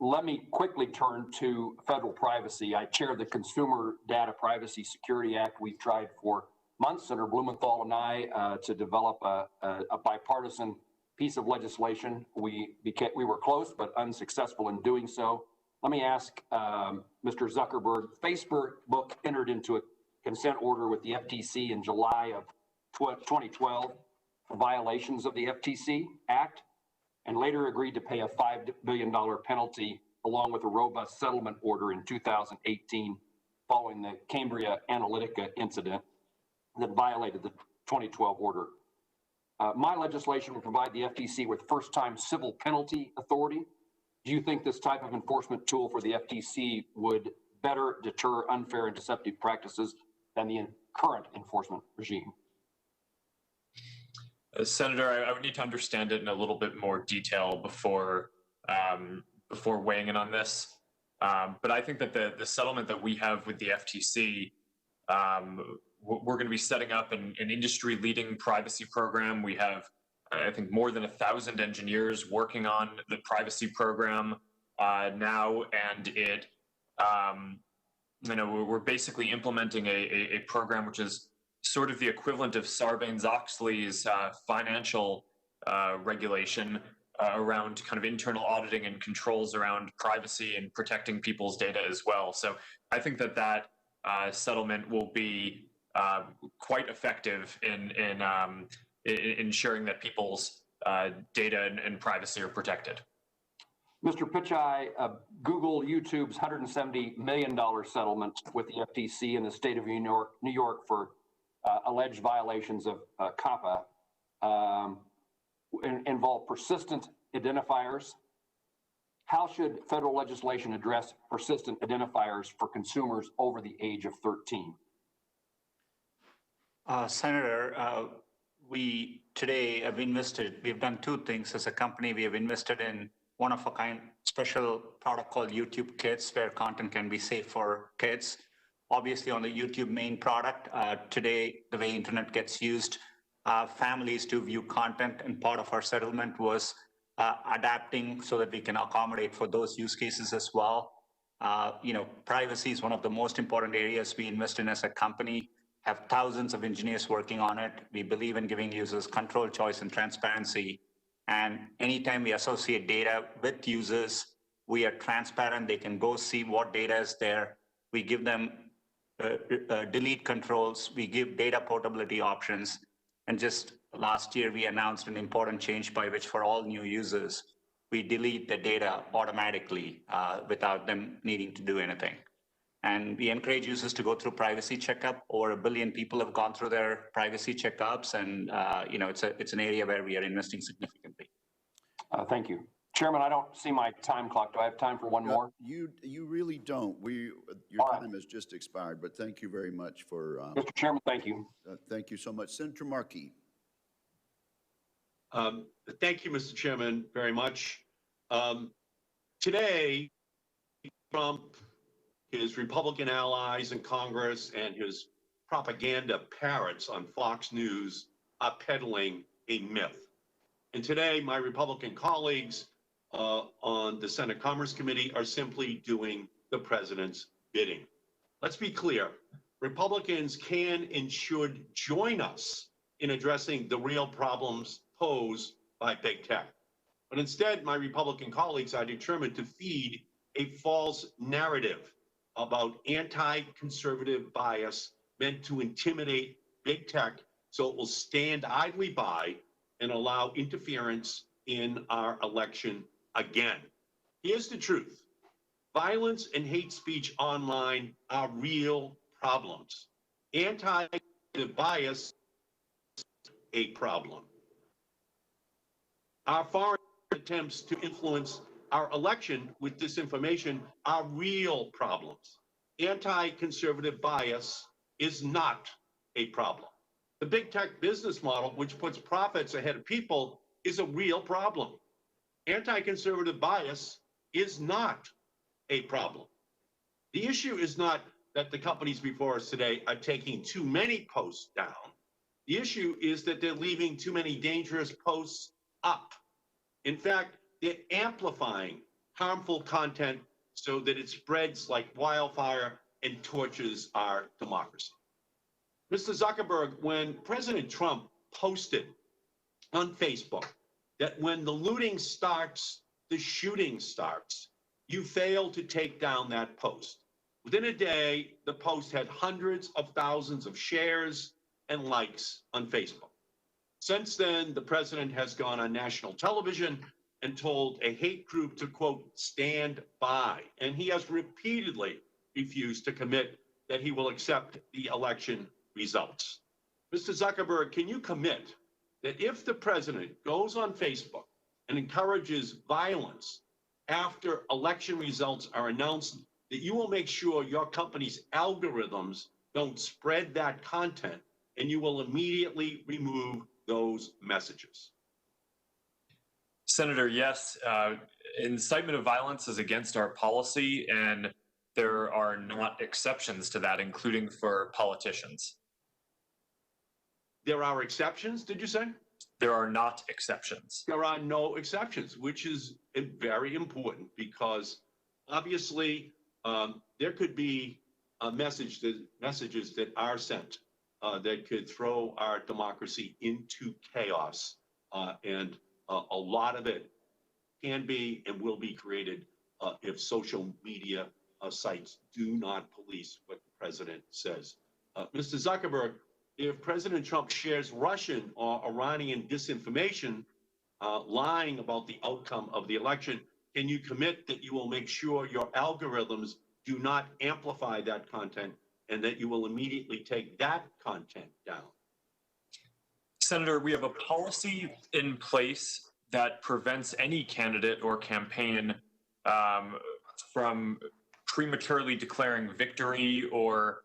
Speaker 14: Let me quickly turn to federal privacy. I chair the Consumer Data Privacy Security Act. We've tried for months, Senator Blumenthal and I, to develop a bipartisan piece of legislation. We were close, but unsuccessful in doing so. Let me ask Mr. Zuckerberg, Facebook entered into a consent order with the FTC in July of 2012 for violations of the FTC Act, and later agreed to pay a $5 billion penalty along with a robust settlement order in 2018 following the Cambridge Analytica incident that violated the 2012 order. My legislation will provide the FTC with first-time civil penalty authority. Do you think this type of enforcement tool for the FTC would better deter unfair and deceptive practices than the current enforcement regime?
Speaker 5: Senator, I would need to understand it in a little bit more detail before weighing in on this. But I think that the settlement that we have with the FTC, we're going to be setting up an industry-leading privacy program. We have, I think, more than 1,000 engineers working on the privacy program now, and it, we're basically implementing a program which is sort of the equivalent of Sarbanes-Oxley's financial regulation around kind of internal auditing and controls around privacy and protecting people's data as well. So I think that settlement will be quite effective in ensuring that people's data and privacy are protected.
Speaker 14: Mr. Pichai, Google YouTube's $170 million settlement with the FTC in the state of New York for alleged violations of COPPA involve persistent identifiers. How should federal legislation address persistent identifiers for consumers over the age of 13?
Speaker 4: Senator, we today we've done two things as a company. We have invested in one-of-a-kind special product called YouTube Kids, where content can be safe for kids. Obviously, on the YouTube main product, today, the way internet gets used, families to view content, and part of our settlement was adapting so that we can accommodate for those use cases as well. Privacy is one of the most important areas we invest in as a company, have thousands of engineers working on it. We believe in giving users control, choice, and transparency. And anytime we associate data with users, we are transparent. They can go see what data is there. We give them delete controls. We give data portability options. And just last year, we announced an important change by which for all new users, we delete the data automatically without them needing to do anything. And we encourage users to go through privacy checkup. Over 1 billion people have gone through their privacy checkups, and it's an area where we are investing significantly.
Speaker 14: Thank you. Chairman, I don't see my time clock. Do I have time for one more?
Speaker 1: You really don't. Your time has just expired, but thank you very much for.
Speaker 14: Mr. Chairman, thank you.
Speaker 1: Thank you so much. Senator Markey.
Speaker 15: Thank you, Mr. Chairman, very much. Today, Trump, his Republican allies in Congress, and his propaganda parrots on Fox News are peddling a myth. And today, my Republican colleagues on the Senate Commerce Committee are simply doing the president's bidding. Let's be clear. Republicans can and should join us in addressing the real problems posed by big tech. But instead, my Republican colleagues are determined to feed a false narrative about anti-conservative bias meant to intimidate big tech so it will stand idly by and allow interference in our election again. Here's the truth. Violence and hate speech online are real problems. Anti-conservative bias is a problem. Our foreign attempts to influence our election with disinformation are real problems. Anti-conservative bias is not a problem. The big tech business model, which puts profits ahead of people, is a real problem. Anti-conservative bias is not a problem. The issue is not that the companies before us today are taking too many posts down. The issue is that they're leaving too many dangerous posts up. In fact, they're amplifying harmful content so that it spreads like wildfire and torches our democracy. Mr. Zuckerberg, when President Trump posted on Facebook that when the looting starts, the shooting starts, you failed to take down that post. Within a day, the post had hundreds of thousands of shares and likes on Facebook. Since then, the president has gone on national television and told a hate group to, quote, stand by. And he has repeatedly refused to commit that he will accept the election results. Mr. Zuckerberg, can you commit that if the president goes on Facebook and encourages violence after election results are announced, that you will make sure your company's algorithms don't spread that content and you will immediately remove those messages?
Speaker 5: Senator, yes, incitement of violence is against our policy, and there are not exceptions to that, including for politicians.
Speaker 15: There are exceptions, did you say?
Speaker 5: There are not exceptions.
Speaker 15: There are no exceptions, which is very important because obviously there could be messages that are sent that could throw our democracy into chaos. And a lot of it can be and will be created if social media sites do not police what the president says. Mr. Zuckerberg, if President Trump shares Russian or Iranian disinformation, lying about the outcome of the election, can you commit that you will make sure your algorithms do not amplify that content and that you will immediately take that content down?
Speaker 5: Senator, we have a policy in place that prevents any candidate or campaign from prematurely declaring victory or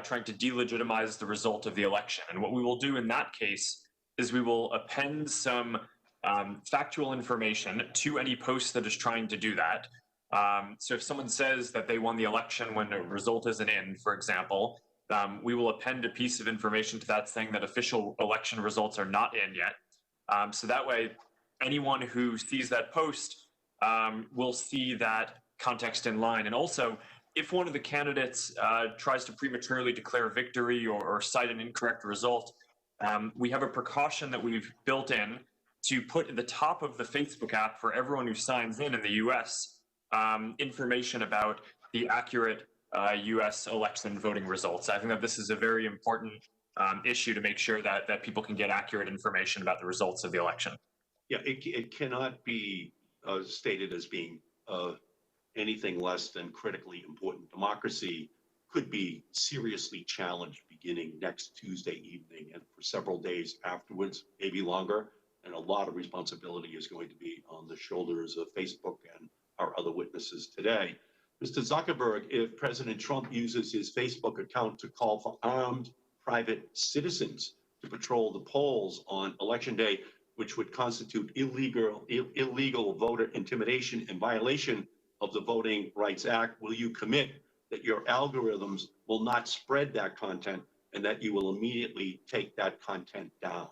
Speaker 5: trying to delegitimize the result of the election. And what we will do in that case is we will append some factual information to any post that is trying to do that. So if someone says that they won the election when the result isn't in, for example, we will append a piece of information to that saying that official election results are not in yet. So that way, anyone who sees that post will see that context in line. And also, if one of the candidates tries to prematurely declare victory or cite an incorrect result, we have a precaution that we've built in to put at the top of the Facebook app for everyone who signs in the US information about the accurate US election voting results. I think that this is a very important issue to make sure that people can get accurate information about the results of the election.
Speaker 15: Yeah, it cannot be stated as being anything less than critically important. Democracy could be seriously challenged beginning next Tuesday evening and for several days afterwards, maybe longer. And a lot of responsibility is going to be on the shoulders of Facebook and our other witnesses today. Mr. Zuckerberg, if President Trump uses his Facebook account to call for armed private citizens to patrol the polls on Election Day, which would constitute illegal voter intimidation in violation of the Voting Rights Act, will you commit that your algorithms will not spread that content and that you will immediately take that content down?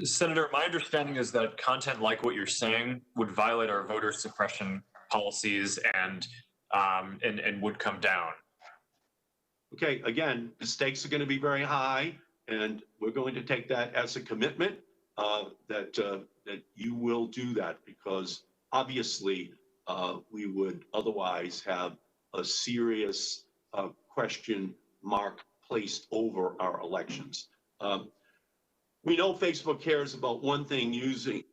Speaker 5: Senator, my understanding is that content like what you're saying would violate our voter suppression policies and would come down.
Speaker 15: Okay, again, the stakes are going to be very high, and we're going to take that as a commitment that you will do that, because obviously we would otherwise have a serious question mark placed over our elections. We know Facebook cares about one thing,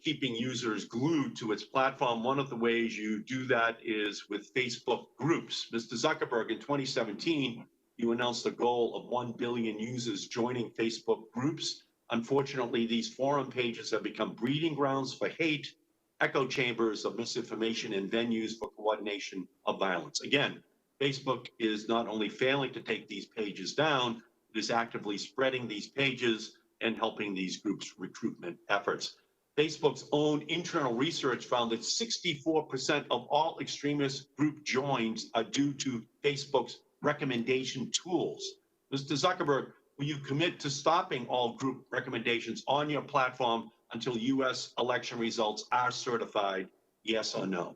Speaker 15: keeping users glued to its platform. One of the ways you do that is with Facebook groups. Mr. Zuckerberg, in 2017, you announced a goal of 1 billion users joining Facebook groups. Unfortunately, these forum pages have become breeding grounds for hate, echo chambers of misinformation, and venues for coordination of violence. Again, Facebook is not only failing to take these pages down, it is actively spreading these pages and helping these groups' recruitment efforts. Facebook's own internal research found that 64% of all extremist group joins are due to Facebook's recommendation tools. Mr. Zuckerberg, will you commit to stopping all group recommendations on your platform until US election results are certified, yes or no?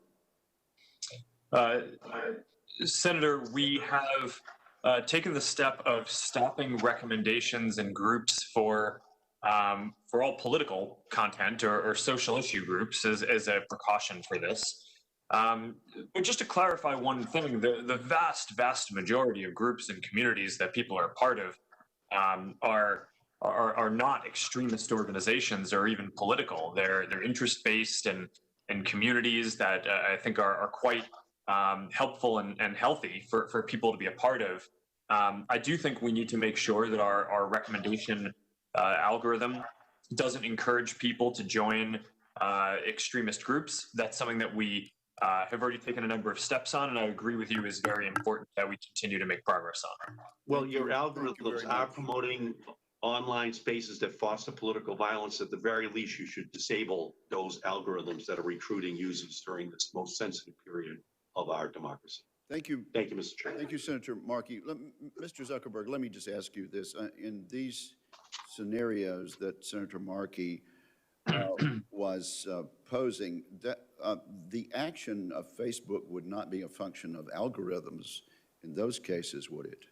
Speaker 5: Senator, we have taken the step of stopping recommendations in groups for all political content or social issue groups as a precaution for this. But just to clarify one thing, the vast majority of groups and communities that people are a part of are not extremist organizations or even political. They're interest-based and communities that I think are quite helpful and healthy for people to be a part of. I do think we need to make sure that our recommendation algorithm doesn't encourage people to join extremist groups. That's something that we have already taken a number of steps on, and I agree with you, is very important that we continue to make progress on.
Speaker 15: Well, your algorithms are promoting online spaces that foster political violence, at the very least, you should disable those algorithms that are recruiting users during this most sensitive period of our democracy.
Speaker 1: Thank you.
Speaker 15: Thank you, Mr. Chairman.
Speaker 1: Thank you, Senator Markey. Mr. Zuckerberg, let me just ask you this. In these scenarios that Senator Markey was posing, that the action of Facebook would not be a function of algorithms in those cases, would it?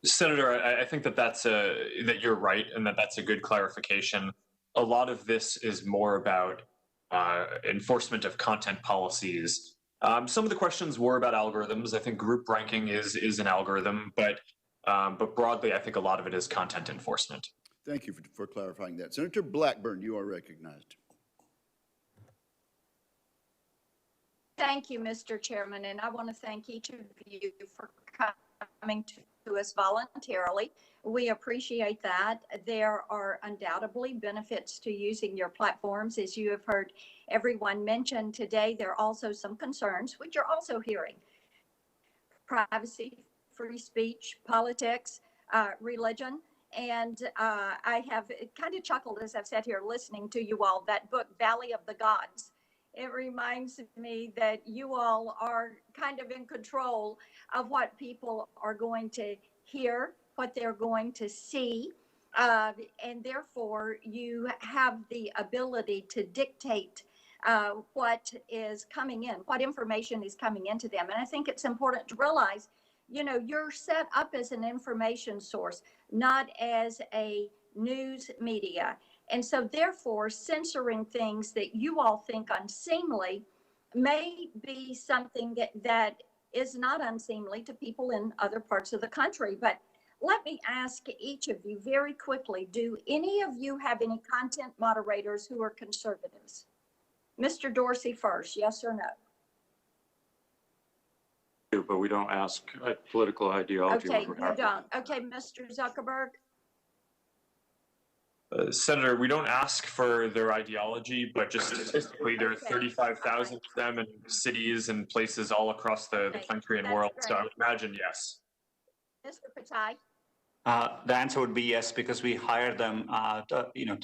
Speaker 5: Senator, I think that you're right, and that's a good clarification. A lot of this is more about enforcement of content policies. Some of the questions were about algorithms. I think group ranking is an algorithm, but broadly, I think a lot of it is content enforcement.
Speaker 1: Thank you for clarifying that. Senator Blackburn, you are recognized.
Speaker 16: Thank you, Mr. Chairman, and I want to thank each of you for coming to us voluntarily. We appreciate that. There are undoubtedly benefits to using your platforms. As you have heard everyone mention today, there are also some concerns, which you're also hearing. Privacy, free speech, politics, religion. And I have kind of chuckled as I've sat here listening to you all, that book, Valley of the Gods. It reminds me that you all are kind of in control of what people are going to hear, what they're going to see, and therefore you have the ability to dictate what is coming in, what information is coming into them. And I think it's important to realize, you know, you're set up as an information source, not as a news media. And so therefore, censoring things that you all think unseemly may be something that is not unseemly to people in other parts of the country. But let me ask each of you very quickly, do any of you have any content moderators who are conservatives? Mr. Dorsey first, yes or no?
Speaker 3: But we don't ask political ideology.
Speaker 16: Okay, you don't. Okay, Mr. Zuckerberg?
Speaker 5: Senator, we don't ask for their ideology, but just statistically, there are 35,000 of them in cities and places all across the country and world. So I would imagine yes.
Speaker 16: Mr. Patai?
Speaker 4: The answer would be yes, because we hire them,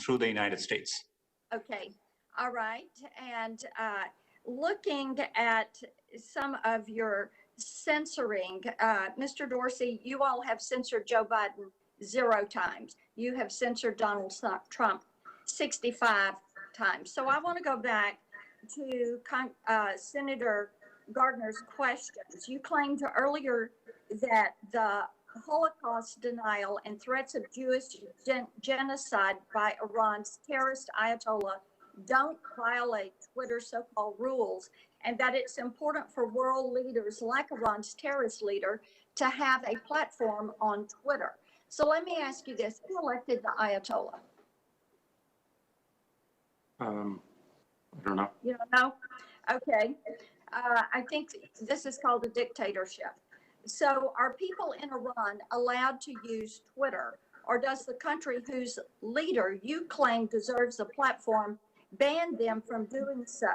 Speaker 4: through the United States.
Speaker 16: Okay, all right. And looking at some of your censoring, Mr. Dorsey, you all have censored Joe Biden 0 times. You have censored Donald Trump 65 times. So I want to go back to Senator Gardner's questions. You claimed earlier that the Holocaust denial and threats of Jewish genocide by Iran's terrorist Ayatollah don't violate Twitter's so-called rules, and that it's important for world leaders like Iran's terrorist leader to have a platform on Twitter. So let me ask you this, who elected the Ayatollah?
Speaker 3: I don't know.
Speaker 16: You don't know? Okay. I think this is called a dictatorship. So are people in Iran allowed to use Twitter, or does the country whose leader you claim deserves a platform ban them from doing so?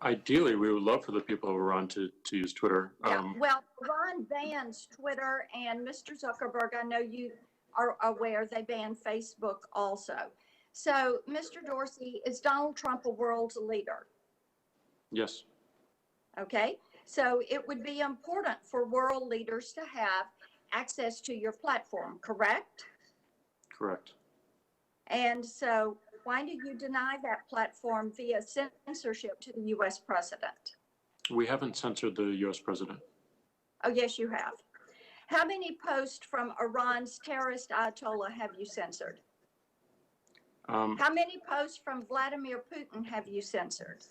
Speaker 3: Ideally, we would love for the people of Iran to use Twitter.
Speaker 16: Well, Iran bans Twitter, and Mr. Zuckerberg, I know you are aware they ban Facebook also. So, Mr. Dorsey, is Donald Trump a world leader?
Speaker 3: Yes.
Speaker 16: Okay, so it would be important for world leaders to have access to your platform, correct?
Speaker 3: Correct.
Speaker 16: And so why do you deny that platform via censorship to the U.S. president?
Speaker 3: We haven't censored the U.S. president.
Speaker 16: Oh, yes, you have. How many posts from Iran's terrorist Ayatollah have you censored? How many posts from Vladimir Putin have you censored?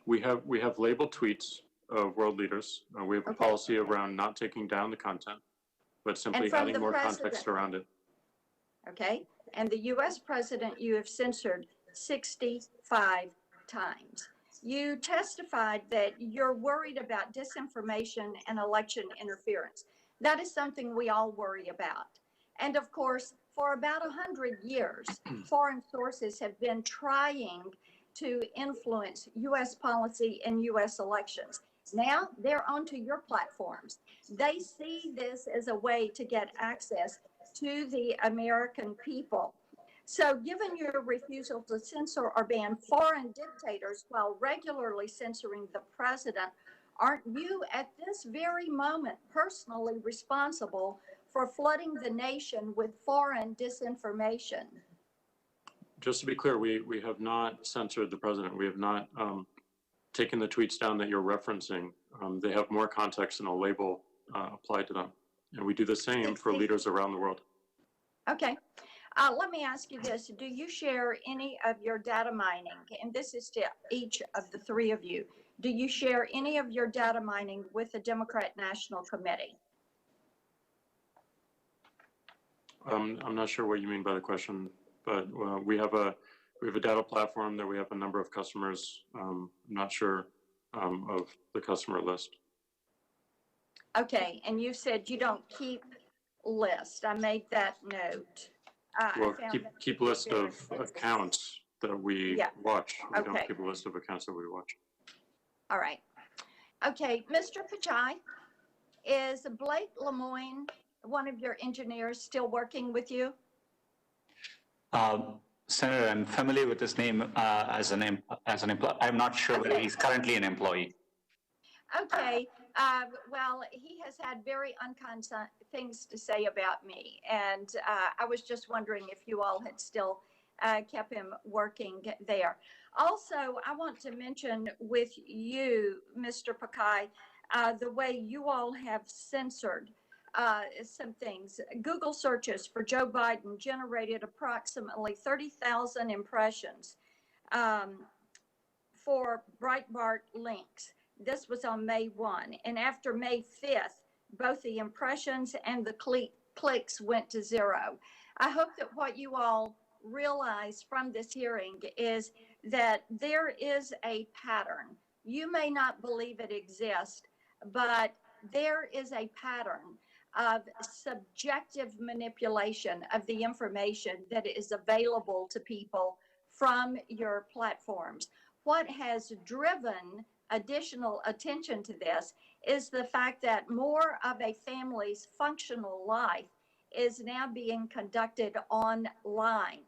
Speaker 3: We have labeled tweets of world leaders. We have a policy around not taking down the content, but simply adding more context around it.
Speaker 16: Okay. And the U.S. president you have censored 65 times. You testified that you're worried about disinformation and election interference. That is something we all worry about. And of course, for about 100 years, foreign sources have been trying to influence U.S. policy and U.S. elections. Now they're onto your platforms. They see this as a way to get access to the American people. So given your refusal to censor or ban foreign dictators while regularly censoring the president, aren't you at this very moment personally responsible for flooding the nation with foreign disinformation?
Speaker 3: Just to be clear, we have not censored the president. We have not taken the tweets down that you're referencing. They have more context and a label applied to them. And we do the same for leaders around the world.
Speaker 16: Okay. Let me ask you this. Do you share any of your data mining? And this is to each of the three of you. Do you share any of your data mining with the Democrat National Committee?
Speaker 3: I'm not sure what you mean by the question, but we have a data platform that we have a number of customers. I'm not sure of the customer list.
Speaker 16: Okay, and you said you don't keep lists. I made that note.
Speaker 3: Well, keep list of accounts that we watch. We don't keep a list of accounts that we watch.
Speaker 16: All right. Okay, Mr. Pachai, is Blake Lemoyne, one of your engineers, still working with you?
Speaker 4: Senator, I'm familiar with his name as an employee. I'm not sure whether he's currently an employee.
Speaker 16: Okay. Well, he has had very unkind things to say about me, and I was just wondering if you all had still kept him working there. Also, I want to mention with you, Mr. Pachai, the way you all have censored some things. Google searches for Joe Biden generated approximately 30,000 impressions for Breitbart links. This was on May 1. And after May 5th, both the impressions and the clicks went to zero. I hope that what you all realize from this hearing is that there is a pattern. You may not believe it exists, but there is a pattern of subjective manipulation of the information that is available to people from your platforms. What has driven additional attention to this is the fact that more of a family's functional life is now being conducted online.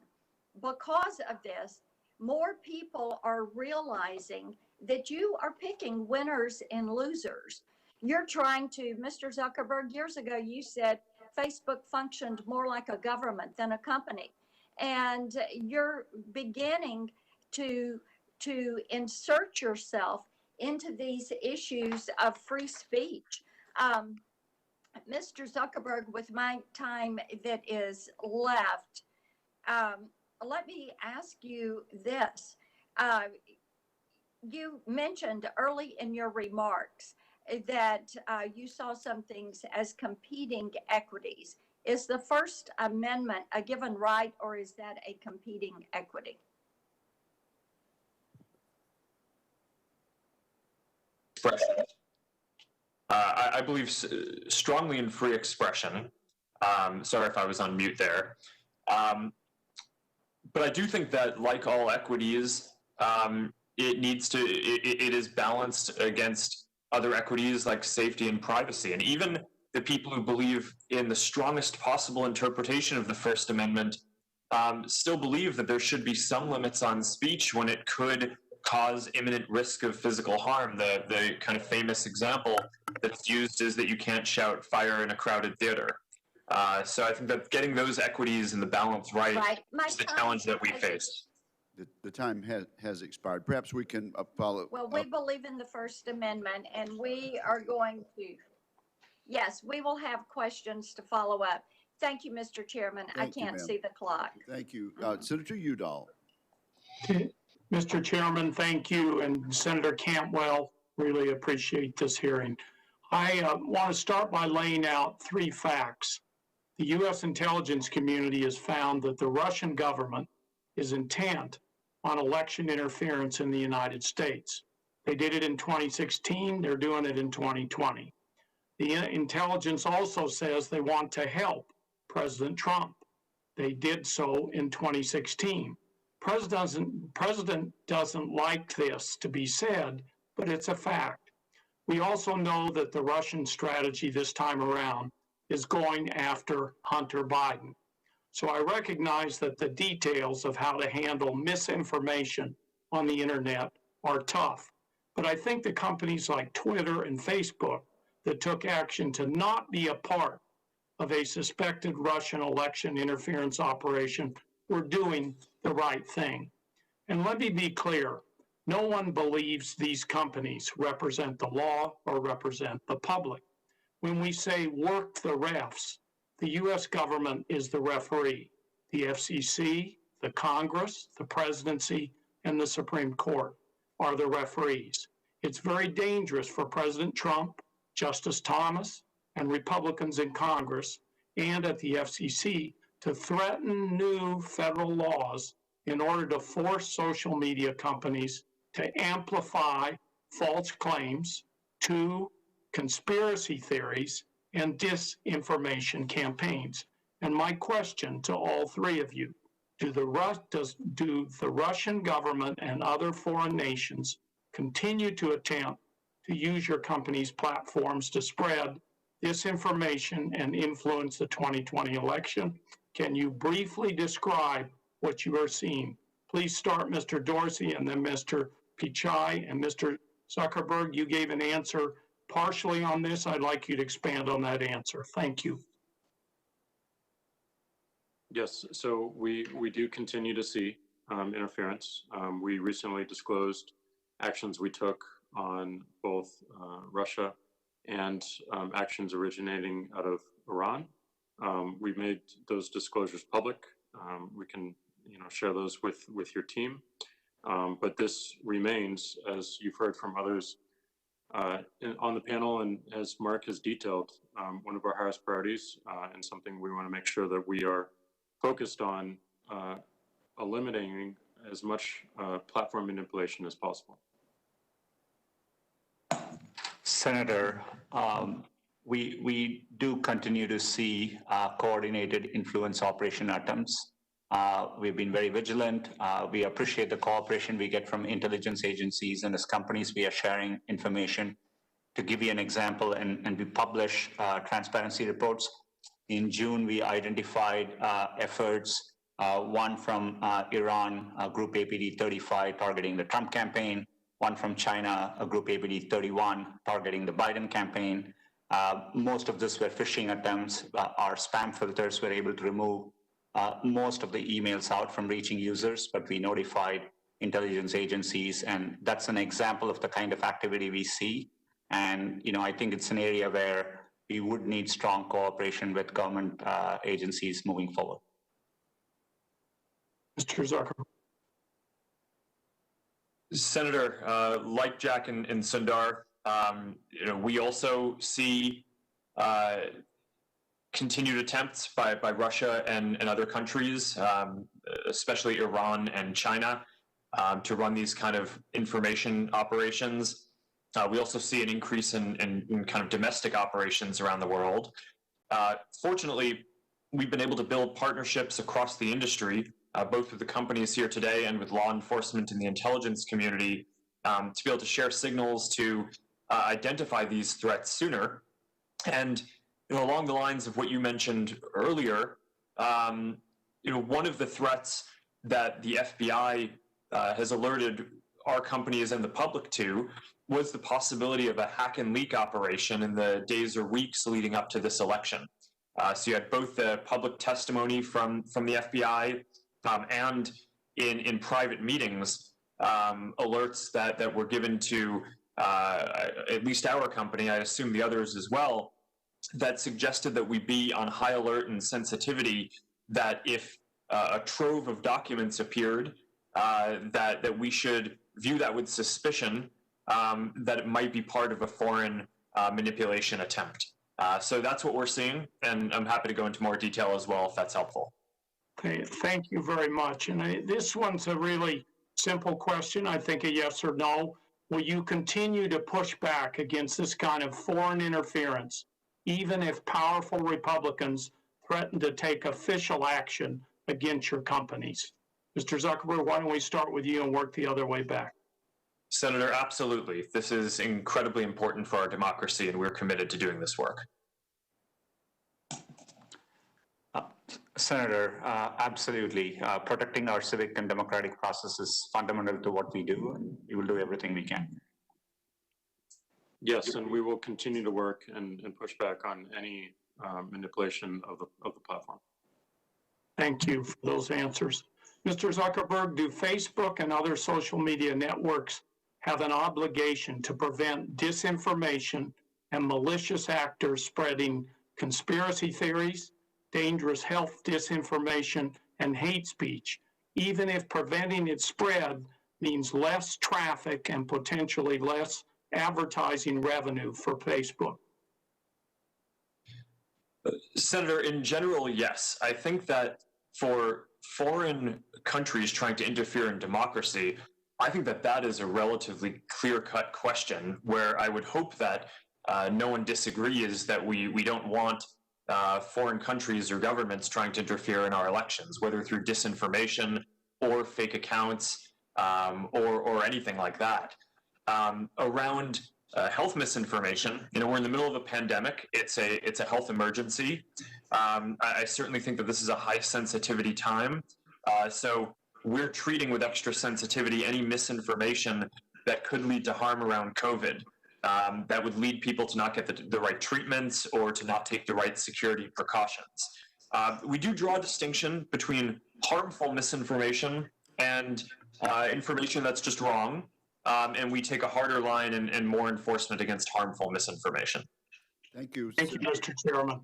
Speaker 16: Because of this, more people are realizing that you are picking winners and losers. You're trying to, Mr. Zuckerberg, years ago you said Facebook functioned more like a government than a company. And you're beginning to insert yourself into these issues of free speech. Mr. Zuckerberg, with my time that is left, let me ask you this. You mentioned early in your remarks that you saw some things as competing equities. Is the First Amendment a given right, or is that a competing equity?
Speaker 5: Expression. I believe strongly in free expression. Sorry if I was on mute there. But I do think that, like all equities, it is balanced against other equities like safety and privacy. And even the people who believe in the strongest possible interpretation of the First Amendment still believe that there should be some limits on speech when it could cause imminent risk of physical harm. The kind of famous example that's used is that you can't shout fire in a crowded theater. So I think that getting those equities and the balance right is the challenge that we face.
Speaker 1: The time has expired. Perhaps we can follow.
Speaker 16: Well, we believe in the First Amendment, and we are going to, yes, we will have questions to follow up. Thank you, Mr. Chairman. I can't see the clock.
Speaker 1: Thank you. Senator Udall.
Speaker 17: Mr. Chairman, thank you, and Senator Cantwell, really appreciate this hearing. I want to start by laying out three facts. The U.S. intelligence community has found that the Russian government is intent on election interference in the United States. They did it in 2016, they're doing it in 2020. The intelligence also says they want to help President Trump. They did so in 2016. President doesn't like this to be said, but it's a fact. We also know that the Russian strategy this time around is going after Hunter Biden. So I recognize that the details of how to handle misinformation on the internet are tough. But I think the companies like Twitter and Facebook that took action to not be a part of a suspected Russian election interference operation were doing the right thing. And let me be clear, no one believes these companies represent the law or represent the public. When we say work the refs, the U.S. government is the referee. The FCC, the Congress, the presidency, and the Supreme Court are the referees. It's very dangerous for President Trump, Justice Thomas, and Republicans in Congress and at the FCC to threaten new federal laws in order to force social media companies to amplify false claims, to conspiracy theories, and disinformation campaigns. And my question to all three of you, do the Russian government and other foreign nations continue to attempt to use your company's platforms to spread disinformation and influence the 2020 election? Can you briefly describe what you are seeing? Please start, Mr. Dorsey, and then Mr. Pichai, and Mr. Zuckerberg. You gave an answer partially on this. I'd like you to expand on that answer. Thank you.
Speaker 3: Yes, so we do continue to see interference. We recently disclosed actions we took on both Russia and actions originating out of Iran. We've made those disclosures public. We can, share those with your team. But this remains, as you've heard from others on the panel, and as Mark has detailed, one of our highest priorities and something we want to make sure that we are focused on eliminating as much platform manipulation as possible.
Speaker 4: Senator, we do continue to see coordinated influence operation attempts. We've been very vigilant. We appreciate the cooperation we get from intelligence agencies, and as companies, we are sharing information. To give you an example, and we publish transparency reports. In June, we identified efforts, one from Iran, Group APD-35, targeting the Trump campaign, one from China, a Group APD-31, targeting the Biden campaign. Most of this were phishing attempts. Our spam filters were able to remove most of the emails out from reaching users, but we notified intelligence agencies, and that's an example of the kind of activity we see. And, I think it's an area where we would need strong cooperation with government agencies moving forward.
Speaker 17: Mr. Zuckerberg.
Speaker 5: Senator, like Jack and Sundar, we also see continued attempts by Russia and other countries, especially Iran and China, to run these kind of information operations. We also see an increase in kind of domestic operations around the world. Fortunately, we've been able to build partnerships across the industry, both with the companies here today and with law enforcement and the intelligence community, to be able to share signals to identify these threats sooner. And along the lines of what you mentioned earlier, one of the threats that the FBI has alerted our companies and the public to was the possibility of a hack and leak operation in the days or weeks leading up to this election. So you had both the public testimony from the FBI and in private meetings, alerts that were given to at least our company, I assume the others as well, that suggested that we be on high alert and sensitivity, that if a trove of documents appeared, that we should view that with suspicion, that it might be part of a foreign manipulation attempt. So that's what we're seeing, and I'm happy to go into more detail as well if that's helpful.
Speaker 17: Okay, thank you very much. And this one's a really simple question, I think a yes or no. Will you continue to push back against this kind of foreign interference, even if powerful Republicans threaten to take official action against your companies? Mr. Zuckerberg, why don't we start with you and work the other way back?
Speaker 5: Senator, absolutely. This is incredibly important for our democracy, and we're committed to doing this work.
Speaker 4: Senator, absolutely. Protecting our civic and democratic process is fundamental to what we do, and we will do everything we can.
Speaker 3: Yes, and we will continue to work and push back on any manipulation of the platform.
Speaker 17: Thank you for those answers. Mr. Zuckerberg, do Facebook and other social media networks have an obligation to prevent disinformation and malicious actors spreading conspiracy theories, dangerous health disinformation, and hate speech, even if preventing its spread means less traffic and potentially less advertising revenue for Facebook?
Speaker 5: Senator, in general, yes. I think that for foreign countries trying to interfere in democracy, I think that that is a relatively clear-cut question where I would hope that no one disagrees that we don't want foreign countries or governments trying to interfere in our elections, whether through disinformation or fake accounts or anything like that. Around health misinformation, we're in the middle of a pandemic. It's a health emergency. I certainly think that this is a high sensitivity time. So we're treating with extra sensitivity any misinformation that could lead to harm around COVID, that would lead people to not get the right treatments or to not take the right security precautions. We do draw a distinction between harmful misinformation and information that's just wrong. And we take a harder line and more enforcement against harmful misinformation.
Speaker 1: Thank you.
Speaker 17: Thank you, Mr. Chairman.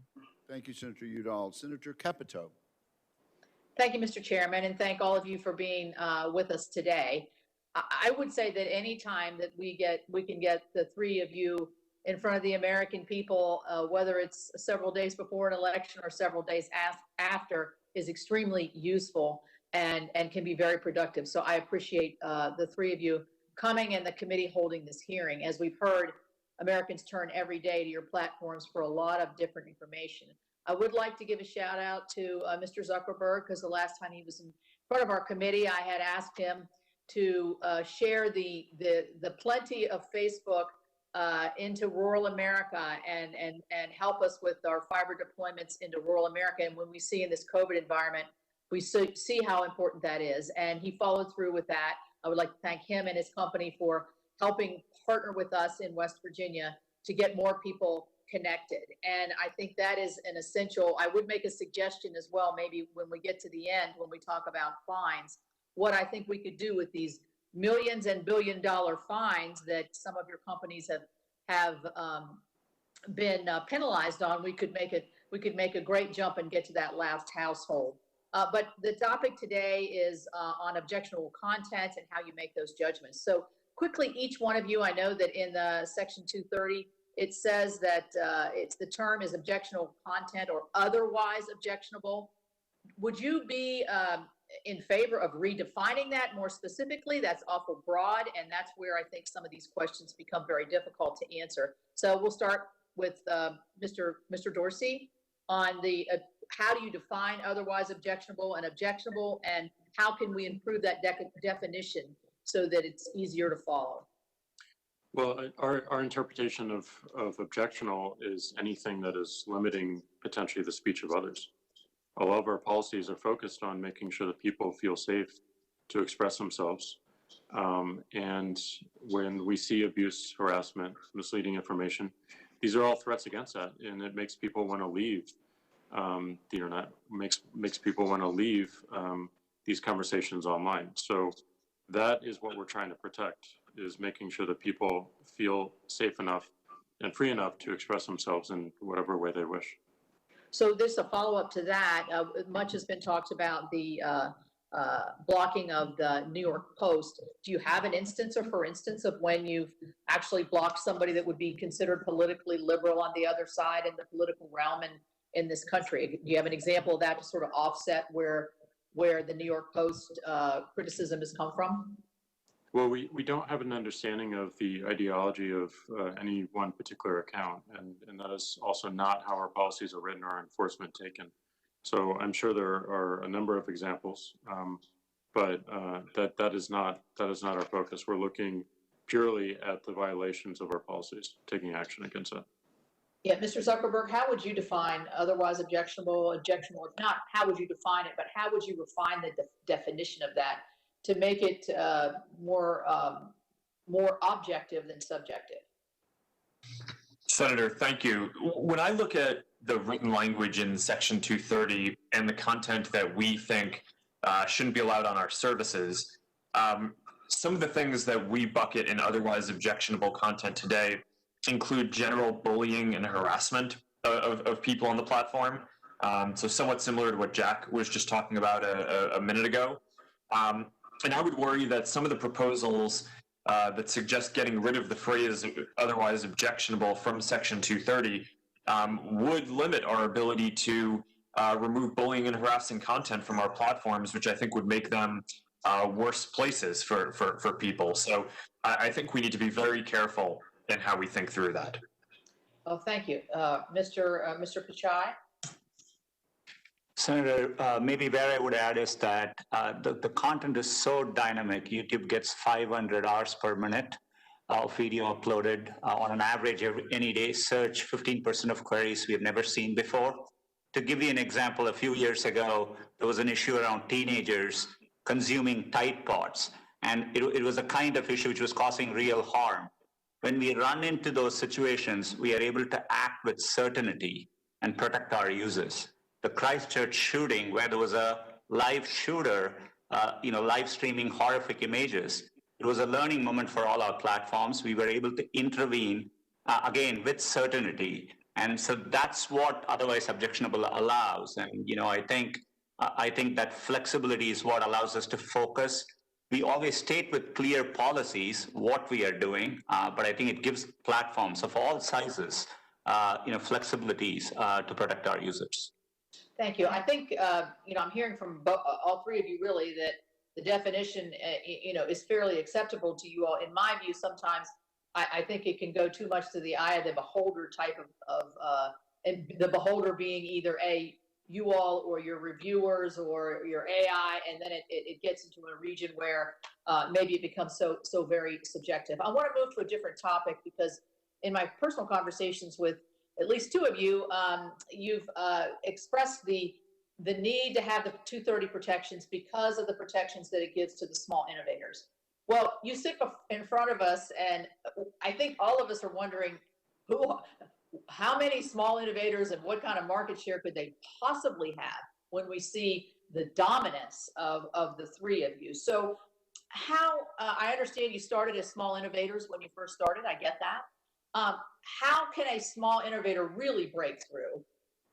Speaker 1: Thank you, Senator Udall. Senator Capito.
Speaker 18: Thank you, Mr. Chairman, and thank all of you for being with us today. I would say that any time that we can get the three of you in front of the American people, whether it's several days before an election or several days after, is extremely useful and can be very productive. So I appreciate the three of you coming and the committee holding this hearing. As we've heard, Americans turn every day to your platforms for a lot of different information. I would like to give a shout out to Mr. Zuckerberg, because the last time he was in front of our committee, I had asked him to share the plenty of Facebook into rural America and help us with our fiber deployments into rural America. And when we see in this COVID environment, we see how important that is. And he followed through with that. I would like to thank him and his company for helping partner with us in West Virginia to get more people connected. And I think that is an essential. I would make a suggestion as well, maybe when we get to the end, when we talk about fines, what I think we could do with these millions and billion-dollar fines that some of your companies have been penalized on. We could make a great jump and get to that last household. But the topic today is on objectionable content and how you make those judgments. So quickly, each one of you, I know that in the Section 230, it says that the term is objectionable content or otherwise objectionable. Would you be in favor of redefining that more specifically? That's awful broad, and that's where I think some of these questions become very difficult to answer. So we'll start with Mr. Dorsey on the how do you define otherwise objectionable, and how can we improve that definition so that it's easier to follow?
Speaker 3: Well, our interpretation of objectionable is anything that is limiting potentially the speech of others. A lot of our policies are focused on making sure that people feel safe to express themselves. And when we see abuse, harassment, misleading information, these are all threats against that, and it makes people want to leave the internet, makes people want to leave these conversations online. So that is what we're trying to protect, is making sure that people feel safe enough and free enough to express themselves in whatever way they wish.
Speaker 18: So this a follow-up to that. Much has been talked about the blocking of the New York Post. Do you have an instance, or for instance, of when you've actually blocked somebody that would be considered politically liberal on the other side in the political realm in this country? Do you have an example of that to sort of offset where the New York Post criticism has come from?
Speaker 3: Well, we don't have an understanding of the ideology of any one particular account, and that is also not how our policies are written or our enforcement taken. So I'm sure there are a number of examples, but that is not our focus. We're looking purely at the violations of our policies, taking action against that.
Speaker 18: Yeah, Mr. Zuckerberg, how would you define otherwise objectionable, objectionable? If not, how would you define it, but how would you refine the definition of that to make it more objective than subjective?
Speaker 5: Senator, thank you. When I look at the written language in Section 230 and the content that we think shouldn't be allowed on our services, some of the things that we bucket in otherwise objectionable content today include general bullying and harassment of people on the platform. So somewhat similar to what Jack was just talking about a minute ago. And I would worry that some of the proposals that suggest getting rid of the phrase otherwise objectionable from Section 230 would limit our ability to remove bullying and harassing content from our platforms, which I think would make them worse places for people. So I think we need to be very careful in how we think through that.
Speaker 18: Oh, thank you. Mr. Pichai?
Speaker 4: Senator, maybe where I would add is that the content is so dynamic. YouTube gets 500 hours per minute of video uploaded on an average any day. Search 15% of queries we have never seen before. To give you an example, a few years ago, there was an issue around teenagers consuming Tide Pods, and it was a kind of issue which was causing real harm. When we run into those situations, we are able to act with certainty and protect our users. The Christchurch shooting, where there was a live shooter, live streaming horrific images, it was a learning moment for all our platforms. We were able to intervene, again, with certainty. And so that's what otherwise objectionable allows. And, I think that flexibility is what allows us to focus. We always state with clear policies what we are doing, but I think it gives platforms of all sizes, flexibilities to protect our users.
Speaker 18: Thank you. I think, I'm hearing from all three of you really that the definition, is fairly acceptable to you all. In my view, sometimes I think it can go too much to the eye of the beholder type and the beholder being either you all or your reviewers or your AI, and then it gets into a region where maybe it becomes so very subjective. I want to move to a different topic because in my personal conversations with at least two of you, you've expressed the need to have the 230 protections because of the protections that it gives to the small innovators. Well, you sit in front of us, and I think all of us are wondering how many small innovators and what kind of market share could they possibly have when we see the dominance of the three of you. So I understand you started as small innovators when you first started. I get that. How can a small innovator really break through?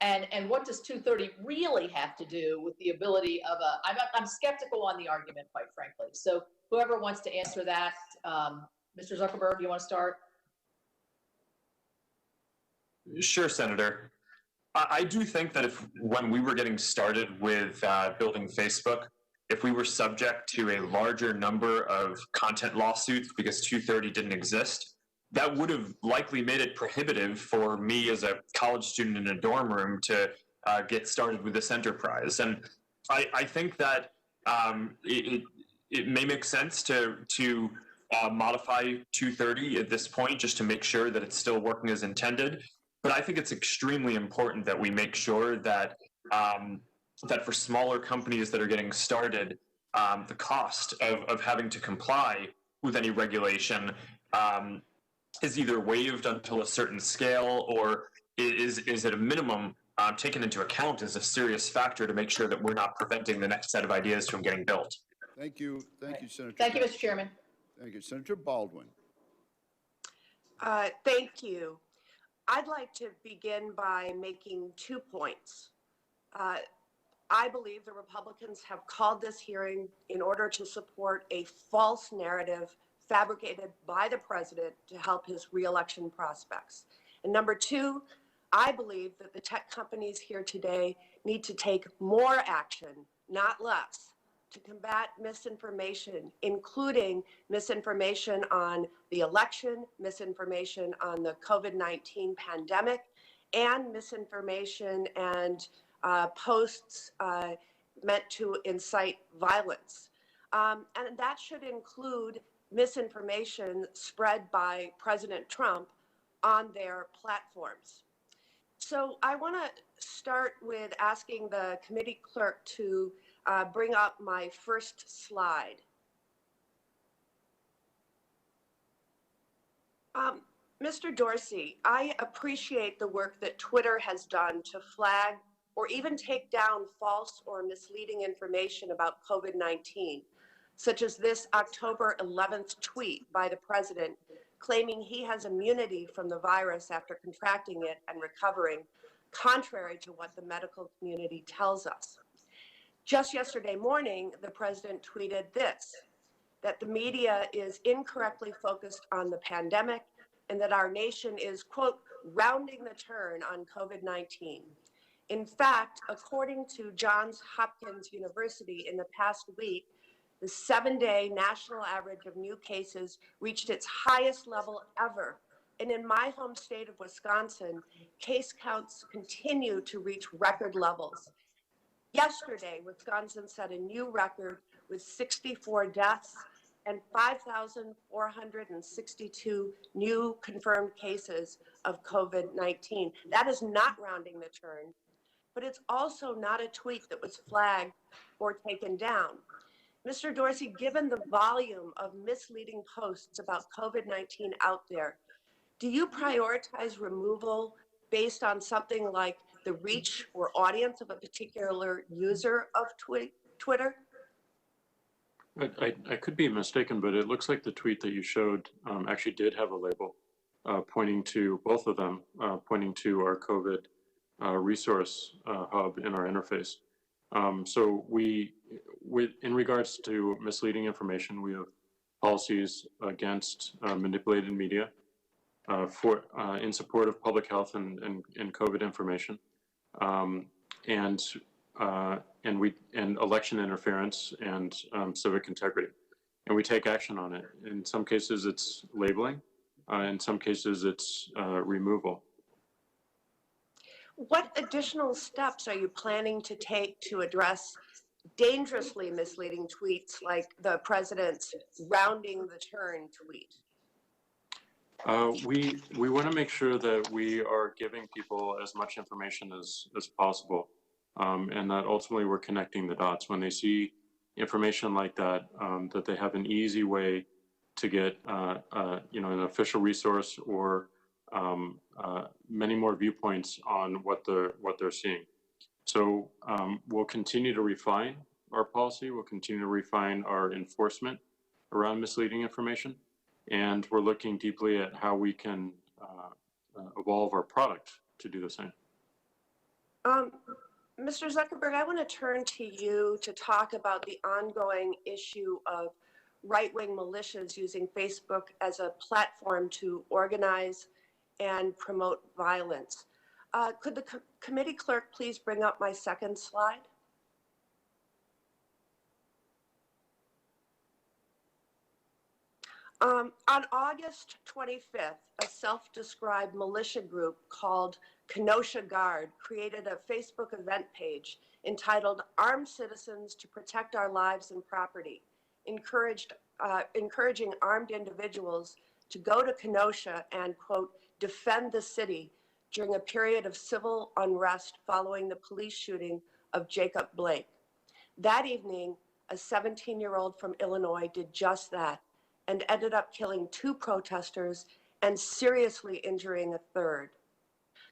Speaker 18: And what does 230 really have to do with the ability of I'm skeptical on the argument, quite frankly. So whoever wants to answer that, Mr. Zuckerberg, you want to start?
Speaker 5: Sure, Senator. I do think that when we were getting started with building Facebook, if we were subject to a larger number of content lawsuits because 230 didn't exist, that would have likely made it prohibitive for me as a college student in a dorm room to get started with this enterprise. And I think that it may make sense to modify 230 at this point just to make sure that it's still working as intended. But I think it's extremely important that we make sure that that for smaller companies that are getting started, the cost of having to comply with any regulation is either waived until a certain scale, or is at a minimum taken into account as a serious factor to make sure that we're not preventing the next set of ideas from getting built.
Speaker 1: Thank you, Senator.
Speaker 18: Thank you, Mr. Chairman.
Speaker 1: Thank you, Senator Baldwin.
Speaker 19: Thank you. I'd like to begin by making 2 points. I believe the Republicans have called this hearing in order to support a false narrative fabricated by the president to help his reelection prospects. And number 2, I believe that the tech companies here today need to take more action, not less, to combat misinformation, including misinformation on the election, misinformation on the COVID-19 pandemic, and misinformation and posts meant to incite violence. And that should include misinformation spread by President Trump on their platforms. So I want to start with asking the committee clerk to bring up my first slide. Mr. Dorsey, I appreciate the work that Twitter has done to flag or even take down false or misleading information about COVID-19, such as this October 11th tweet by the president claiming he has immunity from the virus after contracting it and recovering, contrary to what the medical community tells us. Just yesterday morning, the president tweeted this, that the media is incorrectly focused on the pandemic and that our nation is, quote, rounding the turn on COVID-19. In fact, according to Johns Hopkins University, in the past week, the 7-day national average of new cases reached its highest level ever. And in my home state of Wisconsin, case counts continue to reach record levels. Yesterday, Wisconsin set a new record with 64 deaths and 5,462 new confirmed cases of COVID-19. That is not rounding the turn, but it's also not a tweet that was flagged or taken down. Mr. Dorsey, given the volume of misleading posts about COVID-19 out there, do you prioritize removal based on something like the reach or audience of a particular user of Twitter?
Speaker 3: I could be mistaken, but it looks like the tweet that you showed actually did have a label pointing to both of them, pointing to our COVID resource hub in our interface. So in regards to misleading information, we have policies against manipulated media in support of public health and COVID information, and election interference and civic integrity. And we take action on it. In some cases, it's labeling. In some cases, it's removal.
Speaker 19: What additional steps are you planning to take to address dangerously misleading tweets like the president's rounding the turn tweet?
Speaker 3: We want to make sure that we are giving people as much information as possible, and that ultimately we're connecting the dots. When they see information like that, that they have an easy way to get an official resource or many more viewpoints on what they're seeing. So we'll continue to refine our policy. We'll continue to refine our enforcement around misleading information. And we're looking deeply at how we can evolve our product to do the same.
Speaker 19: Mr. Zuckerberg, I want to turn to you to talk about the ongoing issue of right-wing militias using Facebook as a platform to organize and promote violence. Could the committee clerk please bring up my second slide? On August 25th, a self-described militia group called Kenosha Guard created a Facebook event page entitled Armed Citizens to Protect Our Lives and Property, encouraging armed individuals to go to Kenosha and, quote, defend the city during a period of civil unrest following the police shooting of Jacob Blake. That evening, a 17-year-old from Illinois did just that and ended up killing 2 protesters and seriously injuring a third.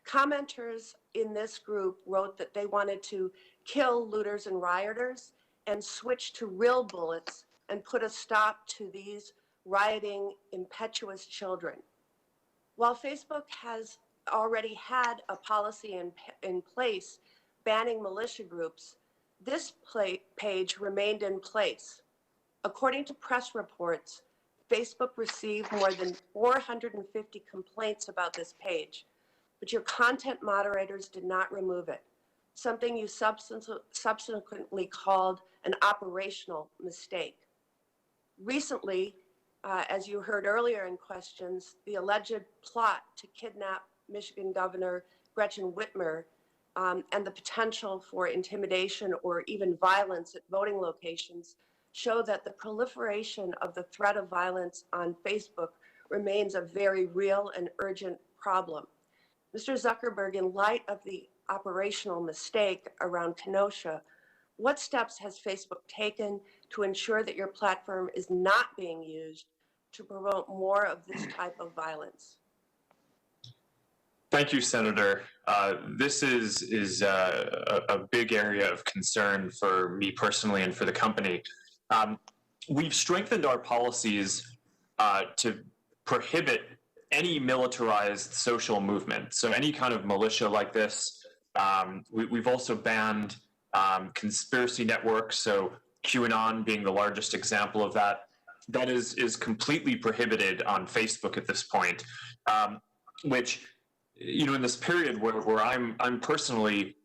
Speaker 19: Commenters in this group wrote that they wanted to kill looters and rioters and switch to real bullets and put a stop to these rioting, impetuous children. While Facebook has already had a policy in place banning militia groups, this page remained in place. According to press reports, Facebook received more than 450 complaints about this page, but your content moderators did not remove it, something you subsequently called an operational mistake. Recently, as you heard earlier in questions, the alleged plot to kidnap Michigan Governor Gretchen Whitmer and the potential for intimidation or even violence at voting locations show that the proliferation of the threat of violence on Facebook remains a very real and urgent problem. Mr. Zuckerberg, in light of the operational mistake around Kenosha, what steps has Facebook taken to ensure that your platform is not being used to promote more of this type of violence?
Speaker 5: Thank you, Senator. This is a big area of concern for me personally and for the company. We've strengthened our policies to prohibit any militarized social movement. So any kind of militia like this. We've also banned conspiracy networks, so QAnon being the largest example of that. That is completely prohibited on Facebook at this point, which, you know, in this period where I'm personally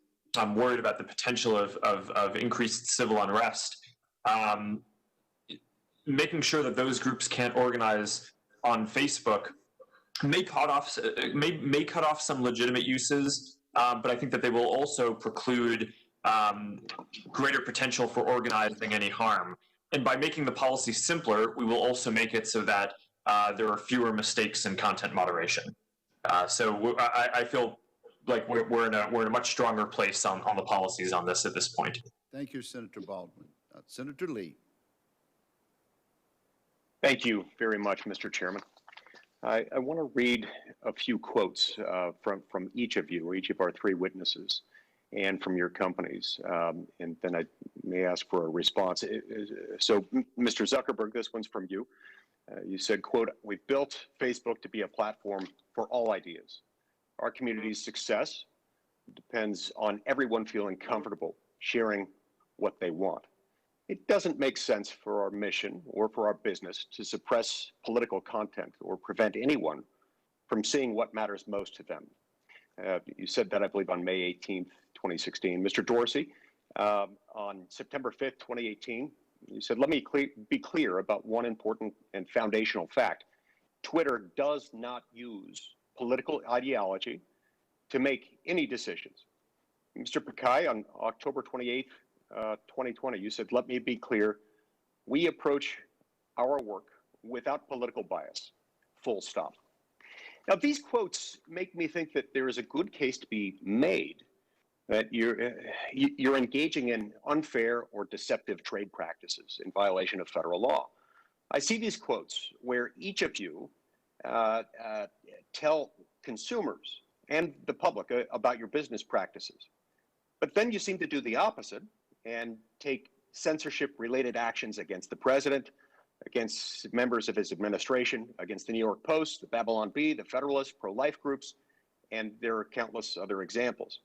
Speaker 5: worried about the potential of increased civil unrest, making sure that those groups can't organize on Facebook may cut off some legitimate uses, but I think that they will also preclude greater potential for organizing any harm. And by making the policy simpler, we will also make it so that there are fewer mistakes in content moderation. So I feel like we're in a much stronger place on the policies on this at this point.
Speaker 1: Thank you, Senator Baldwin. Senator Lee.
Speaker 20: Thank you very much, Mr. Chairman. I want to read a few quotes from each of you, or each of our three witnesses, and from your companies, and then I may ask for a response. So, Mr. Zuckerberg, this one's from you. You said, quote, "We've built Facebook to be a platform for all ideas. Our community's success depends on everyone feeling comfortable sharing what they want. It doesn't make sense for our mission or for our business to suppress political content or prevent anyone from seeing what matters most to them." You said that, I believe, on May 18th, 2016. Mr. Dorsey, on September 5th, 2018, you said, "Let me be clear about one important and foundational fact. Twitter does not use political ideology to make any decisions." Mr. Pakai, on October 28th, 2020, you said, "Let me be clear. We approach our work without political bias, full stop." Now, these quotes make me think that there is a good case to be made that you're engaging in unfair or deceptive trade practices in violation of federal law. I see these quotes where each of you tell consumers and the public about your business practices. But then you seem to do the opposite and take censorship-related actions against the president, against members of his administration, against the New York Post, the Babylon Bee, the Federalist, pro-life groups, and there are countless other examples.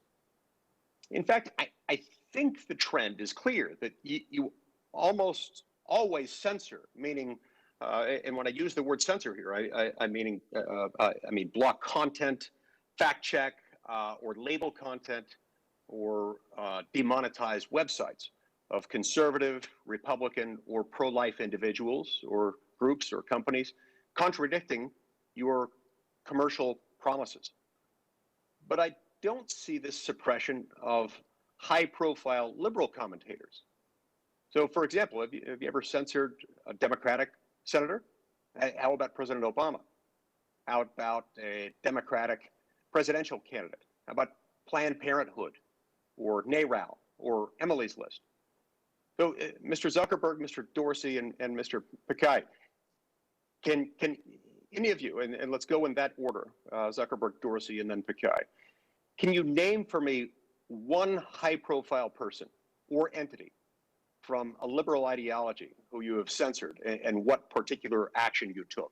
Speaker 20: In fact, I think the trend is clear that you almost always censor, meaning, and when I use the word censor here, I mean block content, fact check, or label content, or demonetize websites of conservative, Republican, or pro-life individuals or groups or companies contradicting your commercial promises. But I don't see this suppression of high-profile liberal commentators. So, for example, have you ever censored a Democratic senator? How about President Obama? How about a Democratic presidential candidate? How about Planned Parenthood or NARAL or Emily's List? So, Mr. Zuckerberg, Mr. Dorsey, and Mr. Pakai, can any of you, and let's go in that order, Zuckerberg, Dorsey, and then Pakai, can you name for me one high-profile person or entity from a liberal ideology who you have censored, and what particular action you took?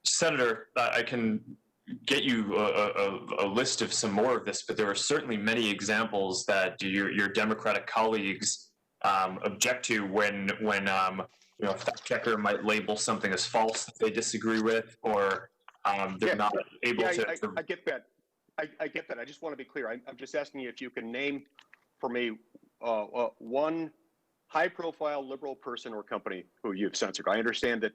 Speaker 5: Senator, I can get you a list of some more of this, but there are certainly many examples that your Democratic colleagues object to when a fact checker might label something as false that they disagree with, or they're not able to.
Speaker 20: I get that. I get that. I just want to be clear. I'm just asking you if you can name for me one high-profile liberal person or company who you've censored. I understand that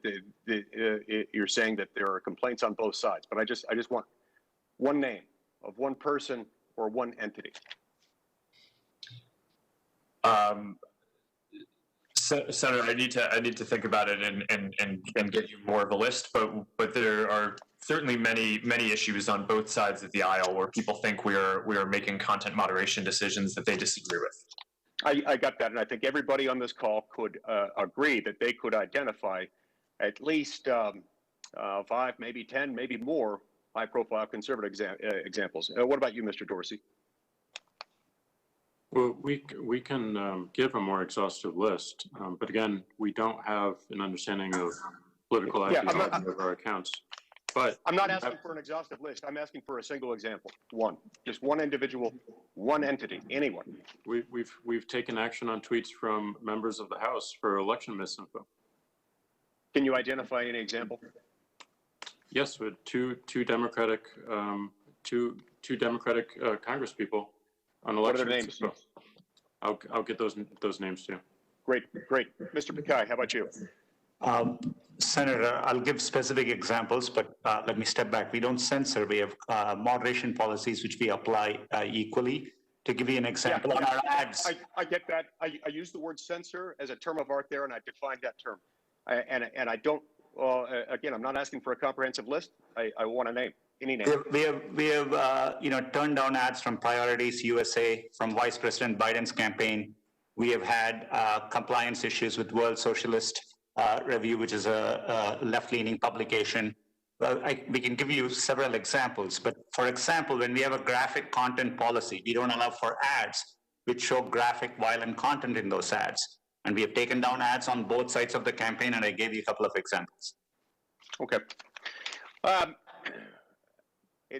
Speaker 20: you're saying that there are complaints on both sides, but I just want one name of one person or one entity.
Speaker 5: Senator, I need to think about it and get you more of a list, but there are certainly many issues on both sides of the aisle where people think we are making content moderation decisions that they disagree with.
Speaker 20: I got that, and I think everybody on this call could agree that they could identify at least 5, maybe 10, maybe more high-profile conservative examples. What about you, Mr. Dorsey?
Speaker 3: Well, we can give a more exhaustive list, but again, we don't have an understanding of political ideology of our accounts. But
Speaker 20: I'm not asking for an exhaustive list. I'm asking for a single example. One, just one individual, one entity, anyone.
Speaker 3: We've taken action on tweets from members of the House for election misinfo.
Speaker 20: Can you identify any example?
Speaker 3: Yes, with two Democratic Congress people on election misinfo. I'll get those names to you.
Speaker 20: Great. Mr. Pakai, how about you?
Speaker 4: Senator, I'll give specific examples, but let me step back. We don't censor. We have moderation policies which we apply equally. To give you an example, on our ads.
Speaker 20: I get that. I use the word censor as a term of art there, and I defined that term. And I don't, again, I'm not asking for a comprehensive list. I want a name, any name.
Speaker 4: We have turned down ads from Priorities USA, from Vice President Biden's campaign. We have had compliance issues with World Socialist Review, which is a left-leaning publication. Well, we can give you several examples, but for example, when we have a graphic content policy, we don't allow for ads which show graphic, violent content in those ads. And we have taken down ads on both sides of the campaign, and I gave you a couple of examples.
Speaker 20: Okay. At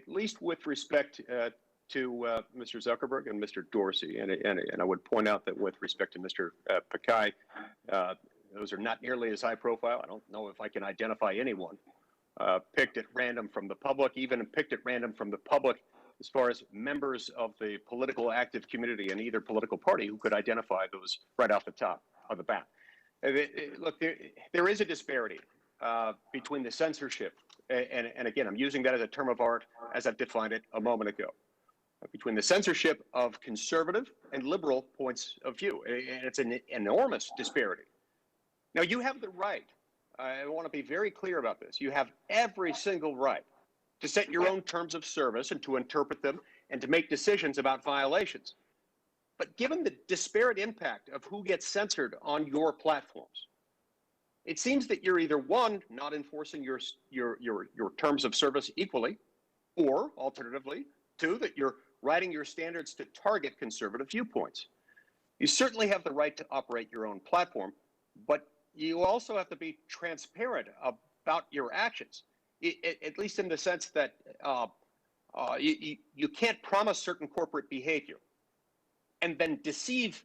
Speaker 20: least with respect to Mr. Zuckerberg and Mr. Dorsey, and I would point out that with respect to Mr. Pakai, those are not nearly as high profile. I don't know if I can identify anyone picked at random from the public, even picked at random from the public as far as members of the political active community in either political party who could identify those right off the top of the bat. Look, there is a disparity between the censorship, and again, I'm using that as a term of art as I've defined it a moment ago, between the censorship of conservative and liberal points of view. And it's an enormous disparity. Now, you have the right, I want to be very clear about this, you have every single right to set your own terms of service and to interpret them and to make decisions about violations. But given the disparate impact of who gets censored on your platforms, it seems that you're either, one, not enforcing your terms of service equally, or alternatively, two, that you're writing your standards to target conservative viewpoints. You certainly have the right to operate your own platform, but you also have to be transparent about your actions, at least in the sense that you can't promise certain corporate behavior and then deceive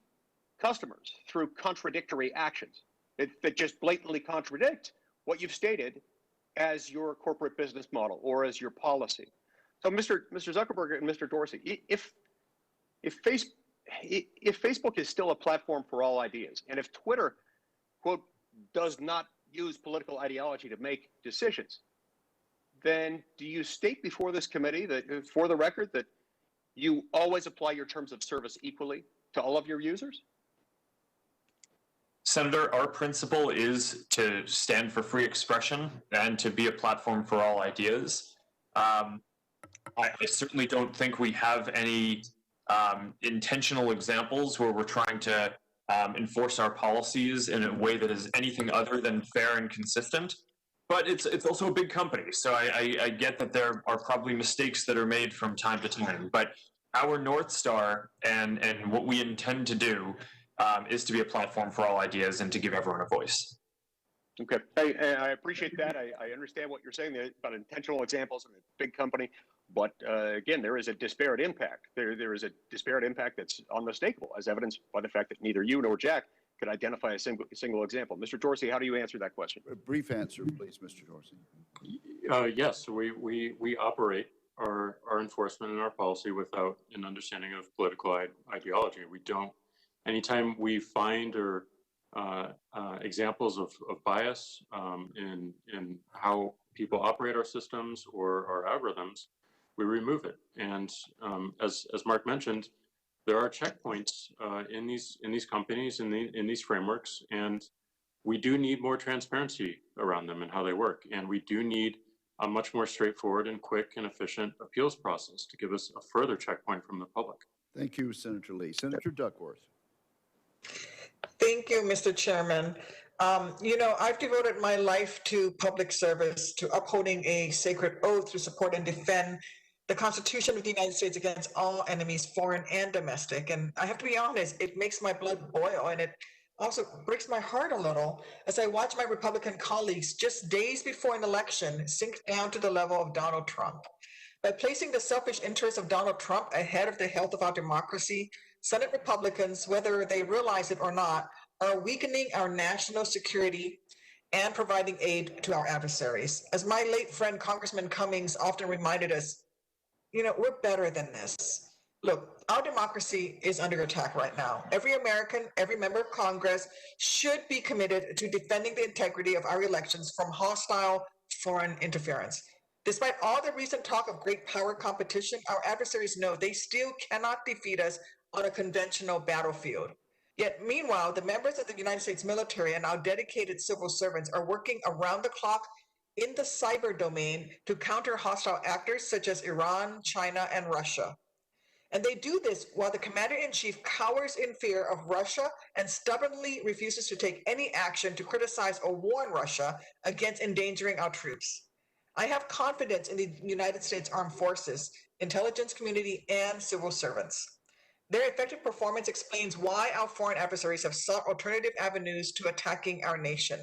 Speaker 20: customers through contradictory actions that just blatantly contradict what you've stated as your corporate business model or as your policy. So, Mr. Zuckerberg and Mr. Dorsey, if Facebook is still a platform for all ideas, and if Twitter, quote, does not use political ideology to make decisions, then do you state before this committee that, for the record, that you always apply your terms of service equally to all of your users?
Speaker 5: Senator, our principle is to stand for free expression and to be a platform for all ideas. I certainly don't think we have any intentional examples where we're trying to enforce our policies in a way that is anything other than fair and consistent. But it's also a big company, so I get that there are probably mistakes that are made from time to time. But our North Star and what we intend to do is to be a platform for all ideas and to give everyone a voice.
Speaker 20: Okay, I appreciate that. I understand what you're saying about intentional examples and a big company, but again, there is a disparate impact. There is a disparate impact that's unmistakable, as evidenced by the fact that neither you nor Jack could identify a single example. Mr. Dorsey, how do you answer that question?
Speaker 1: A brief answer, please, Mr. Dorsey.
Speaker 3: Yes, we operate our enforcement and our policy without an understanding of political ideology. We don't. Anytime we find or examples of bias in how people operate our systems or our algorithms, we remove it. And as Mark mentioned, there are checkpoints in these companies, in these frameworks, and we do need more transparency around them and how they work. And we do need a much more straightforward and quick and efficient appeals process to give us a further checkpoint from the public.
Speaker 1: Thank you, Senator Lee. Senator Duckworth.
Speaker 21: Thank you, Mr. Chairman. I've devoted my life to public service, to upholding a sacred oath to support and defend the Constitution of the United States against all enemies, foreign and domestic. And I have to be honest, it makes my blood boil, and it also breaks my heart a little as I watch my Republican colleagues just days before an election sink down to the level of Donald Trump. By placing the selfish interests of Donald Trump ahead of the health of our democracy, Senate Republicans, whether they realize it or not, are weakening our national security and providing aid to our adversaries. As my late friend Congressman Cummings often reminded us, we're better than this. Look, our democracy is under attack right now. Every American, every member of Congress should be committed to defending the integrity of our elections from hostile foreign interference. Despite all the recent talk of great power competition, our adversaries know they still cannot defeat us on a conventional battlefield. Yet, meanwhile, the members of the United States military and our dedicated civil servants are working around the clock in the cyber domain to counter hostile actors such as Iran, China, and Russia. And they do this while the commander-in-chief cowers in fear of Russia and stubbornly refuses to take any action to criticize or warn Russia against endangering our troops. I have confidence in the United States Armed Forces, intelligence community, and civil servants. Their effective performance explains why our foreign adversaries have sought alternative avenues to attacking our nation.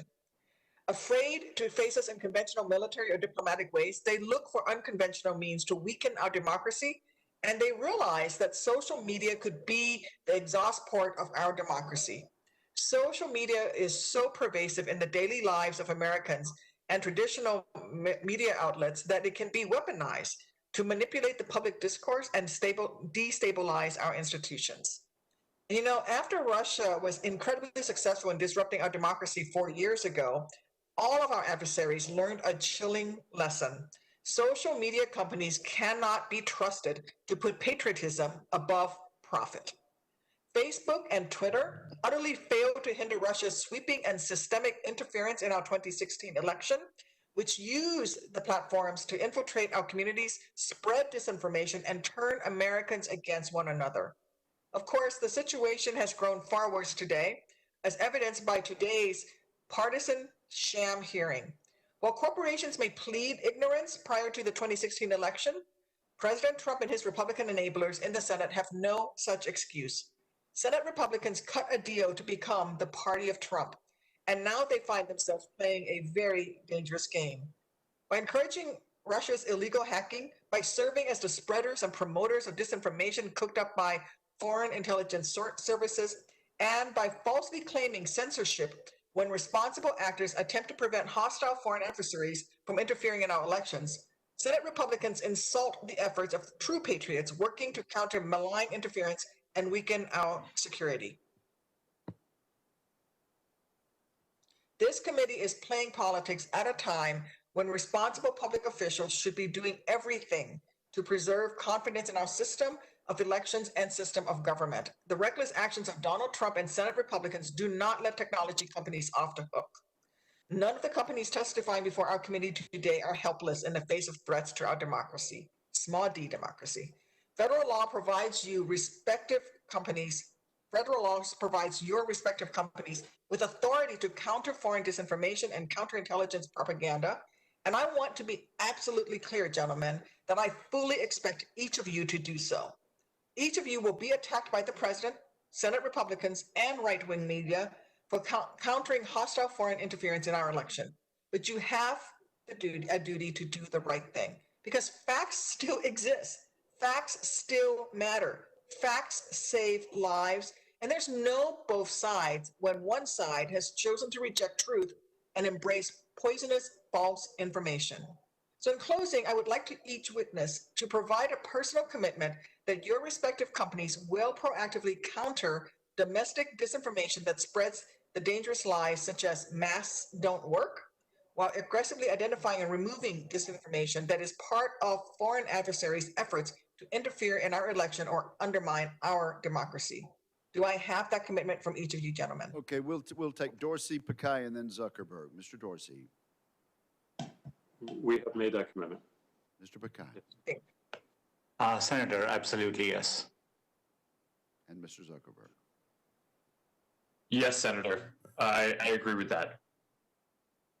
Speaker 21: Afraid to face us in conventional military or diplomatic ways, they look for unconventional means to weaken our democracy, and they realize that social media could be the exhaust port of our democracy. Social media is so pervasive in the daily lives of Americans and traditional media outlets that it can be weaponized to manipulate the public discourse and destabilize our institutions. After Russia was incredibly successful in disrupting our democracy 4 years ago, all of our adversaries learned a chilling lesson. Social media companies cannot be trusted to put patriotism above profit. Facebook and Twitter utterly failed to hinder Russia's sweeping and systemic interference in our 2016 election, which used the platforms to infiltrate our communities, spread disinformation, and turn Americans against one another. Of course, the situation has grown far worse today, as evidenced by today's partisan sham hearing. While corporations may plead ignorance prior to the 2016 election, President Trump and his Republican enablers in the Senate have no such excuse. Senate Republicans cut a deal to become the party of Trump, and now they find themselves playing a very dangerous game. By encouraging Russia's illegal hacking, by serving as the spreaders and promoters of disinformation cooked up by foreign intelligence services, and by falsely claiming censorship when responsible actors attempt to prevent hostile foreign adversaries from interfering in our elections, Senate Republicans insult the efforts of true patriots working to counter malign interference and weaken our security. This committee is playing politics at a time when responsible public officials should be doing everything to preserve confidence in our system of elections and system of government. The reckless actions of Donald Trump and Senate Republicans do not let technology companies off the hook. None of the companies testifying before our committee today are helpless in the face of threats to our democracy, small d democracy. Federal law provides your respective companies with authority to counter foreign disinformation and counterintelligence propaganda. And I want to be absolutely clear, gentlemen, that I fully expect each of you to do so. Each of you will be attacked by the president, Senate Republicans, and right-wing media for countering hostile foreign interference in our election. But you have a duty to do the right thing, because facts still exist. Facts still matter. Facts save lives, and there's no both sides when one side has chosen to reject truth and embrace poisonous false information. So in closing, I would like to each witness to provide a personal commitment that your respective companies will proactively counter domestic disinformation that spreads the dangerous lies such as masks don't work, while aggressively identifying and removing disinformation that is part of foreign adversaries' efforts to interfere in our election or undermine our democracy. Do I have that commitment from each of you gentlemen?
Speaker 1: Okay, we'll take Dorsey, Pakai, and then Zuckerberg. Mr. Dorsey.
Speaker 3: We have made that commitment.
Speaker 1: Mr. Pakai.
Speaker 4: Senator, absolutely yes.
Speaker 1: And Mr. Zuckerberg.
Speaker 5: Yes, Senator. I agree with that.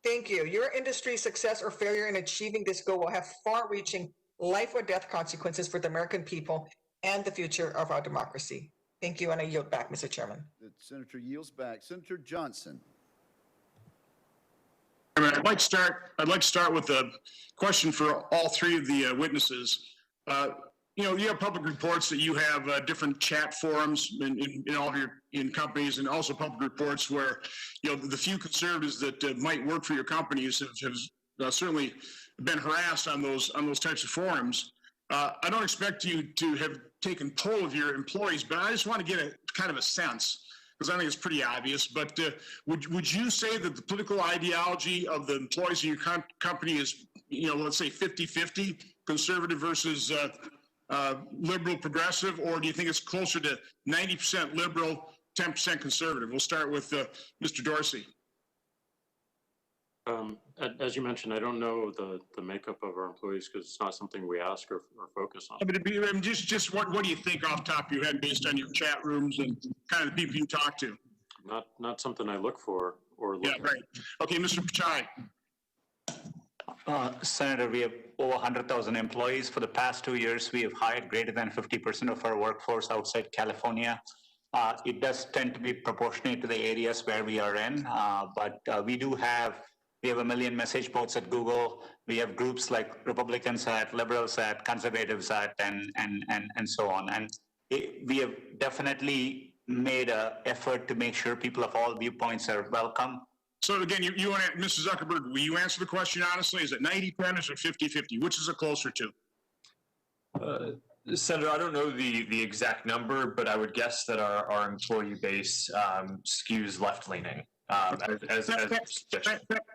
Speaker 21: Thank you. Your industry's success or failure in achieving this goal will have far-reaching life or death consequences for the American people and the future of our democracy. Thank you, and I yield back, Mr. Chairman.
Speaker 1: The senator yields back. Senator Johnson.
Speaker 6: I'd like to start with a question for all three of the witnesses. You know, you have public reports that you have different chat forums in all of your companies, and also public reports where, you know, the few conservatives that might work for your companies have certainly been harassed on those types of forums. I don't expect you to have taken poll of your employees, but I just want to get a kind of a sense, because I think it's pretty obvious. But would you say that the political ideology of the employees in your company is, you know, let's say 50-50, conservative versus liberal progressive, or do you think it's closer to 90% liberal, 10% conservative? We'll start with Mr. Dorsey.
Speaker 3: As you mentioned, I don't know the makeup of our employees because it's not something we ask or focus on.
Speaker 6: But just what do you think off the top of your head based on your chat rooms and kind of the people you talk to?
Speaker 3: Not something I look for or look at.
Speaker 6: Right. Okay, Mr. Pichai.
Speaker 4: Senator, we have over 100,000 employees. For the past 2 years, we have hired greater than 50% of our workforce outside California. It does tend to be proportionate to the areas where we are in, but we have 1 million message boards at Google. We have groups like Republicans at, Liberals at, Conservatives at, and so on. And we have definitely made an effort to make sure people of all viewpoints are welcome.
Speaker 6: So again, you want to, Mrs. Zuckerberg, will you answer the question honestly? Is it 90-10 or 50-50? Which is it closer to?
Speaker 5: Senator, I don't know the exact number, but I would guess that our employee base skews left-leaning.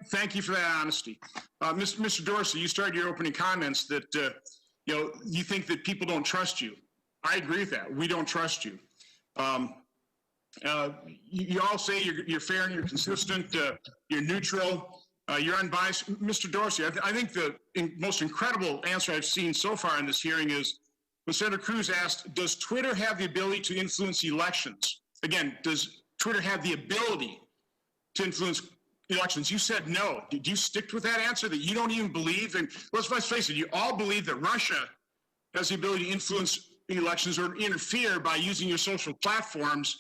Speaker 6: Thank you for that honesty. Mr. Dorsey, you started your opening comments that you know, you think that people don't trust you. I agree with that. We don't trust you. You all say you're fair and you're consistent, you're neutral, you're unbiased. Mr. Dorsey, I think the most incredible answer I've seen so far in this hearing is when Senator Cruz asked, does Twitter have the ability to influence elections? Again, does Twitter have the ability to influence elections? You said no. Did you stick with that answer, that you don't even believe? And let's face it, you all believe that Russia has the ability to influence elections or interfere by using your social platforms.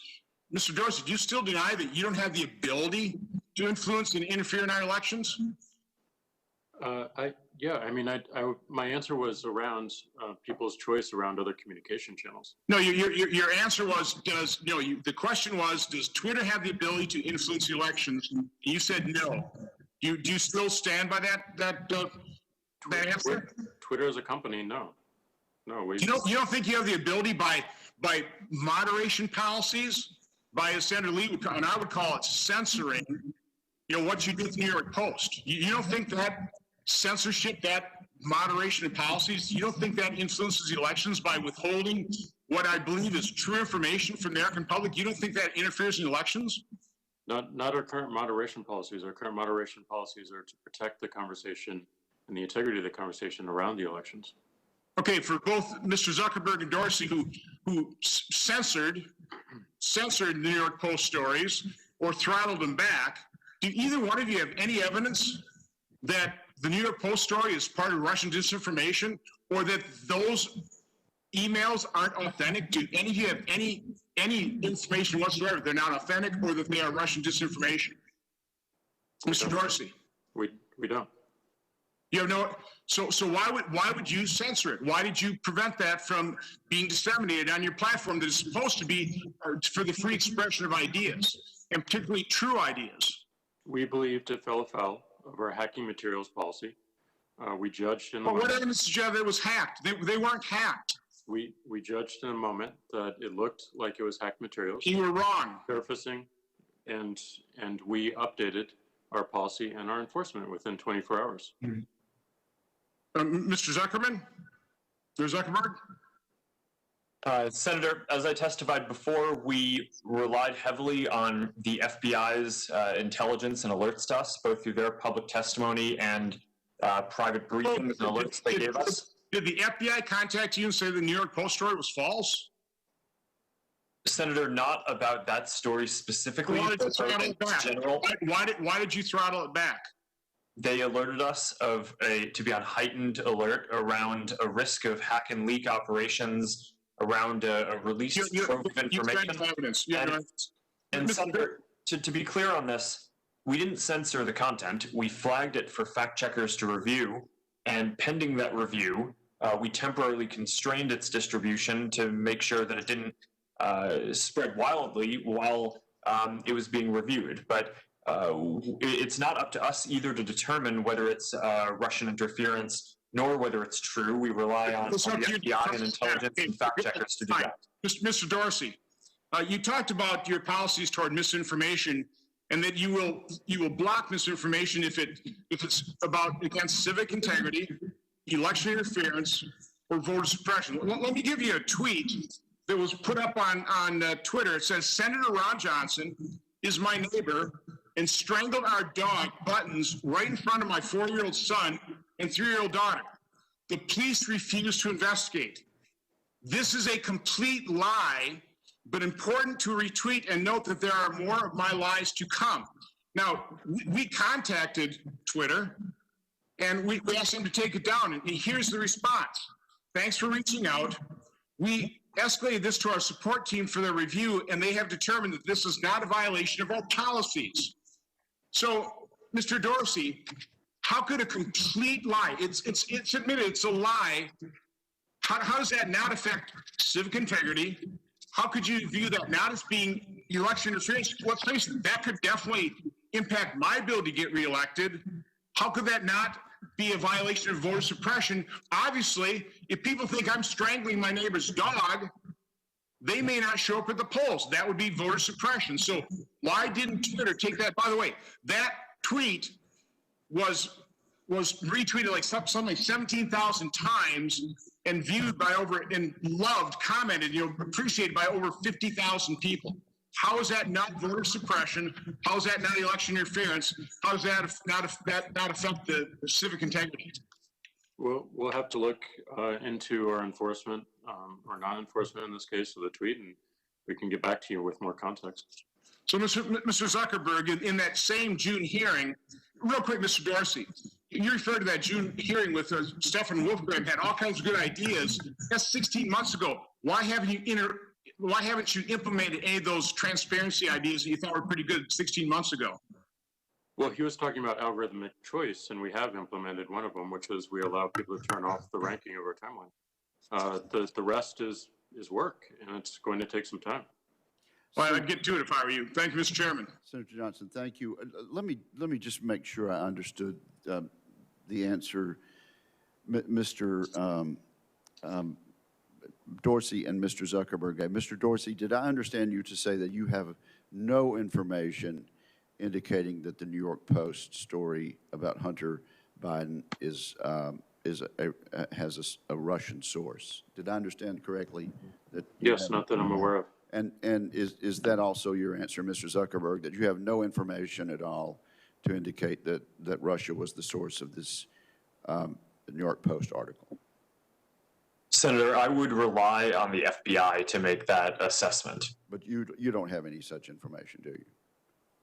Speaker 6: Mr. Dorsey, do you still deny that you don't have the ability to influence and interfere in our elections?
Speaker 3: Yeah, I mean, my answer was around people's choice around other communication channels.
Speaker 6: No, your answer was, the question was, does Twitter have the ability to influence elections? And you said no. Do you still stand by that answer?
Speaker 3: Twitter as a company, no. No,
Speaker 6: you don't think you have the ability by moderation policies, by, as Senator Lee would call, and I would call it censoring, you know, what you do with the New York Post. You don't think that censorship, that moderation of policies, you don't think that influences elections by withholding what I believe is true information from the American public? You don't think that interferes in elections?
Speaker 3: Not our current moderation policies. Our current moderation policies are to protect the conversation and the integrity of the conversation around the elections.
Speaker 6: Okay, for both Mr. Zuckerberg and Dorsey, who censored the New York Post stories or throttled them back, do either one of you have any evidence that the New York Post story is part of Russian disinformation, or that those emails aren't authentic? Do any of you have any information whatsoever they're not authentic, or that they are Russian disinformation? Mr. Dorsey,
Speaker 3: we don't.
Speaker 6: You have no. So why would you censor it? Why did you prevent that from being disseminated on your platform that is supposed to be for the free expression of ideas, and particularly true ideas?
Speaker 3: We believed it fell afoul of our hacking materials policy. We judged in a
Speaker 6: moment. What evidence did you have that it was hacked? They weren't hacked.
Speaker 3: We judged in a moment that it looked like it was hacked materials.
Speaker 6: You were wrong.
Speaker 3: Surfacing, and we updated our policy and our enforcement within 24 hours.
Speaker 6: Mr. Zuckerman? Mr. Zuckerberg?
Speaker 5: Senator, as I testified before, we relied heavily on the FBI's intelligence and alerts to us, both through their public testimony and private briefings and alerts they gave us.
Speaker 6: Did the FBI contact you and say the New York Post story was false?
Speaker 5: Senator, not about that story specifically.
Speaker 6: Why did you throttle it back?
Speaker 5: General.
Speaker 6: Why did you throttle it back?
Speaker 5: They alerted us to be on heightened alert around a risk of hack and leak operations, around a release trove of information. And Senator, to be clear on this, we didn't censor the content. We flagged it for fact checkers to review, and pending that review, we temporarily constrained its distribution to make sure that it didn't spread wildly while it was being reviewed. But it's not up to us either to determine whether it's Russian interference nor whether it's true. We rely on the FBI and intelligence and fact checkers to do that.
Speaker 6: Mr. Dorsey, you talked about your policies toward misinformation, and that you will block misinformation if it's against civic integrity, election interference, or voter suppression. Let me give you a tweet that was put up on Twitter. It says, Senator Ron Johnson is my neighbor and strangled our dog, Buttons, right in front of my 4-year-old son and 3-year-old daughter. The police refuse to investigate. This is a complete lie, but important to retweet and note that there are more of my lies to come. Now, we contacted Twitter and we asked them to take it down, and here's the response. Thanks for reaching out. We escalated this to our support team for their review, and they have determined that this is not a violation of our policies. So, Mr. Dorsey, how could a complete lie, it's admitted it's a lie, how does that not affect civic integrity? How could you view that not as being election interference? Let's face it, that could definitely impact my ability to get reelected. How could that not be a violation of voter suppression? Obviously, if people think I'm strangling my neighbor's dog, they may not show up at the polls. That would be voter suppression. So why didn't Twitter take that? By the way, that tweet was retweeted like something like 17,000 times and viewed by and loved, commented, appreciated by over 50,000 people. How is that not voter suppression? How is that not election interference? How does that not affect the civic integrity?
Speaker 3: We'll have to look into our enforcement or non-enforcement in this case of the tweet, and we can get back to you with more context.
Speaker 6: So, Mr. Zuckerberg, in that same June hearing, real quick, Mr. Dorsey, you referred to that June hearing with Stefan Wolfgram, had all kinds of good ideas. That's 16 months ago. Why haven't you implemented any of those transparency ideas that you thought were pretty good 16 months ago?
Speaker 3: Well, he was talking about algorithmic choice, and we have implemented one of them, which is we allow people to turn off the ranking over timeline. The rest is work, and it's going to take some time.
Speaker 6: Well, I'd get to it if I were you. Thank you, Mr. Chairman.
Speaker 1: Senator Johnson, thank you. Let me just make sure I understood the answer, Mr. Dorsey and Mr. Zuckerberg. Mr. Dorsey, did I understand you to say that you have no information indicating that the New York Post story about Hunter Biden has a Russian source? Did I understand correctly?
Speaker 3: Yes, not that I'm aware of.
Speaker 1: And is that also your answer, Mr. Zuckerberg, that you have no information at all to indicate that Russia was the source of this New York Post article?
Speaker 5: Senator, I would rely on the FBI to make that assessment.
Speaker 1: But you don't have any such information, do you?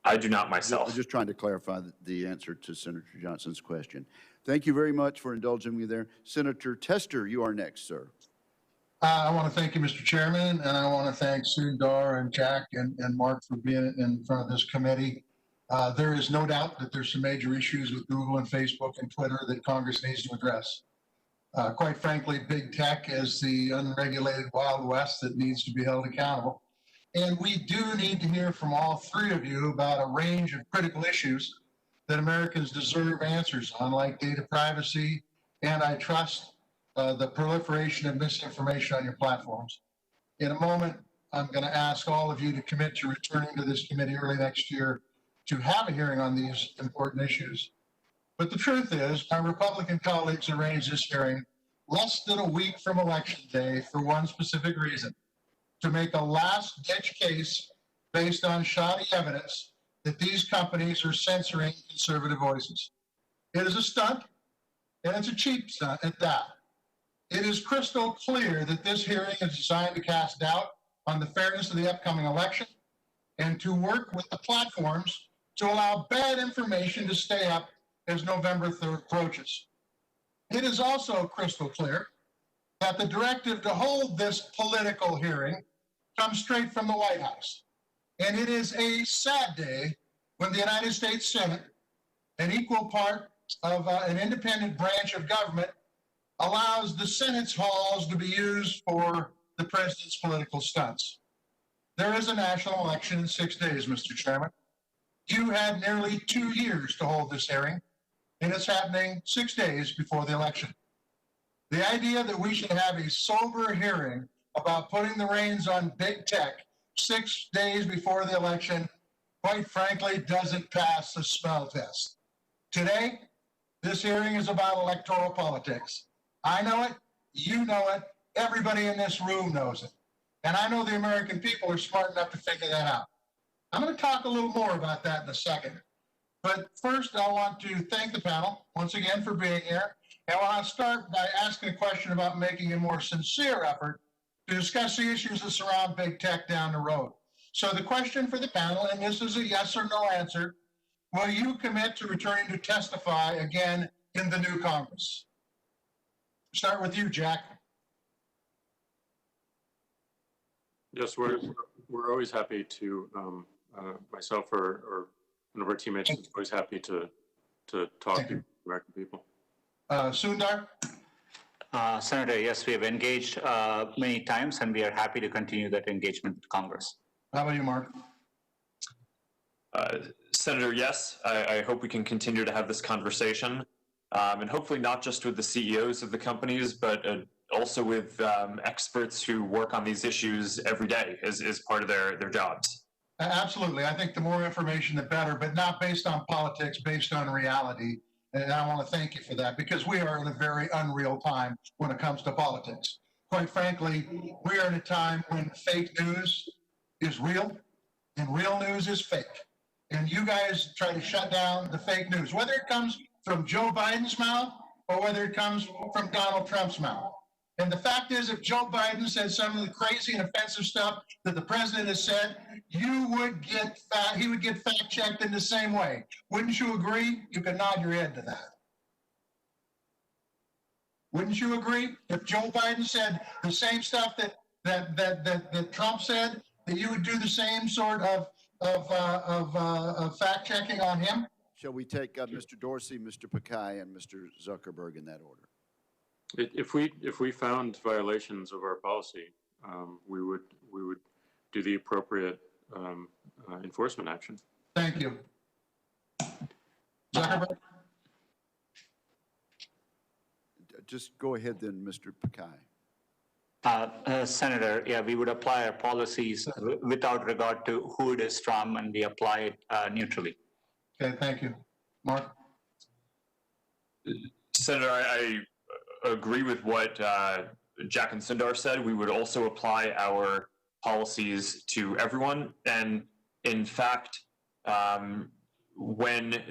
Speaker 5: I do not myself.
Speaker 1: I'm just trying to clarify the answer to Senator Johnson's question. Thank you very much for indulging me there. Senator Tester, you are next, sir.
Speaker 7: I want to thank you, Mr. Chairman, and I want to thank Sundar and Jack and Mark for being in front of this committee. There is no doubt that there's some major issues with Google and Facebook and Twitter that Congress needs to address. Quite frankly, big tech is the unregulated Wild West that needs to be held accountable. And we do need to hear from all three of you about a range of critical issues that Americans deserve answers on, like data privacy, antitrust, the proliferation of misinformation on your platforms. In a moment, I'm going to ask all of you to commit to returning to this committee early next year to have a hearing on these important issues. But the truth is, my Republican colleagues arranged this hearing less than a week from Election Day for one specific reason: to make a last-ditch case based on shoddy evidence that these companies are censoring conservative voices. It is a stunt, and it's a cheap stunt at that. It is crystal clear that this hearing is designed to cast doubt on the fairness of the upcoming election and to work with the platforms to allow bad information to stay up as November 3rd approaches. It is also crystal clear that the directive to hold this political hearing comes straight from the White House. And it is a sad day when the United States Senate, an equal part of an independent branch of government, allows the Senate's halls to be used for the president's political stunts. There is a national election in 6 days, Mr. Chairman. You had nearly 2 years to hold this hearing, and it's happening 6 days before the election. The idea that we should have a sober hearing about putting the reins on big tech 6 days before the election, quite frankly, doesn't pass the smell test. Today, this hearing is about electoral politics. I know it, you know it, everybody in this room knows it. And I know the American people are smart enough to figure that out. I'm going to talk a little more about that in a second. But first, I want to thank the panel once again for being here. And I want to start by asking a question about making a more sincere effort to discuss the issues that surround big tech down the road. So the question for the panel, and this is a yes or no answer: will you commit to returning to testify again in the new Congress? Start with you, Jack.
Speaker 3: Yes, we're always happy to, myself or one of our teammates is always happy to talk to American people.
Speaker 7: Sundar?
Speaker 4: Senator, yes, we have engaged many times, and we are happy to continue that engagement with Congress.
Speaker 7: How about you, Mark?
Speaker 5: Senator, yes, I hope we can continue to have this conversation, and hopefully not just with the CEOs of the companies, but also with experts who work on these issues every day as part of their jobs.
Speaker 7: Absolutely. I think the more information, the better, but not based on politics, based on reality. And I want to thank you for that, because we are in a very unreal time when it comes to politics. Quite frankly, we are in a time when fake news is real and real news is fake. And you guys try to shut down the fake news, whether it comes from Joe Biden's mouth or whether it comes from Donald Trump's mouth. And the fact is, if Joe Biden said some of the crazy and offensive stuff that the president has said, he would get fact-checked in the same way. Wouldn't you agree? You can nod your head to that. Wouldn't you agree? If Joe Biden said the same stuff that Trump said, that you would do the same sort of fact-checking on him?
Speaker 1: Shall we take Mr. Dorsey, Mr. Pakai, and Mr. Zuckerberg in that order?
Speaker 3: If we found violations of our policy, we would do the appropriate enforcement action.
Speaker 7: Thank you. Zuckerberg?
Speaker 1: Just go ahead then, Mr. Pakai.
Speaker 4: Senator, yeah, we would apply our policies without regard to who it is from, and we apply it neutrally.
Speaker 7: Okay, thank you. Mark?
Speaker 5: Senator, I agree with what Jack and Sundar said. We would also apply our policies to everyone. And in fact, when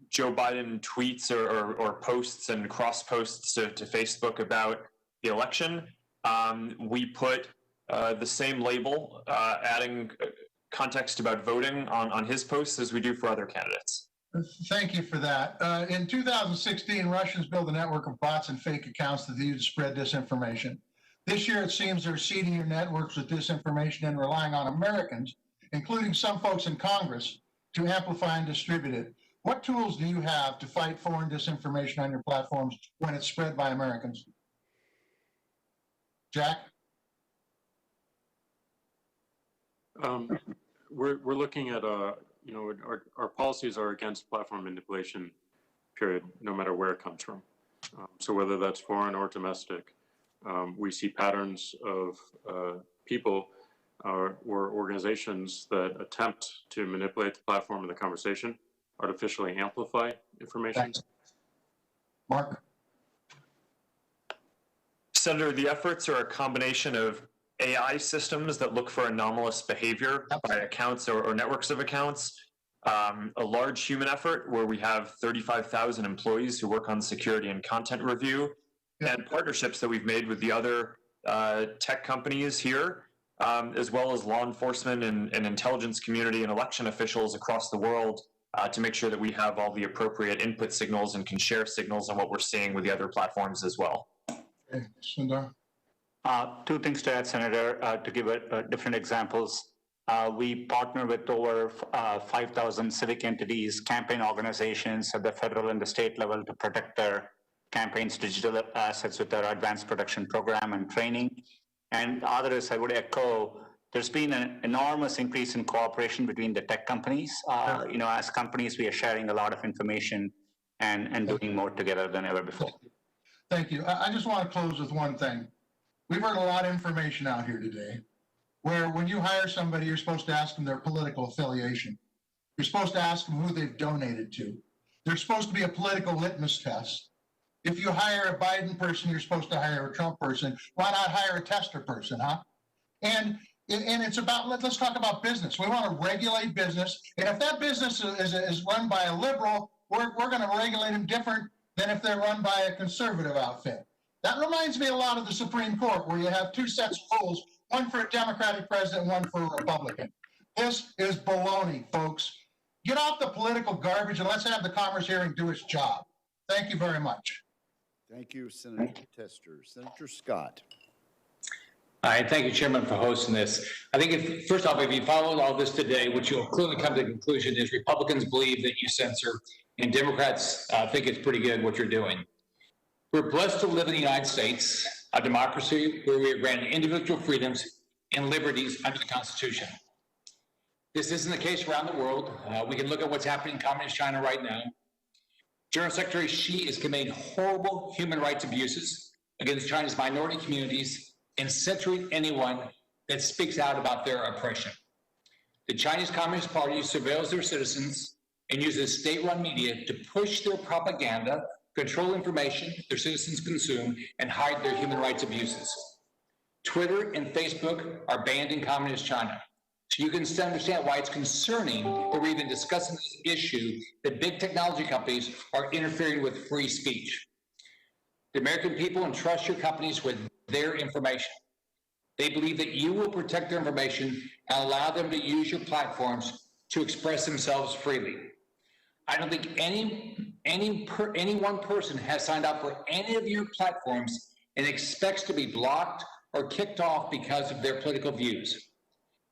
Speaker 5: Joe Biden tweets or posts and cross posts to Facebook about the election, we put the same label, adding context about voting on his posts as we do for other candidates.
Speaker 7: Thank you for that. In 2016, Russians built a network of bots and fake accounts that they used to spread disinformation. This year, it seems they're seeding their networks with disinformation and relying on Americans, including some folks in Congress, to amplify and distribute it. What tools do you have to fight foreign disinformation on your platforms when it's spread by Americans? Jack?
Speaker 3: We're looking at our policies are against platform manipulation, period, no matter where it comes from. So whether that's foreign or domestic, we see patterns of people or organizations that attempt to manipulate the platform and the conversation, artificially amplify information.
Speaker 7: Thanks. Mark?
Speaker 5: Senator, the efforts are a combination of AI systems that look for anomalous behavior by accounts or networks of accounts, a large human effort where we have 35,000 employees who work on security and content review, and partnerships that we've made with the other tech companies here, as well as law enforcement and intelligence community and election officials across the world to make sure that we have all the appropriate input signals and can share signals on what we're seeing with the other platforms as well.
Speaker 7: Okay, Sundar.
Speaker 4: Two things to add, Senator, to give different examples. We partner with over 5,000 civic entities, campaign organizations at the federal and the state level to protect their campaigns' digital assets with our advanced production program and training. And others, I would echo, there's been an enormous increase in cooperation between the tech companies. As companies, we are sharing a lot of information and doing more together than ever before.
Speaker 7: Thank you. I just want to close with one thing. We've heard a lot of information out here today, where when you hire somebody, you're supposed to ask them their political affiliation. You're supposed to ask them who they've donated to. There's supposed to be a political litmus test. If you hire a Biden person, you're supposed to hire a Trump person. Why not hire a tester person, huh? And it's about, let's talk about business. We want to regulate business. And if that business is run by a liberal, we're going to regulate them different than if they're run by a conservative outfit. That reminds me a lot of the Supreme Court, where you have two sets of rules, one for a Democratic president, one for a Republican. This is baloney, folks. Get off the political garbage and let's have the Commerce hearing do its job. Thank you very much.
Speaker 1: Thank you, Senator Tester. Senator Scott.
Speaker 8: All right, thank you, Chairman, for hosting this. I think, first off, if you followed all this today, what you'll clearly come to the conclusion is Republicans believe that you censor, and Democrats think it's pretty good what you're doing. We're blessed to live in the United States, a democracy where we are granted individual freedoms and liberties under the Constitution. This isn't the case around the world. We can look at what's happening in Communist China right now. General Secretary Xi is committing horrible human rights abuses against China's minority communities and censoring anyone that speaks out about their oppression. The Chinese Communist Party surveils their citizens and uses state-run media to push their propaganda, control information their citizens consume, and hide their human rights abuses. Twitter and Facebook are banned in Communist China. So you can understand why it's concerning that we're even discussing this issue that big technology companies are interfering with free speech. The American people entrust your companies with their information. They believe that you will protect their information and allow them to use your platforms to express themselves freely. I don't think any one person has signed up for any of your platforms and expects to be blocked or kicked off because of their political views.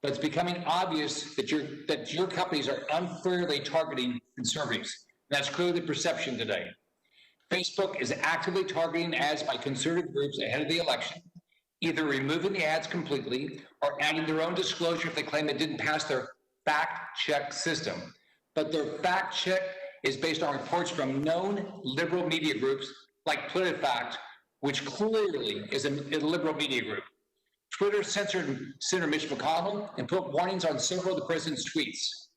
Speaker 8: But it's becoming obvious that your companies are unfairly targeting conservatives. That's clearly the perception today. Facebook is actively targeting ads by conservative groups ahead of the election, either removing the ads completely or adding their own disclosure if they claim it didn't pass their fact check system. But their fact check is based on reports from known liberal media groups like PolitiFact, which clearly is a liberal media group. Twitter censored Senator Mitch McConnell and put warnings on several of the president's tweets.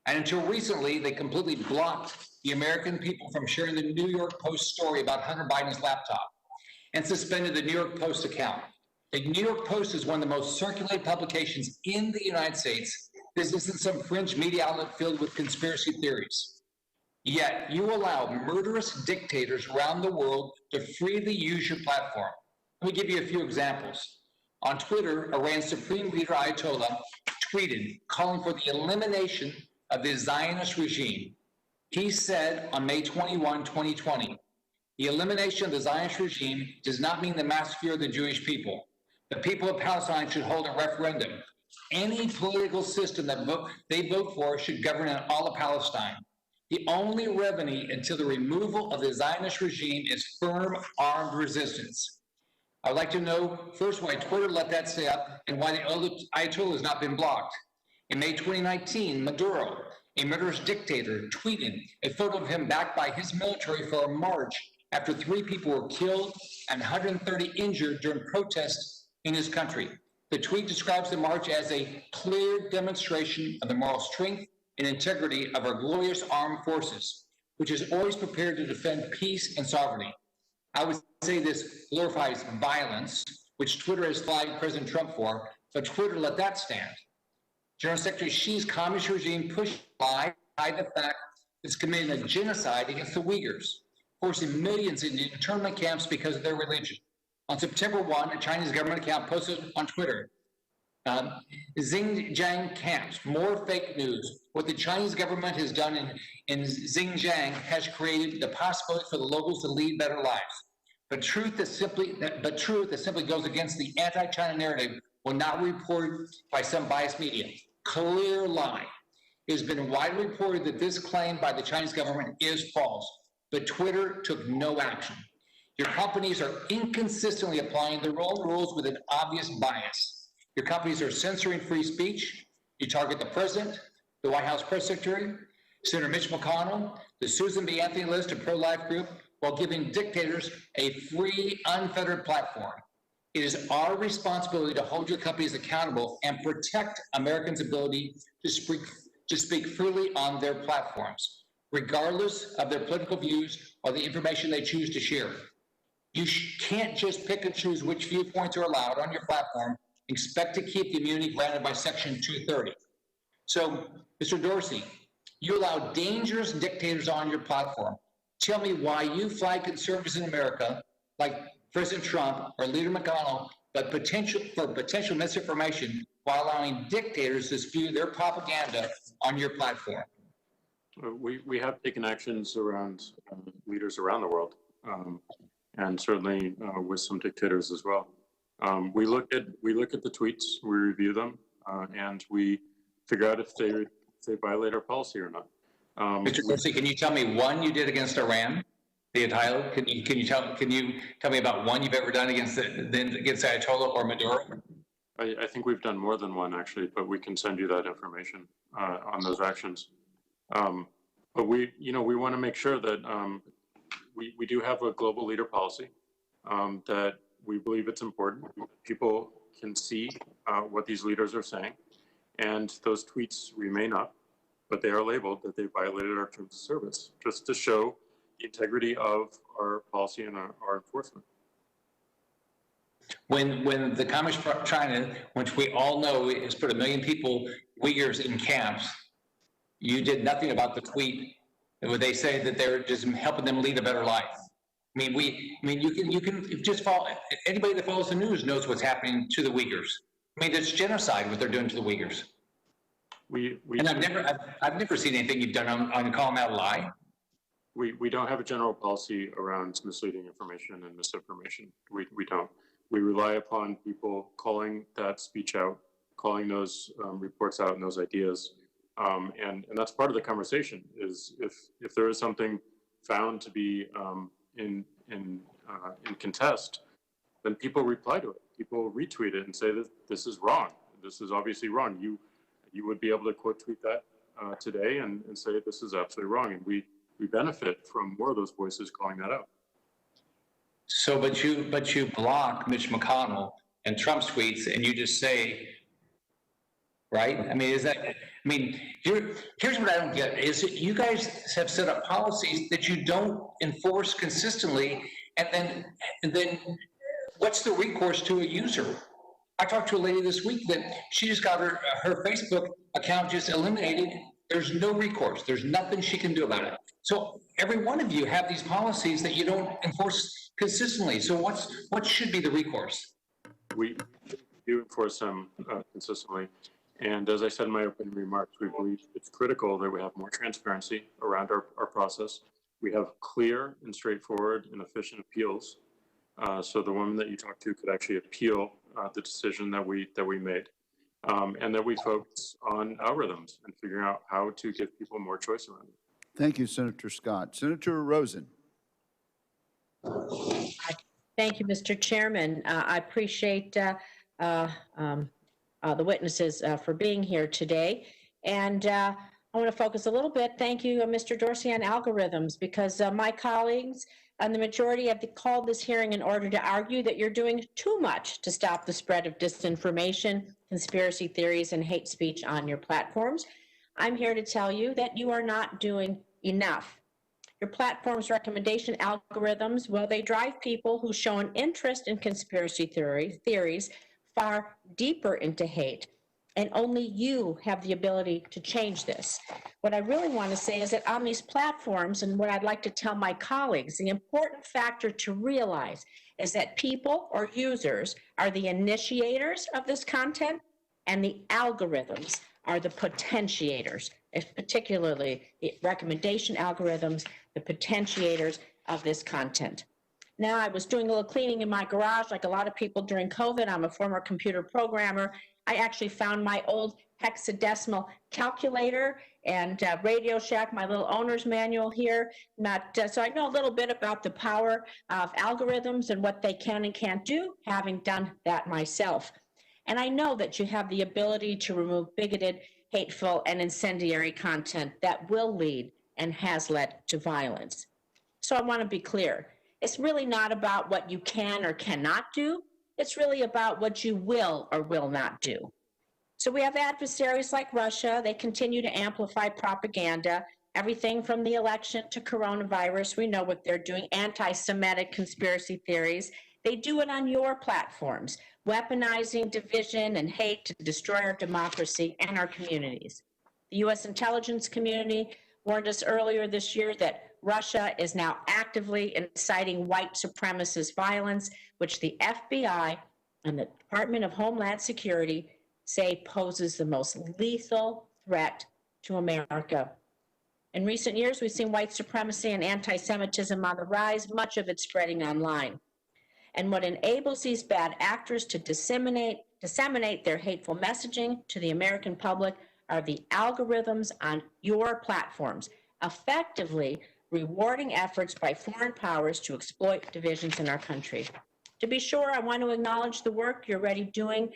Speaker 8: And until recently, they completely blocked the American people from sharing the New York Post story about Hunter Biden's laptop and suspended the New York Post account. The New York Post is one of the most circulated publications in the United States. This isn't some fringe media outlet filled with conspiracy theories. Yet you allow murderous dictators around the world to freely use your platform. Let me give you a few examples. On Twitter, Iran's Supreme Leader Ayatollah tweeted calling for the elimination of the Zionist regime. He said on May 21, 2020, the elimination of the Zionist regime does not mean the massacre of the Jewish people. The people of Palestine should hold a referendum. Any political system that they vote for should govern in all of Palestine. The only remedy until the removal of the Zionist regime is firm armed resistance. I'd like to know first why Twitter let that stay up and why the Ayatollah has not been blocked. In May 2019, Maduro, a murderous dictator, tweeted a photo of him backed by his military for a march after 3 people were killed and 130 injured during protests in his country. The tweet describes the march as a clear demonstration of the moral strength and integrity of our glorious armed forces, which is always prepared to defend peace and sovereignty. I would say this glorifies violence, which Twitter has flagged President Trump for, but Twitter let that stand. General Secretary Xi's communist regime pushed by the fact it's committing a genocide against the Uyghurs, forcing millions into internment camps because of their religion. On September 1, a Chinese government account posted on Twitter, Xinjiang camps, more fake news. What the Chinese government has done in Xinjiang has created the possibility for the locals to lead better lives. But truth that simply goes against the anti-China narrative will not be reported by some biased media. Clear lie. It has been widely reported that this claim by the Chinese government is false, but Twitter took no action. Your companies are inconsistently applying their own rules with an obvious bias. Your companies are censoring free speech. You target the president, the White House press secretary, Senator Mitch McConnell, the Susan B. Anthony list of pro-life group, while giving dictators a free, unfettered platform. It is our responsibility to hold your companies accountable and protect Americans' ability to speak freely on their platforms, regardless of their political views or the information they choose to share. You can't just pick and choose which viewpoints are allowed on your platform, expect to keep the immunity granted by Section 230. So, Mr. Dorsey, you allow dangerous dictators on your platform. Tell me why you flag conservatives in America, like President Trump or Leader McConnell, but potential misinformation while allowing dictators to spew their propaganda on your platform.
Speaker 3: We have taken actions around leaders around the world, and certainly with some dictators as well. We look at the tweets, we review them, and we figure out if they violate our policy or not.
Speaker 8: Mr. Dorsey, can you tell me one you did against Iran? The Ayatollah? Can you tell me about one you've ever done against Ayatollah or Maduro?
Speaker 3: I think we've done more than one actually, but we can send you that information on those actions. But we want to make sure that we do have a global leader policy, that we believe it's important. People can see what these leaders are saying, and those tweets remain up, but they are labeled that they violated our terms of service, just to show the integrity of our policy and our enforcement.
Speaker 8: When the Communist China, which we all know has put 1 million people, Uyghurs, in camps, you did nothing about the tweet where they say that they're just helping them lead a better life. I mean, you can just follow. Anybody that follows the news knows what's happening to the Uyghurs. I mean, it's genocide what they're doing to the Uyghurs. And I've never seen anything you've done on calling that a lie.
Speaker 3: We don't have a general policy around misleading information and misinformation. We don't. We rely upon people calling that speech out, calling those reports out and those ideas. And that's part of the conversation, is if there is something found to be in contest, then people reply to it. People retweet it and say that this is wrong. This is obviously wrong. You would be able to quote tweet that today and say this is absolutely wrong. And we benefit from more of those voices calling that out.
Speaker 8: So, but you block Mitch McConnell and Trump's tweets, and you just say, right? I mean, here's what I don't get, is that you guys have set up policies that you don't enforce consistently, and then what's the recourse to a user? I talked to a lady this week that she just got her Facebook account just eliminated. There's no recourse. There's nothing she can do about it. So every one of you have these policies that you don't enforce consistently. So what should be the recourse?
Speaker 3: We do enforce them consistently. And as I said in my opening remarks, we believe it's critical that we have more transparency around our process. We have clear and straightforward and efficient appeals. So the woman that you talked to could actually appeal the decision that we made. And that we focus on algorithms and figuring out how to give people more choice around it.
Speaker 1: Thank you, Senator Scott. Senator Rosen.
Speaker 9: Thank you, Mr. Chairman. I appreciate the witnesses for being here today. And I want to focus a little bit, thank you, Mr. Dorsey, on algorithms, because my colleagues and the majority have called this hearing in order to argue that you're doing too much to stop the spread of disinformation, conspiracy theories, and hate speech on your platforms. I'm here to tell you that you are not doing enough. Your platform's recommendation algorithms, well, they drive people who show an interest in conspiracy theories far deeper into hate. And only you have the ability to change this. What I really want to say is that on these platforms, and what I'd like to tell my colleagues, the important factor to realize is that people or users are the initiators of this content, and the algorithms are the potentiators, particularly the recommendation algorithms, the potentiators of this content. Now, I was doing a little cleaning in my garage like a lot of people during COVID. I'm a former computer programmer. I actually found my old hexadecimal calculator and Radio Shack, my little owner's manual here. So I know a little bit about the power of algorithms and what they can and can't do, having done that myself. And I know that you have the ability to remove bigoted, hateful, and incendiary content that will lead and has led to violence. So I want to be clear. It's really not about what you can or cannot do. It's really about what you will or will not do. So we have adversaries like Russia. They continue to amplify propaganda, everything from the election to coronavirus. We know what they're doing, anti-Semitic conspiracy theories. They do it on your platforms, weaponizing division and hate to destroy our democracy and our communities. The U.S. intelligence community warned us earlier this year that Russia is now actively inciting white supremacist violence, which the FBI and the Department of Homeland Security say poses the most lethal threat to America. In recent years, we've seen white supremacy and anti-Semitism on the rise, much of it spreading online. And what enables these bad actors to disseminate their hateful messaging to the American public are the algorithms on your platforms, effectively rewarding efforts by foreign powers to exploit divisions in our country. To be sure, I want to acknowledge the work you're already doing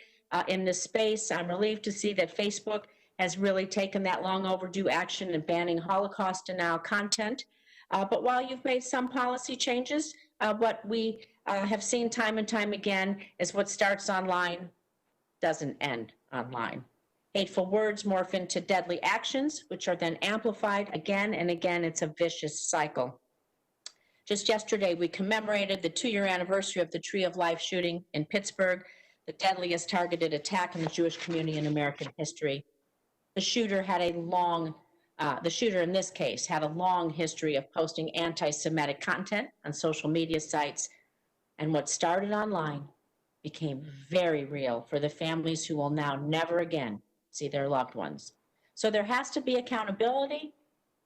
Speaker 9: in this space. I'm relieved to see that Facebook has really taken that long overdue action in banning Holocaust denial content. But while you've made some policy changes, what we have seen time and time again is what starts online doesn't end online. Hateful words morph into deadly actions, which are then amplified again and again. It's a vicious cycle. Just yesterday, we commemorated the 2-year anniversary of the Tree of Life shooting in Pittsburgh, the deadliest targeted attack in the Jewish community in American history. The shooter in this case had a long history of posting anti-Semitic content on social media sites, and what started online became very real for the families who will now never again see their loved ones. So there has to be accountability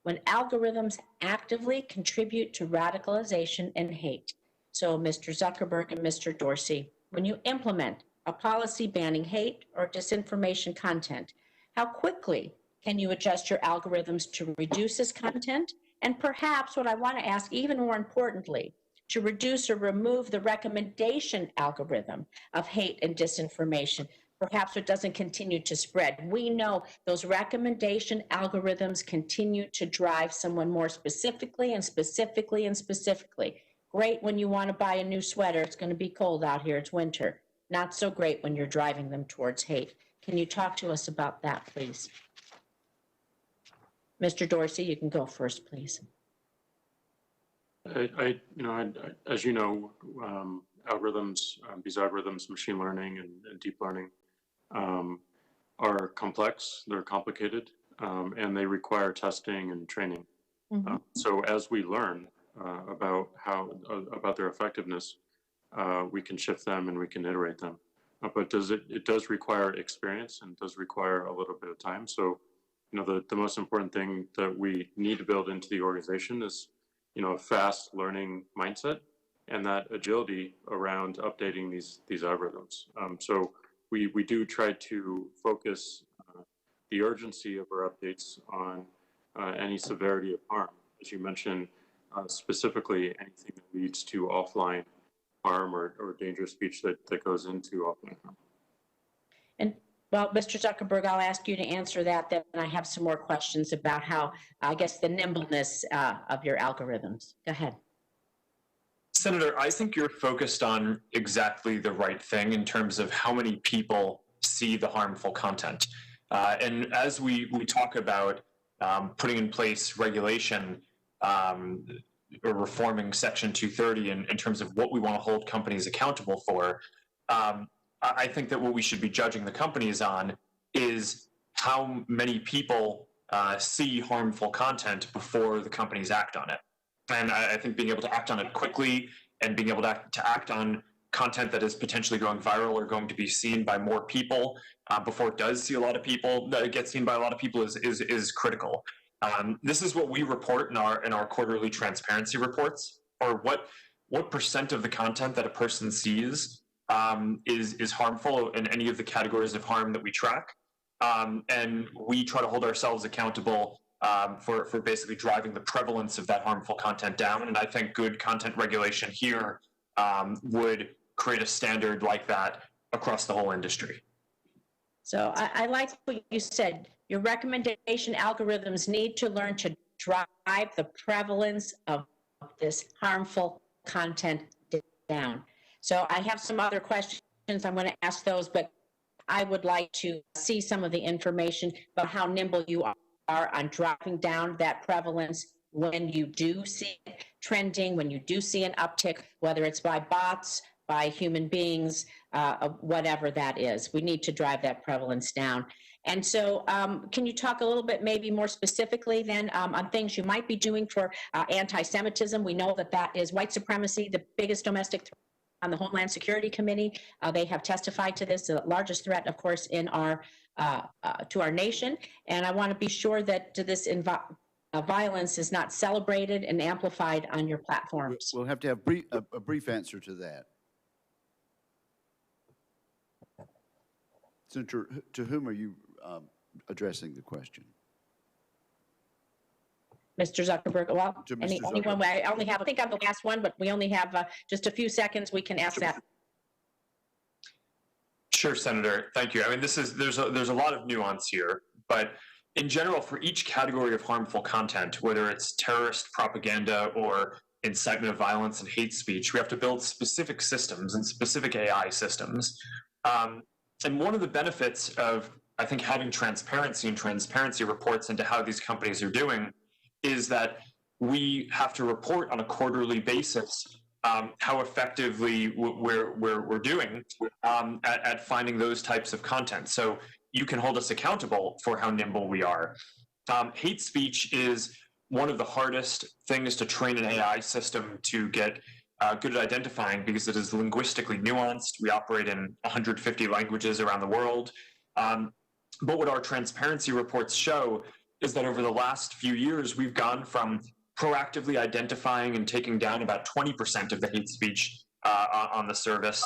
Speaker 9: when algorithms actively contribute to radicalization and hate. So Mr. Zuckerberg and Mr. Dorsey, when you implement a policy banning hate or disinformation content, how quickly can you adjust your algorithms to reduce this content? And perhaps what I want to ask even more importantly, to reduce or remove the recommendation algorithm of hate and disinformation, perhaps it doesn't continue to spread. We know those recommendation algorithms continue to drive someone more specifically and specifically and specifically. Great when you want to buy a new sweater, it's going to be cold out here, it's winter. Not so great when you're driving them towards hate. Can you talk to us about that, please? Mr. Dorsey, you can go first, please.
Speaker 3: As you know, algorithms, these algorithms, machine learning and deep learning, are complex, they're complicated, and they require testing and training. Mm-hmm. So as we learn about their effectiveness, we can shift them and we can iterate them. But it does require experience and does require a little bit of time. So, the most important thing that we need to build into the organization is, a fast learning mindset and that agility around updating these algorithms. So we do try to focus the urgency of our updates on any severity of harm. As you mentioned, specifically anything that leads to offline harm or dangerous speech that goes into offline harm.
Speaker 9: And well, Mr. Zuckerberg, I'll ask you to answer that, then I have some more questions about how, I guess, the nimbleness of your algorithms. Go ahead.
Speaker 5: Senator, I think you're focused on exactly the right thing in terms of how many people see the harmful content. And as we talk about putting in place regulation, or reforming Section 230 in terms of what we want to hold companies accountable for, I think that what we should be judging the companies on is how many people see harmful content before the companies act on it. And I think being able to act on it quickly and being able to act on content that is potentially going viral or going to be seen by more people before it does see a lot of people, that it gets seen by a lot of people is critical. This is what we report in our quarterly transparency reports, or what percent of the content that a person sees is harmful in any of the categories of harm that we track. And we try to hold ourselves accountable for basically driving the prevalence of that harmful content down. And I think good content regulation here would create a standard like that across the whole industry.
Speaker 9: So I like what you said. Your recommendation algorithms need to learn to drive the prevalence of this harmful content down. So I have some other questions. I'm going to ask those, but I would like to see some of the information about how nimble you are on driving down that prevalence when you do see it trending, when you do see an uptick, whether it's by bots, by human beings, whatever that is. We need to drive that prevalence down. And so can you talk a little bit maybe more specifically then on things you might be doing for anti-Semitism? We know that is white supremacy, the biggest domestic threat on the Homeland Security Committee. They have testified to this, the largest threat, of course, in to our nation. And I want to be sure that this violence is not celebrated and amplified on your platforms.
Speaker 1: We'll have to have a brief answer to that. Senator, to whom are you addressing the question?
Speaker 9: Mr. Zuckerberg, well,
Speaker 1: To Mr.
Speaker 9: anyone, I only have, I think I'm the last one, but we only have just a few seconds. We can ask that.
Speaker 5: Sure, Senator. Thank you. I mean, there's a lot of nuance here, but in general, for each category of harmful content, whether it's terrorist propaganda or incitement of violence and hate speech, we have to build specific systems and specific AI systems. And one of the benefits of, I think, having transparency and transparency reports into how these companies are doing is that we have to report on a quarterly basis how effectively we're doing at finding those types of content. So you can hold us accountable for how nimble we are. Hate speech is one of the hardest things to train an AI system to get good at identifying because it is linguistically nuanced. We operate in 150 languages around the world. But what our transparency reports show is that over the last few years, we've gone from proactively identifying and taking down about 20% of the hate speech on the service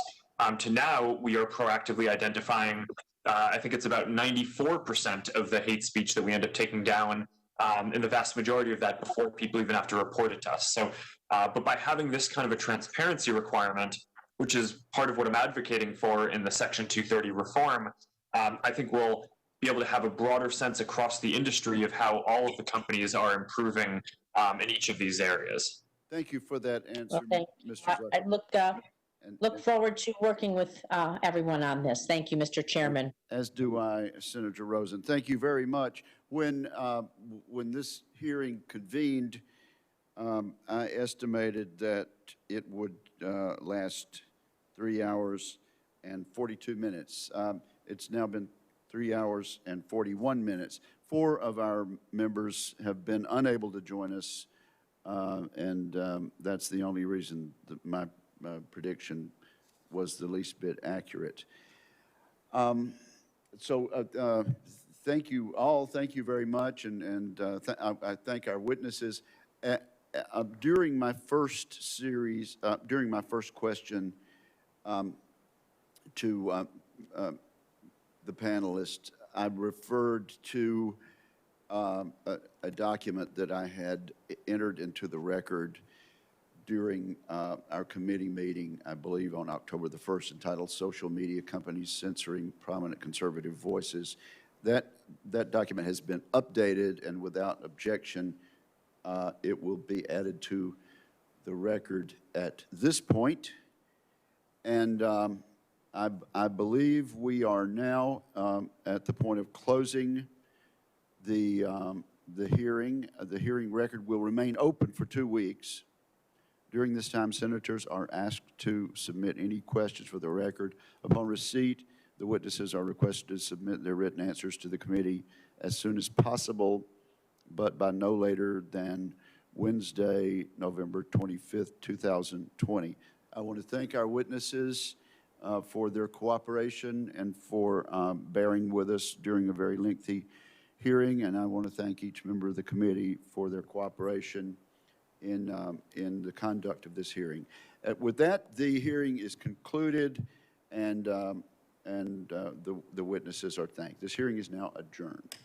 Speaker 5: to now we are proactively identifying, I think it's about 94% of the hate speech that we end up taking down, and the vast majority of that before people even have to report it to us. So, but by having this kind of a transparency requirement, which is part of what I'm advocating for in the Section 230 reform, I think we'll be able to have a broader sense across the industry of how all of the companies are improving in each of these areas.
Speaker 1: Thank you for that answer,
Speaker 9: Okay.
Speaker 1: Mr.
Speaker 9: I look forward to working with everyone on this. Thank you, Mr. Chairman.
Speaker 1: As do I, Senator Rosen. Thank you very much. When this hearing convened, I estimated that it would last 3 hours and 42 minutes. It's now been 3 hours and 41 minutes. 4 of our members have been unable to join us, and that's the only reason that my prediction was the least bit accurate. So thank you all. Thank you very much, and I thank our witnesses. During my first series, during my first question to the panelists, I referred to a document that I had entered into the record during our committee meeting, I believe on October the 1st, entitled Social Media Companies Censoring Prominent Conservative Voices. That document has been updated, and without objection, it will be added to the record at this point. And I believe we are now at the point of closing the The hearing record will remain open for 2 weeks. During this time, senators are asked to submit any questions for the record. Upon receipt, the witnesses are requested to submit their written answers to the committee as soon as possible, but by no later than Wednesday, November 25th, 2020. I want to thank our witnesses for their cooperation and for bearing with us during a very lengthy hearing, and I want to thank each member of the committee for their cooperation in the conduct of this hearing. With that, the hearing is concluded, and the witnesses are thanked. This hearing is now adjourned.